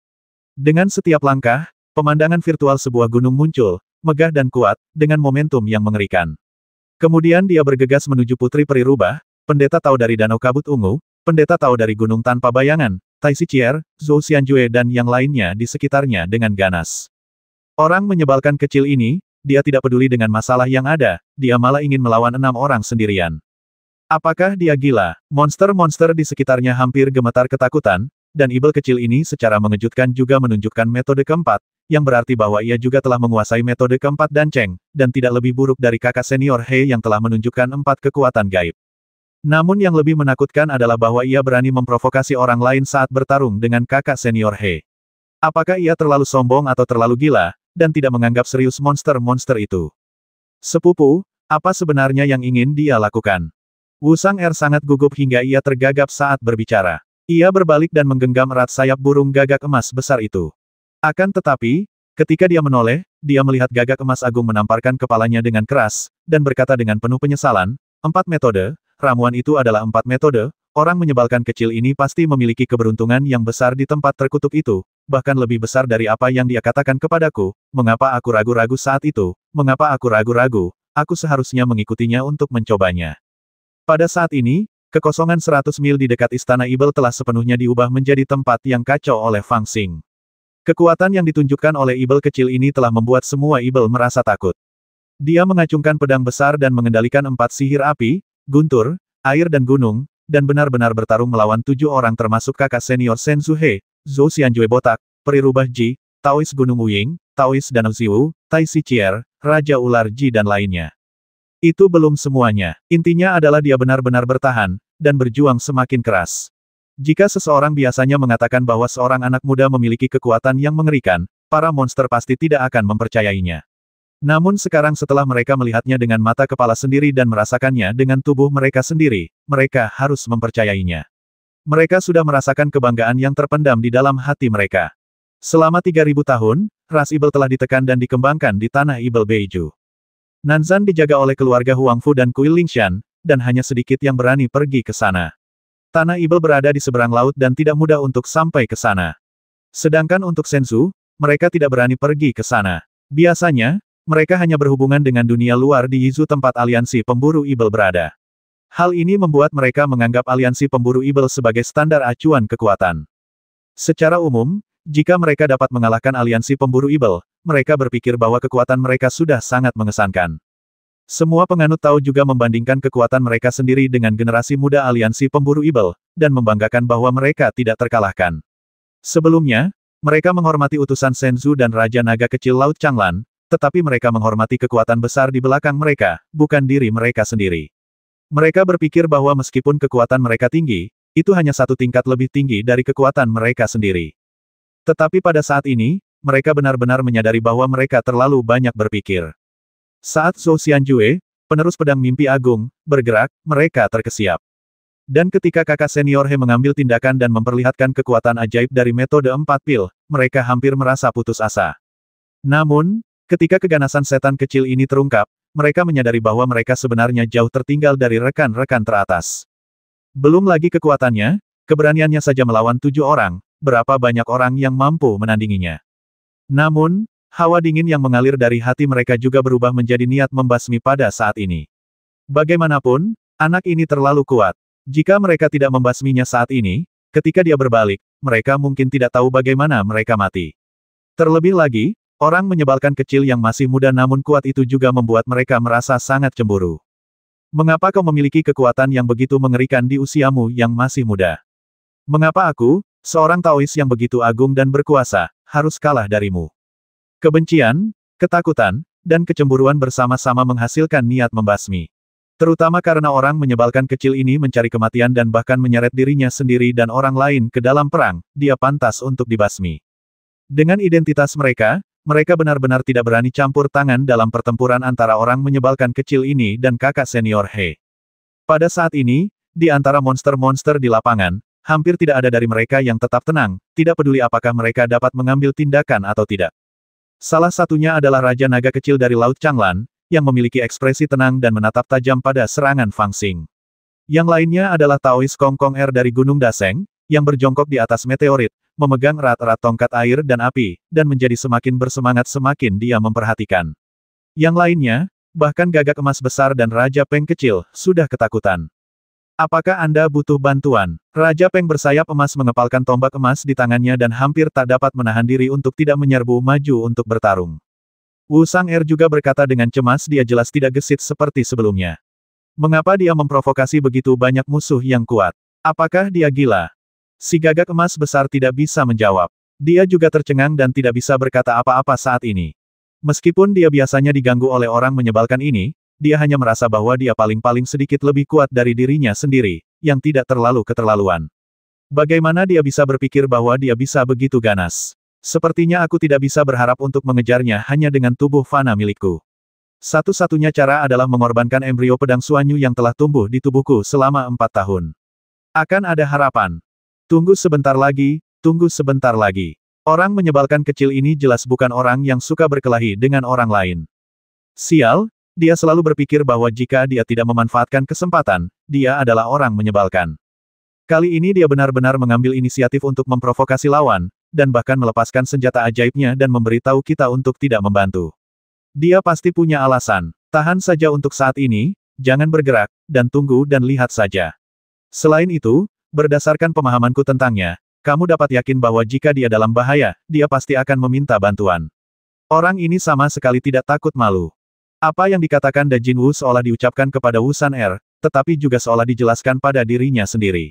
Dengan setiap langkah, pemandangan virtual sebuah gunung muncul, megah dan kuat, dengan momentum yang mengerikan. Kemudian dia bergegas menuju Putri Peri Rubah, Pendeta Tao dari Danau Kabut Ungu, Pendeta Tao dari Gunung Tanpa Bayangan, Tai Siqier, Zhou Xianjue dan yang lainnya di sekitarnya dengan ganas. Orang menyebalkan kecil ini, dia tidak peduli dengan masalah yang ada, dia malah ingin melawan 6 orang sendirian. Apakah dia gila? Monster-monster di sekitarnya hampir gemetar ketakutan, dan ibel kecil ini secara mengejutkan juga menunjukkan metode keempat, yang berarti bahwa ia juga telah menguasai metode keempat Danceng, dan tidak lebih buruk dari kakak senior He yang telah menunjukkan 4 kekuatan gaib. Namun yang lebih menakutkan adalah bahwa ia berani memprovokasi orang lain saat bertarung dengan kakak senior He. Apakah ia terlalu sombong atau terlalu gila, dan tidak menganggap serius monster-monster itu? Sepupu, apa sebenarnya yang ingin dia lakukan? Wu Sang-er sangat gugup hingga ia tergagap saat berbicara. Ia berbalik dan menggenggam erat sayap burung gagak emas besar itu. Akan tetapi, ketika dia menoleh, dia melihat gagak emas agung menamparkan kepalanya dengan keras, dan berkata dengan penuh penyesalan, 4 metode, ramuan itu adalah 4 metode, orang menyebalkan kecil ini pasti memiliki keberuntungan yang besar di tempat terkutuk itu, bahkan lebih besar dari apa yang dia katakan kepadaku, mengapa aku ragu-ragu saat itu, mengapa aku ragu-ragu, aku seharusnya mengikutinya untuk mencobanya. Pada saat ini, kekosongan 100 mil di dekat Istana Ibel telah sepenuhnya diubah menjadi tempat yang kacau oleh Fang Xing. Kekuatan yang ditunjukkan oleh Ibel kecil ini telah membuat semua Ibel merasa takut. Dia mengacungkan pedang besar dan mengendalikan 4 sihir api, guntur, air dan gunung, dan benar-benar bertarung melawan 7 orang termasuk kakak senior Shen Zuhe, Zhou Xianjue Botak, Peri Rubah Ji, Taois Gunung Wuying, Taois Danau Ziwu, Tai Siqier, Raja Ular Ji dan lainnya. Itu belum semuanya. Intinya adalah dia benar-benar bertahan, dan berjuang semakin keras. Jika seseorang biasanya mengatakan bahwa seorang anak muda memiliki kekuatan yang mengerikan, para monster pasti tidak akan mempercayainya. Namun sekarang setelah mereka melihatnya dengan mata kepala sendiri dan merasakannya dengan tubuh mereka sendiri, mereka harus mempercayainya. Mereka sudah merasakan kebanggaan yang terpendam di dalam hati mereka. Selama 3000 tahun, ras Ibel telah ditekan dan dikembangkan di tanah Ibel Beiju. Nanzan dijaga oleh keluarga Huangfu dan Kuil Lingshan, dan hanya sedikit yang berani pergi ke sana. Tanah Ibel berada di seberang laut dan tidak mudah untuk sampai ke sana. Sedangkan untuk Senzu, mereka tidak berani pergi ke sana. Biasanya, mereka hanya berhubungan dengan dunia luar di Yizu tempat aliansi pemburu Ibel berada. Hal ini membuat mereka menganggap aliansi pemburu Ibel sebagai standar acuan kekuatan. Secara umum, jika mereka dapat mengalahkan aliansi pemburu Ibel, mereka berpikir bahwa kekuatan mereka sudah sangat mengesankan. Semua penganut Tao juga membandingkan kekuatan mereka sendiri dengan generasi muda aliansi pemburu Ibel, dan membanggakan bahwa mereka tidak terkalahkan. Sebelumnya, mereka menghormati utusan Senzu dan Raja Naga Kecil Laut Changlan, tetapi mereka menghormati kekuatan besar di belakang mereka, bukan diri mereka sendiri. Mereka berpikir bahwa meskipun kekuatan mereka tinggi, itu hanya satu tingkat lebih tinggi dari kekuatan mereka sendiri. Tetapi pada saat ini, mereka benar-benar menyadari bahwa mereka terlalu banyak berpikir. Saat Zhou Xianjue, penerus pedang mimpi agung, bergerak, mereka terkesiap. Dan ketika kakak senior He mengambil tindakan dan memperlihatkan kekuatan ajaib dari metode 4 pil, mereka hampir merasa putus asa. Namun, ketika keganasan setan kecil ini terungkap, mereka menyadari bahwa mereka sebenarnya jauh tertinggal dari rekan-rekan teratas. Belum lagi kekuatannya, keberaniannya saja melawan 7 orang, berapa banyak orang yang mampu menandinginya. Namun, hawa dingin yang mengalir dari hati mereka juga berubah menjadi niat membasmi pada saat ini. Bagaimanapun, anak ini terlalu kuat. Jika mereka tidak membasminya saat ini, ketika dia berbalik, mereka mungkin tidak tahu bagaimana mereka mati. Terlebih lagi, orang menyebalkan kecil yang masih muda namun kuat itu juga membuat mereka merasa sangat cemburu. Mengapa kau memiliki kekuatan yang begitu mengerikan di usiamu yang masih muda? Mengapa aku, seorang Taois yang begitu agung dan berkuasa, harus kalah darimu? Kebencian, ketakutan, dan kecemburuan bersama-sama menghasilkan niat membasmi. Terutama karena orang menyebalkan kecil ini mencari kematian dan bahkan menyeret dirinya sendiri dan orang lain ke dalam perang, dia pantas untuk dibasmi. Dengan identitas mereka, mereka benar-benar tidak berani campur tangan dalam pertempuran antara orang menyebalkan kecil ini dan kakak senior He. Pada saat ini, di antara monster-monster di lapangan, hampir tidak ada dari mereka yang tetap tenang, tidak peduli apakah mereka dapat mengambil tindakan atau tidak. Salah satunya adalah Raja Naga Kecil dari Laut Changlan, yang memiliki ekspresi tenang dan menatap tajam pada serangan Fang Xing. Yang lainnya adalah Taois Kong Kong Er dari Gunung Daseng, yang berjongkok di atas meteorit, memegang erat-erat tongkat air dan api, dan menjadi semakin bersemangat semakin dia memperhatikan. Yang lainnya, bahkan Gagak Emas Besar dan Raja Peng Kecil, sudah ketakutan. Apakah Anda butuh bantuan? Raja Peng bersayap emas mengepalkan tombak emas di tangannya dan hampir tak dapat menahan diri untuk tidak menyerbu maju untuk bertarung. Wu Sang-er juga berkata dengan cemas, dia jelas tidak gesit seperti sebelumnya. Mengapa dia memprovokasi begitu banyak musuh yang kuat? Apakah dia gila? Si Gagak Emas Besar tidak bisa menjawab. Dia juga tercengang dan tidak bisa berkata apa-apa saat ini. Meskipun dia biasanya diganggu oleh orang menyebalkan ini, dia hanya merasa bahwa dia paling-paling sedikit lebih kuat dari dirinya sendiri, yang tidak terlalu keterlaluan. Bagaimana dia bisa berpikir bahwa dia bisa begitu ganas? Sepertinya aku tidak bisa berharap untuk mengejarnya hanya dengan tubuh fana milikku. Satu-satunya cara adalah mengorbankan embrio pedang Suanyu yang telah tumbuh di tubuhku selama 4 tahun. Akan ada harapan. Tunggu sebentar lagi, tunggu sebentar lagi. Orang menyebalkan kecil ini jelas bukan orang yang suka berkelahi dengan orang lain. Sial, dia selalu berpikir bahwa jika dia tidak memanfaatkan kesempatan, dia adalah orang menyebalkan. Kali ini dia benar-benar mengambil inisiatif untuk memprovokasi lawan, dan bahkan melepaskan senjata ajaibnya dan memberitahu kita untuk tidak membantu. Dia pasti punya alasan. Tahan saja untuk saat ini, jangan bergerak, dan tunggu dan lihat saja. Selain itu, berdasarkan pemahamanku tentangnya, kamu dapat yakin bahwa jika dia dalam bahaya, dia pasti akan meminta bantuan. Orang ini sama sekali tidak takut malu. Apa yang dikatakan Da Jinwu seolah diucapkan kepada Wu San-er, tetapi juga seolah dijelaskan pada dirinya sendiri.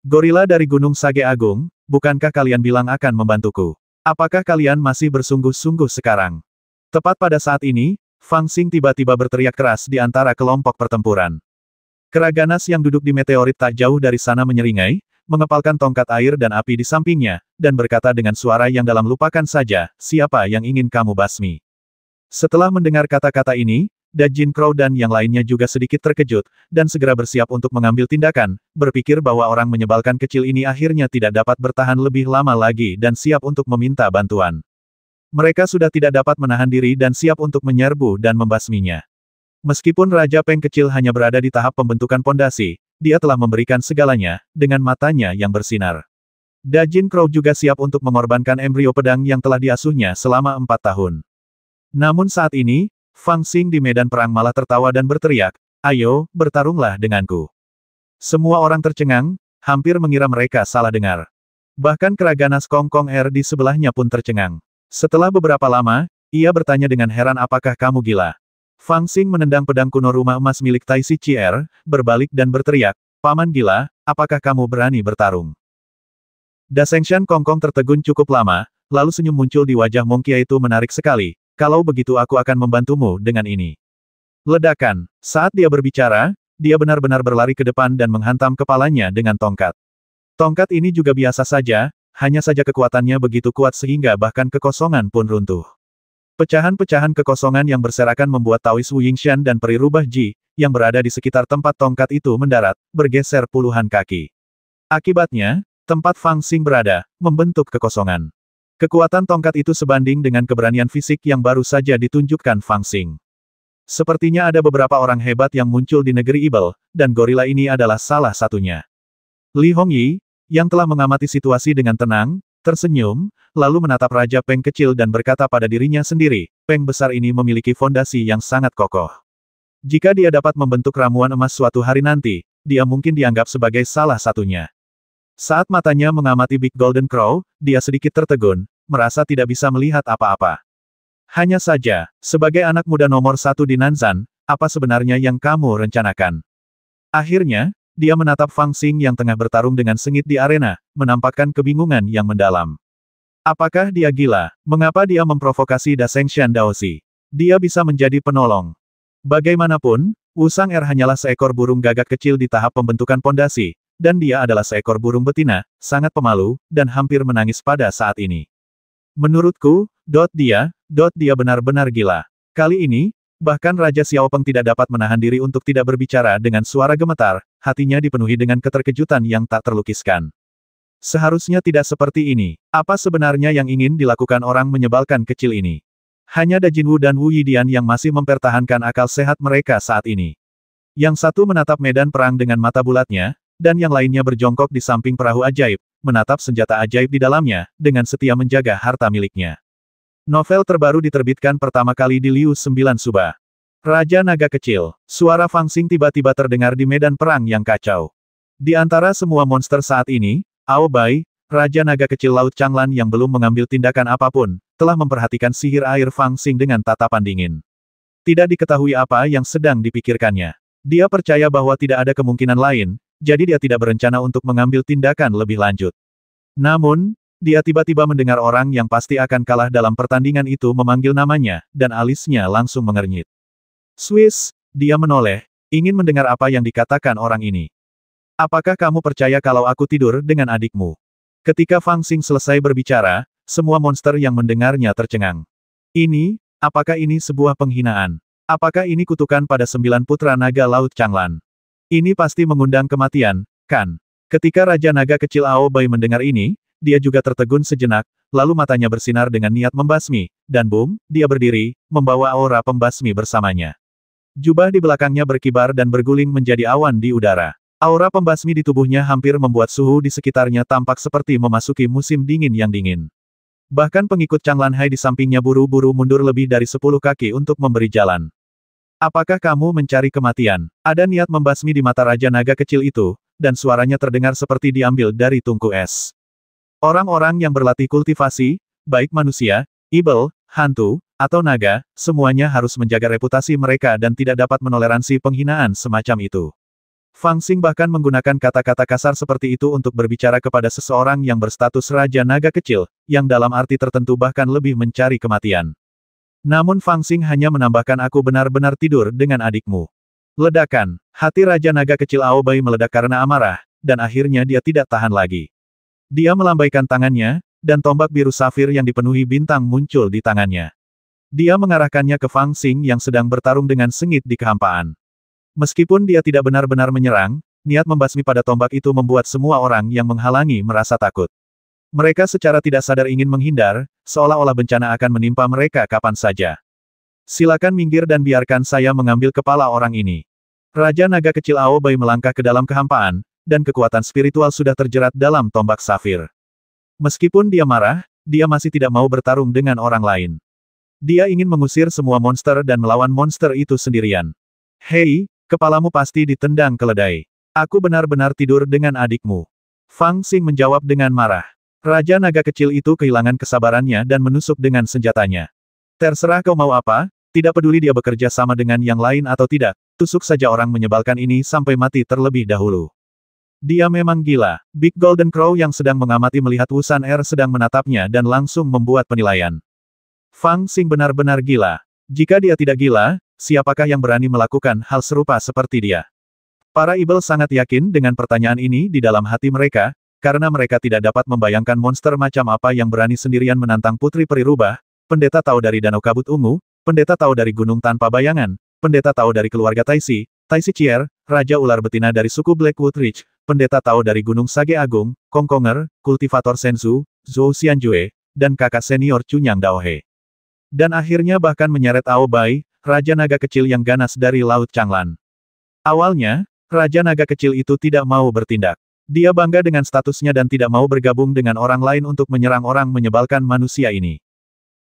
Gorila dari Gunung Sage Agung, bukankah kalian bilang akan membantuku? Apakah kalian masih bersungguh-sungguh sekarang? Tepat pada saat ini, Fang Xing tiba-tiba berteriak keras di antara kelompok pertempuran. Keraganas yang duduk di meteorit tak jauh dari sana menyeringai, mengepalkan tongkat air dan api di sampingnya, dan berkata dengan suara yang dalam, lupakan saja, siapa yang ingin kamu basmi. Setelah mendengar kata-kata ini, Da Jin Crow dan yang lainnya juga sedikit terkejut, dan segera bersiap untuk mengambil tindakan, berpikir bahwa orang menyebalkan kecil ini akhirnya tidak dapat bertahan lebih lama lagi dan siap untuk meminta bantuan. Mereka sudah tidak dapat menahan diri dan siap untuk menyerbu dan membasminya. Meskipun Raja Peng Kecil hanya berada di tahap pembentukan pondasi, dia telah memberikan segalanya, dengan matanya yang bersinar. Da Jin Crow juga siap untuk mengorbankan embrio pedang yang telah diasuhnya selama 4 tahun. Namun saat ini, Fang Xing di medan perang malah tertawa dan berteriak, ayo, bertarunglah denganku. Semua orang tercengang, hampir mengira mereka salah dengar. Bahkan Keraganas Kong Kong Er di sebelahnya pun tercengang. Setelah beberapa lama, ia bertanya dengan heran, apakah kamu gila? Fang Xing menendang pedang kuno rumah emas milik Tai Si Chier, berbalik dan berteriak, paman gila, apakah kamu berani bertarung? Da Sengshan Kong Kong tertegun cukup lama, lalu senyum muncul di wajah Mongkia itu menarik sekali. kalau begitu aku akan membantumu dengan ini. Ledakan. Saat dia berbicara, dia benar-benar berlari ke depan dan menghantam kepalanya dengan tongkat. Tongkat ini juga biasa saja, hanya saja kekuatannya begitu kuat sehingga bahkan kekosongan pun runtuh. Pecahan-pecahan kekosongan yang berserakan membuat Taois Wu Yingshan dan peri rubah Ji, yang berada di sekitar tempat tongkat itu mendarat, bergeser puluhan kaki. Akibatnya, tempat Fang Xing berada, membentuk kekosongan. Kekuatan tongkat itu sebanding dengan keberanian fisik yang baru saja ditunjukkan Fang Xing. Sepertinya ada beberapa orang hebat yang muncul di negeri Ibel, dan gorila ini adalah salah satunya. Li Hongyi, yang telah mengamati situasi dengan tenang, tersenyum, lalu menatap Raja Peng kecil dan berkata pada dirinya sendiri, Peng besar ini memiliki fondasi yang sangat kokoh. Jika dia dapat membentuk ramuan emas suatu hari nanti, dia mungkin dianggap sebagai salah satunya. Saat matanya mengamati Big Golden Crow, dia sedikit tertegun, merasa tidak bisa melihat apa-apa. Hanya saja, sebagai anak muda nomor 1 di Nanzan, apa sebenarnya yang kamu rencanakan? Akhirnya, dia menatap Fang Xing yang tengah bertarung dengan sengit di arena, menampakkan kebingungan yang mendalam. Apakah dia gila? Mengapa dia memprovokasi Da Sengshan Daoshi? Dia bisa menjadi penolong. Bagaimanapun, Wu Sang'er hanyalah seekor burung gagak kecil di tahap pembentukan pondasi, dan dia adalah seekor burung betina, sangat pemalu, dan hampir menangis pada saat ini. Menurutku, dia benar-benar gila. Kali ini, bahkan Raja Xiaopeng tidak dapat menahan diri untuk tidak berbicara dengan suara gemetar, hatinya dipenuhi dengan keterkejutan yang tak terlukiskan. Seharusnya tidak seperti ini. Apa sebenarnya yang ingin dilakukan orang menyebalkan kecil ini? Hanya Da Jinwu dan Wu Yidian yang masih mempertahankan akal sehat mereka saat ini. Yang satu menatap medan perang dengan mata bulatnya, dan yang lainnya berjongkok di samping perahu ajaib, menatap senjata ajaib di dalamnya, dengan setia menjaga harta miliknya. Novel terbaru diterbitkan pertama kali di Liu 9 Suba. Raja Naga Kecil. Suara Fang Xing tiba-tiba terdengar di medan perang yang kacau. Di antara semua monster saat ini, Ao Bai, Raja Naga Kecil Laut Changlan yang belum mengambil tindakan apapun, telah memperhatikan sihir air Fang Xing dengan tatapan dingin. Tidak diketahui apa yang sedang dipikirkannya. Dia percaya bahwa tidak ada kemungkinan lain, jadi dia tidak berencana untuk mengambil tindakan lebih lanjut. Namun, dia tiba-tiba mendengar orang yang pasti akan kalah dalam pertandingan itu memanggil namanya, dan alisnya langsung mengernyit. Swiss, dia menoleh, ingin mendengar apa yang dikatakan orang ini. Apakah kamu percaya kalau aku tidur dengan adikmu? Ketika Fang Xing selesai berbicara, semua monster yang mendengarnya tercengang. Apakah ini sebuah penghinaan? Apakah ini kutukan pada 9 putra naga Laut Changlan? Ini pasti mengundang kematian, kan? Ketika Raja Naga Kecil Ao Bai mendengar ini, dia juga tertegun sejenak, lalu matanya bersinar dengan niat membasmi, dan boom, dia berdiri, membawa aura pembasmi bersamanya. Jubah di belakangnya berkibar dan berguling menjadi awan di udara. Aura pembasmi di tubuhnya hampir membuat suhu di sekitarnya tampak seperti memasuki musim dingin yang dingin. Bahkan pengikut Changlan Hai di sampingnya buru-buru mundur lebih dari 10 kaki untuk memberi jalan. Apakah kamu mencari kematian? Ada niat membasmi di mata Raja Naga Kecil itu, dan suaranya terdengar seperti diambil dari tungku es. Orang-orang yang berlatih kultivasi, baik manusia, ibel, hantu, atau naga, semuanya harus menjaga reputasi mereka dan tidak dapat menoleransi penghinaan semacam itu. Fang Xing bahkan menggunakan kata-kata kasar seperti itu untuk berbicara kepada seseorang yang berstatus Raja Naga Kecil, yang dalam arti tertentu bahkan lebih mencari kematian. Namun Fang Xing hanya menambahkan aku benar-benar tidur dengan adikmu. Ledakan. Hati Raja Naga Kecil Ao Bai meledak karena amarah, dan akhirnya dia tidak tahan lagi. Dia melambaikan tangannya, dan tombak biru safir yang dipenuhi bintang muncul di tangannya. Dia mengarahkannya ke Fang Xing yang sedang bertarung dengan sengit di kehampaan. Meskipun dia tidak benar-benar menyerang, niat membasmi pada tombak itu membuat semua orang yang menghalangi merasa takut. Mereka secara tidak sadar ingin menghindar, seolah-olah bencana akan menimpa mereka kapan saja. Silakan minggir dan biarkan saya mengambil kepala orang ini. Raja Naga Kecil Ao Bai melangkah ke dalam kehampaan, dan kekuatan spiritual sudah terjerat dalam tombak safir. Meskipun dia marah, dia masih tidak mau bertarung dengan orang lain. Dia ingin mengusir semua monster dan melawan monster itu sendirian. Hei, kepalamu pasti ditendang keledai. Aku benar-benar tidur dengan adikmu. Fang Xing menjawab dengan marah. Raja Naga Kecil itu kehilangan kesabarannya dan menusuk dengan senjatanya. Terserah kau mau apa, tidak peduli dia bekerja sama dengan yang lain atau tidak, tusuk saja orang menyebalkan ini sampai mati terlebih dahulu. Dia memang gila. Big Golden Crow yang sedang mengamati melihat Wu Sang'er sedang menatapnya dan langsung membuat penilaian. Fang Xing benar-benar gila. Jika dia tidak gila, siapakah yang berani melakukan hal serupa seperti dia? Para ibel sangat yakin dengan pertanyaan ini di dalam hati mereka, karena mereka tidak dapat membayangkan monster macam apa yang berani sendirian menantang Putri Peri Rubah, Pendeta Tao dari Danau Kabut Ungu, Pendeta Tao dari Gunung Tanpa Bayangan, Pendeta Tao dari keluarga Taisi Chier, Raja Ular Betina dari suku Blackwood Ridge, Pendeta Tao dari Gunung Sage Agung, Kongkonger, Kultivator Senzu, Zhou Xianjue, dan kakak senior Cunyang Daohe. Dan akhirnya bahkan menyeret Ao Bai, Raja Naga Kecil yang ganas dari Laut Changlan. Awalnya, Raja Naga Kecil itu tidak mau bertindak. Dia bangga dengan statusnya dan tidak mau bergabung dengan orang lain untuk menyerang orang menyebalkan manusia ini.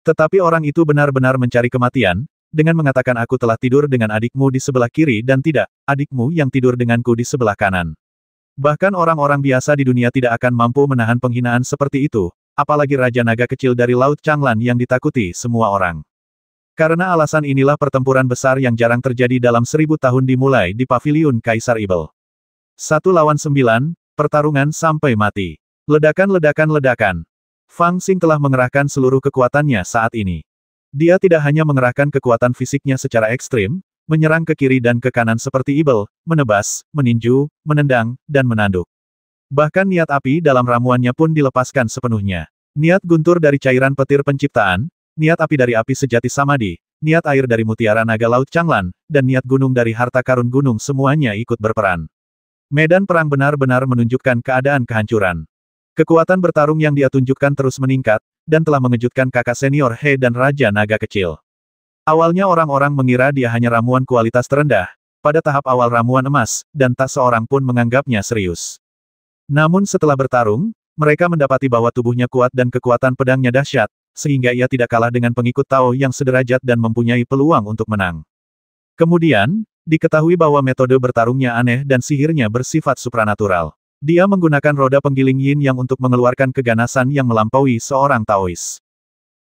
Tetapi orang itu benar-benar mencari kematian, dengan mengatakan aku telah tidur dengan adikmu di sebelah kiri dan tidak, adikmu yang tidur denganku di sebelah kanan. Bahkan orang-orang biasa di dunia tidak akan mampu menahan penghinaan seperti itu, apalagi Raja Naga Kecil dari Laut Changlan yang ditakuti semua orang. Karena alasan inilah pertempuran besar yang jarang terjadi dalam 1000 tahun dimulai di Paviliun Kaisar Ibel. 1 lawan 9, pertarungan sampai mati. Ledakan. Fang Xing telah mengerahkan seluruh kekuatannya saat ini. Dia tidak hanya mengerahkan kekuatan fisiknya secara ekstrim, menyerang ke kiri dan ke kanan seperti Ibel, menebas, meninju, menendang, dan menanduk. Bahkan niat api dalam ramuannya pun dilepaskan sepenuhnya. Niat guntur dari cairan petir penciptaan, niat api dari api sejati Samadhi, niat air dari mutiara naga Laut Changlan, dan niat gunung dari harta karun gunung semuanya ikut berperan. Medan perang benar-benar menunjukkan keadaan kehancuran. Kekuatan bertarung yang dia tunjukkan terus meningkat, dan telah mengejutkan kakak senior He dan Raja Naga Kecil. Awalnya orang-orang mengira dia hanya ramuan kualitas terendah, pada tahap awal ramuan emas, dan tak seorang pun menganggapnya serius. Namun setelah bertarung, mereka mendapati bahwa tubuhnya kuat dan kekuatan pedangnya dahsyat, sehingga ia tidak kalah dengan pengikut Tao yang sederajat dan mempunyai peluang untuk menang. Kemudian, diketahui bahwa metode bertarungnya aneh dan sihirnya bersifat supranatural. Dia menggunakan roda penggiling yin yang untuk mengeluarkan keganasan yang melampaui seorang Taois.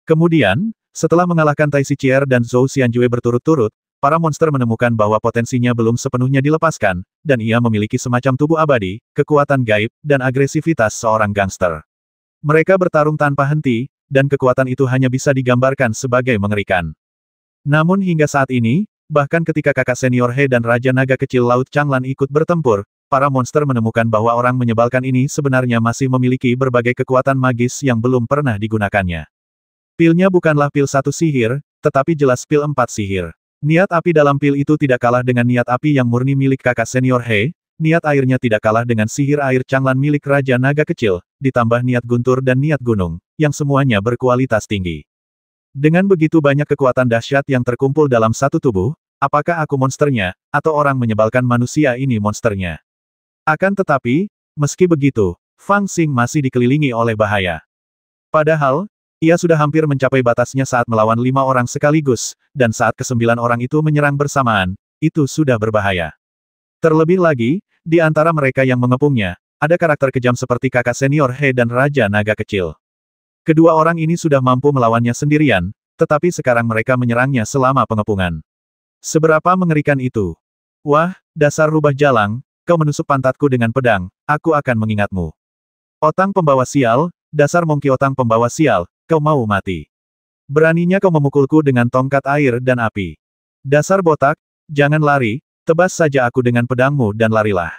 Kemudian, setelah mengalahkan Taisi Chier dan Zhou Xianjue berturut-turut, para monster menemukan bahwa potensinya belum sepenuhnya dilepaskan, dan ia memiliki semacam tubuh abadi, kekuatan gaib, dan agresivitas seorang gangster. Mereka bertarung tanpa henti, dan kekuatan itu hanya bisa digambarkan sebagai mengerikan. Namun hingga saat ini, bahkan ketika kakak senior He dan Raja Naga Kecil Laut Changlan ikut bertempur, para monster menemukan bahwa orang menyebalkan ini sebenarnya masih memiliki berbagai kekuatan magis yang belum pernah digunakannya. Pilnya bukanlah pil 1 sihir, tetapi jelas pil 4 sihir. Niat api dalam pil itu tidak kalah dengan niat api yang murni milik kakak senior He, niat airnya tidak kalah dengan sihir air Changlan milik Raja Naga Kecil, ditambah niat guntur dan niat gunung, yang semuanya berkualitas tinggi. Dengan begitu banyak kekuatan dahsyat yang terkumpul dalam satu tubuh, apakah aku monsternya, atau orang menyebalkan manusia ini monsternya? Akan tetapi, meski begitu, Fang Xing masih dikelilingi oleh bahaya. Padahal, ia sudah hampir mencapai batasnya saat melawan 5 orang sekaligus, dan saat ke-9 orang itu menyerang bersamaan, itu sudah berbahaya. Terlebih lagi, di antara mereka yang mengepungnya, ada karakter kejam seperti kakak senior He dan Raja Naga Kecil. Kedua orang ini sudah mampu melawannya sendirian, tetapi sekarang mereka menyerangnya selama pengepungan. Seberapa mengerikan itu? Wah, dasar rubah jalang, kau menusuk pantatku dengan pedang, aku akan mengingatmu. Otang pembawa sial, dasar Monkey Otang pembawa sial, kau mau mati. Beraninya kau memukulku dengan tongkat air dan api. Dasar botak, jangan lari, tebas saja aku dengan pedangmu dan larilah.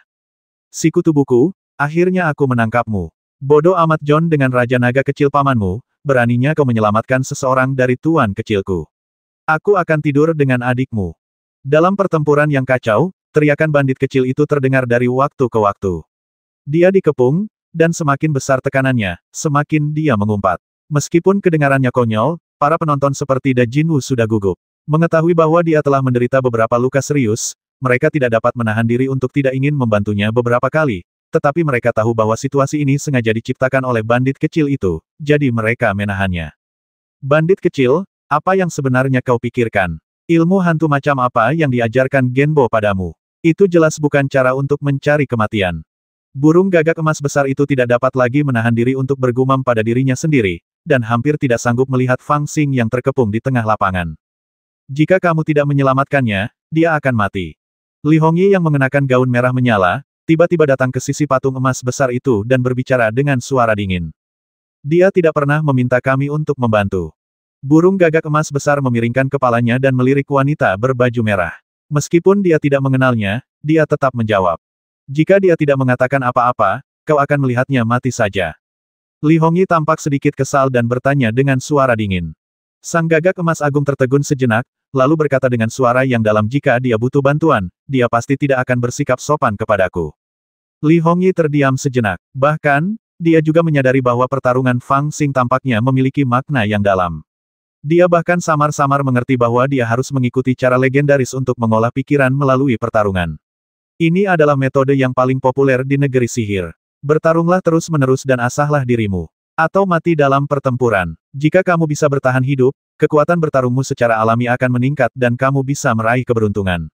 Si kutu buku, akhirnya aku menangkapmu. Bodoh amat John dengan Raja Naga Kecil pamanmu, beraninya kau menyelamatkan seseorang dari tuan kecilku. Aku akan tidur dengan adikmu. Dalam pertempuran yang kacau, teriakan bandit kecil itu terdengar dari waktu ke waktu. Dia dikepung, dan semakin besar tekanannya, semakin dia mengumpat. Meskipun kedengarannya konyol, para penonton seperti Da Jinwu sudah gugup. Mengetahui bahwa dia telah menderita beberapa luka serius, mereka tidak dapat menahan diri untuk tidak ingin membantunya beberapa kali, tetapi mereka tahu bahwa situasi ini sengaja diciptakan oleh bandit kecil itu, jadi mereka menahannya. Bandit kecil, apa yang sebenarnya kau pikirkan? Ilmu hantu macam apa yang diajarkan Genbo padamu? Itu jelas bukan cara untuk mencari kematian. Burung gagak emas besar itu tidak dapat lagi menahan diri untuk bergumam pada dirinya sendiri, dan hampir tidak sanggup melihat Fang Xing yang terkepung di tengah lapangan. Jika kamu tidak menyelamatkannya, dia akan mati. Li Hongyi yang mengenakan gaun merah menyala, tiba-tiba datang ke sisi patung emas besar itu dan berbicara dengan suara dingin. Dia tidak pernah meminta kami untuk membantu. Burung gagak emas besar memiringkan kepalanya dan melirik wanita berbaju merah. Meskipun dia tidak mengenalnya, dia tetap menjawab. Jika dia tidak mengatakan apa-apa, kau akan melihatnya mati saja. Li Hongyi tampak sedikit kesal dan bertanya dengan suara dingin. Sang gagak emas agung tertegun sejenak, lalu berkata dengan suara yang dalam, jika dia butuh bantuan, dia pasti tidak akan bersikap sopan kepadaku. Li Hongyi terdiam sejenak. Bahkan, dia juga menyadari bahwa pertarungan Fang Xing tampaknya memiliki makna yang dalam. Dia bahkan samar-samar mengerti bahwa dia harus mengikuti cara legendaris untuk mengolah pikiran melalui pertarungan. Ini adalah metode yang paling populer di negeri sihir. Bertarunglah terus-menerus dan asahlah dirimu. Atau mati dalam pertempuran. Jika kamu bisa bertahan hidup, kekuatan bertarungmu secara alami akan meningkat dan kamu bisa meraih keberuntungan.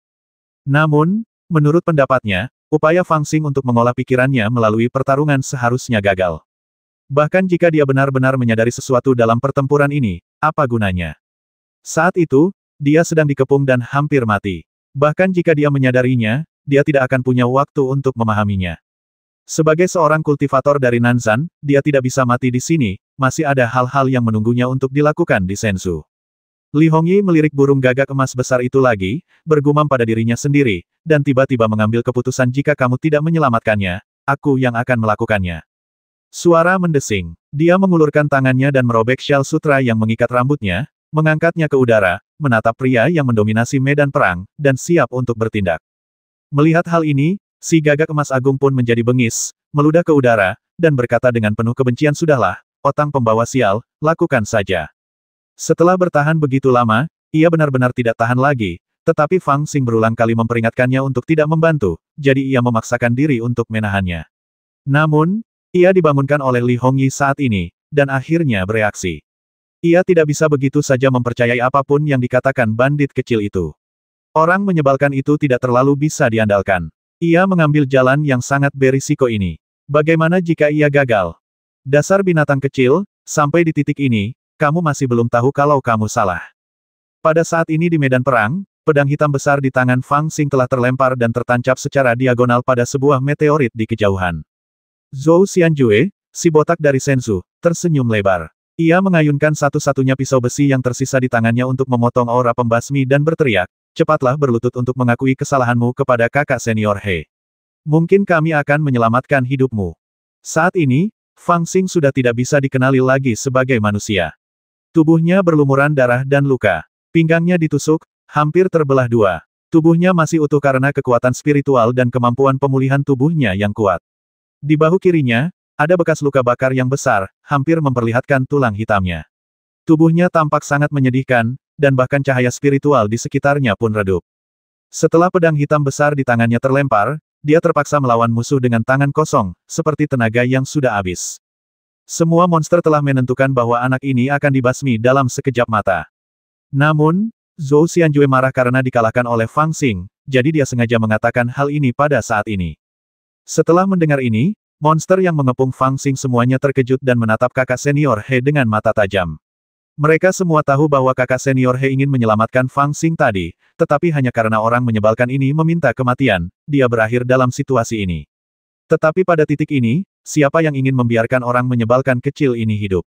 Namun, menurut pendapatnya, upaya Fang Xing untuk mengolah pikirannya melalui pertarungan seharusnya gagal. Bahkan jika dia benar-benar menyadari sesuatu dalam pertempuran ini, apa gunanya? Saat itu, dia sedang dikepung dan hampir mati. Bahkan jika dia menyadarinya, dia tidak akan punya waktu untuk memahaminya. Sebagai seorang kultivator dari Nanzan, dia tidak bisa mati di sini, masih ada hal-hal yang menunggunya untuk dilakukan di Senzu. Li Hongyi melirik burung gagak emas besar itu lagi, bergumam pada dirinya sendiri, dan tiba-tiba mengambil keputusan, jika kamu tidak menyelamatkannya, aku yang akan melakukannya. Suara mendesing. Dia mengulurkan tangannya dan merobek syal sutra yang mengikat rambutnya, mengangkatnya ke udara, menatap pria yang mendominasi medan perang, dan siap untuk bertindak. Melihat hal ini, si gagak emas agung pun menjadi bengis, meludah ke udara, dan berkata dengan penuh kebencian, sudahlah, otang pembawa sial, lakukan saja. Setelah bertahan begitu lama, ia benar-benar tidak tahan lagi, tetapi Fang Xing berulang kali memperingatkannya untuk tidak membantu, jadi ia memaksakan diri untuk menahannya. Namun, ia dibangunkan oleh Li Hongyi saat ini, dan akhirnya bereaksi. Ia tidak bisa begitu saja mempercayai apapun yang dikatakan bandit kecil itu. Orang menyebalkan itu tidak terlalu bisa diandalkan. Ia mengambil jalan yang sangat berisiko ini. Bagaimana jika ia gagal? Dasar binatang kecil, sampai di titik ini, kamu masih belum tahu kalau kamu salah. Pada saat ini di medan perang, pedang hitam besar di tangan Fang Xing telah terlempar dan tertancap secara diagonal pada sebuah meteorit di kejauhan. Zhou Xianjue, si botak dari Senzu, tersenyum lebar. Ia mengayunkan satu-satunya pisau besi yang tersisa di tangannya untuk memotong aura pembasmi dan berteriak, cepatlah berlutut untuk mengakui kesalahanmu kepada kakak senior He. Mungkin kami akan menyelamatkan hidupmu. Saat ini, Fang Xing sudah tidak bisa dikenali lagi sebagai manusia. Tubuhnya berlumuran darah dan luka. Pinggangnya ditusuk, hampir terbelah dua. Tubuhnya masih utuh karena kekuatan spiritual dan kemampuan pemulihan tubuhnya yang kuat. Di bahu kirinya, ada bekas luka bakar yang besar, hampir memperlihatkan tulang hitamnya. Tubuhnya tampak sangat menyedihkan, dan bahkan cahaya spiritual di sekitarnya pun redup. Setelah pedang hitam besar di tangannya terlempar, dia terpaksa melawan musuh dengan tangan kosong, seperti tenaga yang sudah habis. Semua monster telah menentukan bahwa anak ini akan dibasmi dalam sekejap mata. Namun, Zhou Xianjue marah karena dikalahkan oleh Fang Xing, jadi dia sengaja mengatakan hal ini pada saat ini. Setelah mendengar ini, monster yang mengepung Fang Xing semuanya terkejut dan menatap kakak senior He dengan mata tajam. Mereka semua tahu bahwa kakak senior He ingin menyelamatkan Fang Xing tadi, tetapi hanya karena orang menyebalkan ini meminta kematian, dia berakhir dalam situasi ini. Tetapi pada titik ini, siapa yang ingin membiarkan orang menyebalkan kecil ini hidup?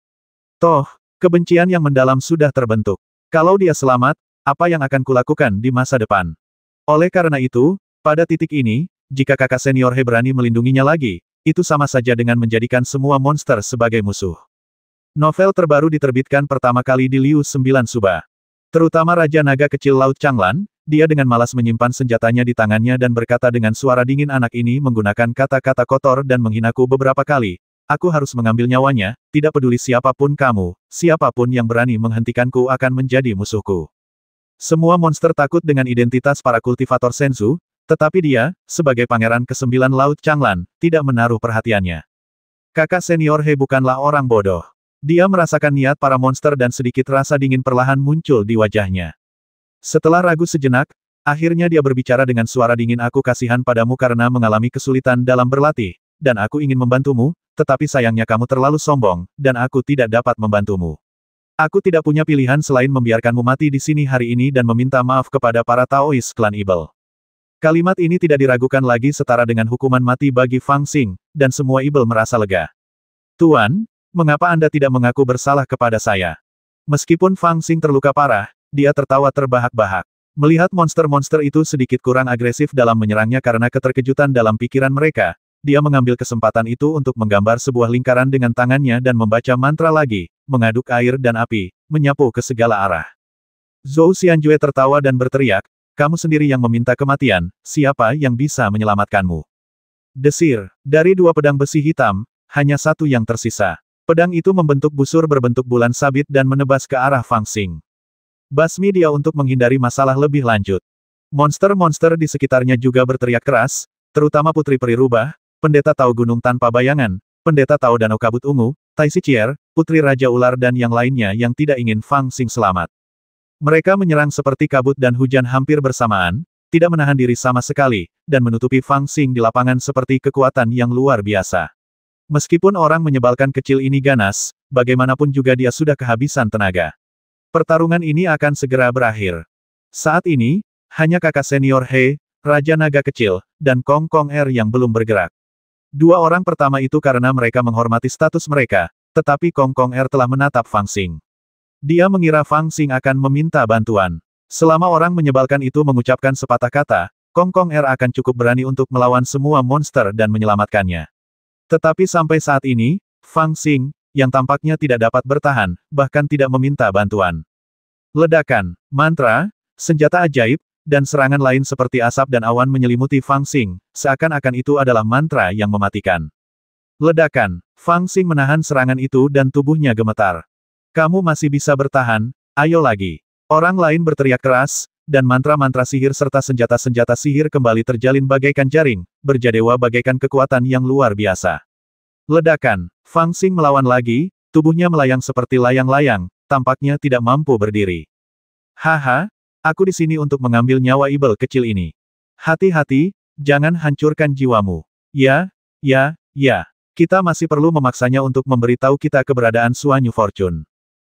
Toh, kebencian yang mendalam sudah terbentuk. Kalau dia selamat, apa yang akan kulakukan di masa depan? Oleh karena itu, pada titik ini, jika kakak senior He berani melindunginya lagi, itu sama saja dengan menjadikan semua monster sebagai musuh. Novel terbaru diterbitkan pertama kali di Liu 9 Suba. Terutama Raja Naga Kecil Laut Changlan, dia dengan malas menyimpan senjatanya di tangannya dan berkata dengan suara dingin, anak ini menggunakan kata-kata kotor dan menghinaku beberapa kali. Aku harus mengambil nyawanya, tidak peduli siapapun kamu, siapapun yang berani menghentikanku akan menjadi musuhku. Semua monster takut dengan identitas para kultivator Senzu, tetapi dia, sebagai pangeran ke-9 Laut Changlan, tidak menaruh perhatiannya. Kakak senior He bukanlah orang bodoh. Dia merasakan niat para monster dan sedikit rasa dingin perlahan muncul di wajahnya. Setelah ragu sejenak, akhirnya dia berbicara dengan suara dingin, aku kasihan padamu karena mengalami kesulitan dalam berlatih, dan aku ingin membantumu, tetapi sayangnya kamu terlalu sombong, dan aku tidak dapat membantumu. Aku tidak punya pilihan selain membiarkanmu mati di sini hari ini dan meminta maaf kepada para Taois klan Ibel. Kalimat ini tidak diragukan lagi, setara dengan hukuman mati bagi Fang Xing, dan semua Ibel merasa lega. Tuan, mengapa Anda tidak mengaku bersalah kepada saya? Meskipun Fang Xing terluka parah, dia tertawa terbahak-bahak. Melihat monster-monster itu sedikit kurang agresif dalam menyerangnya karena keterkejutan dalam pikiran mereka, dia mengambil kesempatan itu untuk menggambar sebuah lingkaran dengan tangannya dan membaca mantra lagi, mengaduk air dan api, menyapu ke segala arah. Zhou Xianjue tertawa dan berteriak, kamu sendiri yang meminta kematian, siapa yang bisa menyelamatkanmu? Desir, dari dua pedang besi hitam, hanya satu yang tersisa. Pedang itu membentuk busur berbentuk bulan sabit dan menebas ke arah Fang Xing. Basmi dia untuk menghindari masalah lebih lanjut. Monster-monster di sekitarnya juga berteriak keras, terutama Putri Peri Rubah, Pendeta Tao Gunung Tanpa Bayangan, Pendeta Tao Danau Kabut Ungu, Tai Sichier, Putri Raja Ular dan yang lainnya yang tidak ingin Fang Xing selamat. Mereka menyerang seperti kabut dan hujan hampir bersamaan, tidak menahan diri sama sekali, dan menutupi Fang Xing di lapangan seperti kekuatan yang luar biasa. Meskipun orang menyebalkan kecil ini ganas, bagaimanapun juga dia sudah kehabisan tenaga. Pertarungan ini akan segera berakhir. Saat ini, hanya kakak senior He, Raja Naga Kecil, dan Kong Kong Er yang belum bergerak. Dua orang pertama itu karena mereka menghormati status mereka, tetapi Kong Kong Er telah menatap Fang Xing. Dia mengira Fang Xing akan meminta bantuan. Selama orang menyebalkan itu mengucapkan sepatah kata, Kong Kong Er akan cukup berani untuk melawan semua monster dan menyelamatkannya. Tetapi sampai saat ini, Fang Xing, yang tampaknya tidak dapat bertahan, bahkan tidak meminta bantuan. Ledakan, mantra, senjata ajaib, dan serangan lain seperti asap dan awan menyelimuti Fang Xing, seakan-akan itu adalah mantra yang mematikan. Ledakan, Fang Xing menahan serangan itu dan tubuhnya gemetar. Kamu masih bisa bertahan, ayo lagi. Orang lain berteriak keras, dan mantra-mantra sihir serta senjata-senjata sihir kembali terjalin bagaikan jaring, berjadewa bagaikan kekuatan yang luar biasa. Ledakan, Fang Xing melawan lagi, tubuhnya melayang seperti layang-layang, tampaknya tidak mampu berdiri. Haha, aku di sini untuk mengambil nyawa ibel kecil ini. Hati-hati, jangan hancurkan jiwamu. Ya, kita masih perlu memaksanya untuk memberitahu kita keberadaan Suanyu Fortune.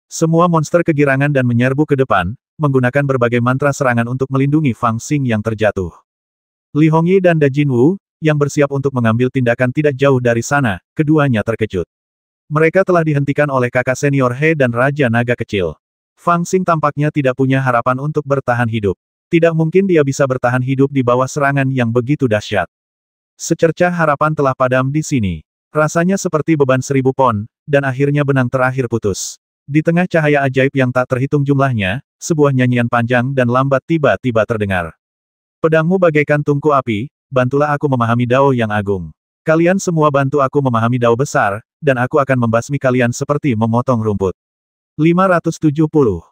Semua monster kegirangan dan menyerbu ke depan, menggunakan berbagai mantra serangan untuk melindungi Fang Xing yang terjatuh. Li Hongyi dan Da Jinwu, yang bersiap untuk mengambil tindakan tidak jauh dari sana, keduanya terkejut. Mereka telah dihentikan oleh kakak senior He dan Raja Naga Kecil. Fang Xing tampaknya tidak punya harapan untuk bertahan hidup. Tidak mungkin dia bisa bertahan hidup di bawah serangan yang begitu dahsyat. Secercah harapan telah padam di sini. Rasanya seperti beban 1000 pon, dan akhirnya benang terakhir putus. Di tengah cahaya ajaib yang tak terhitung jumlahnya, sebuah nyanyian panjang dan lambat tiba-tiba terdengar. Pedangmu bagaikan tungku api, bantulah aku memahami Dao yang agung. Kalian semua bantu aku memahami Dao besar, dan aku akan membasmi kalian seperti memotong rumput. 570.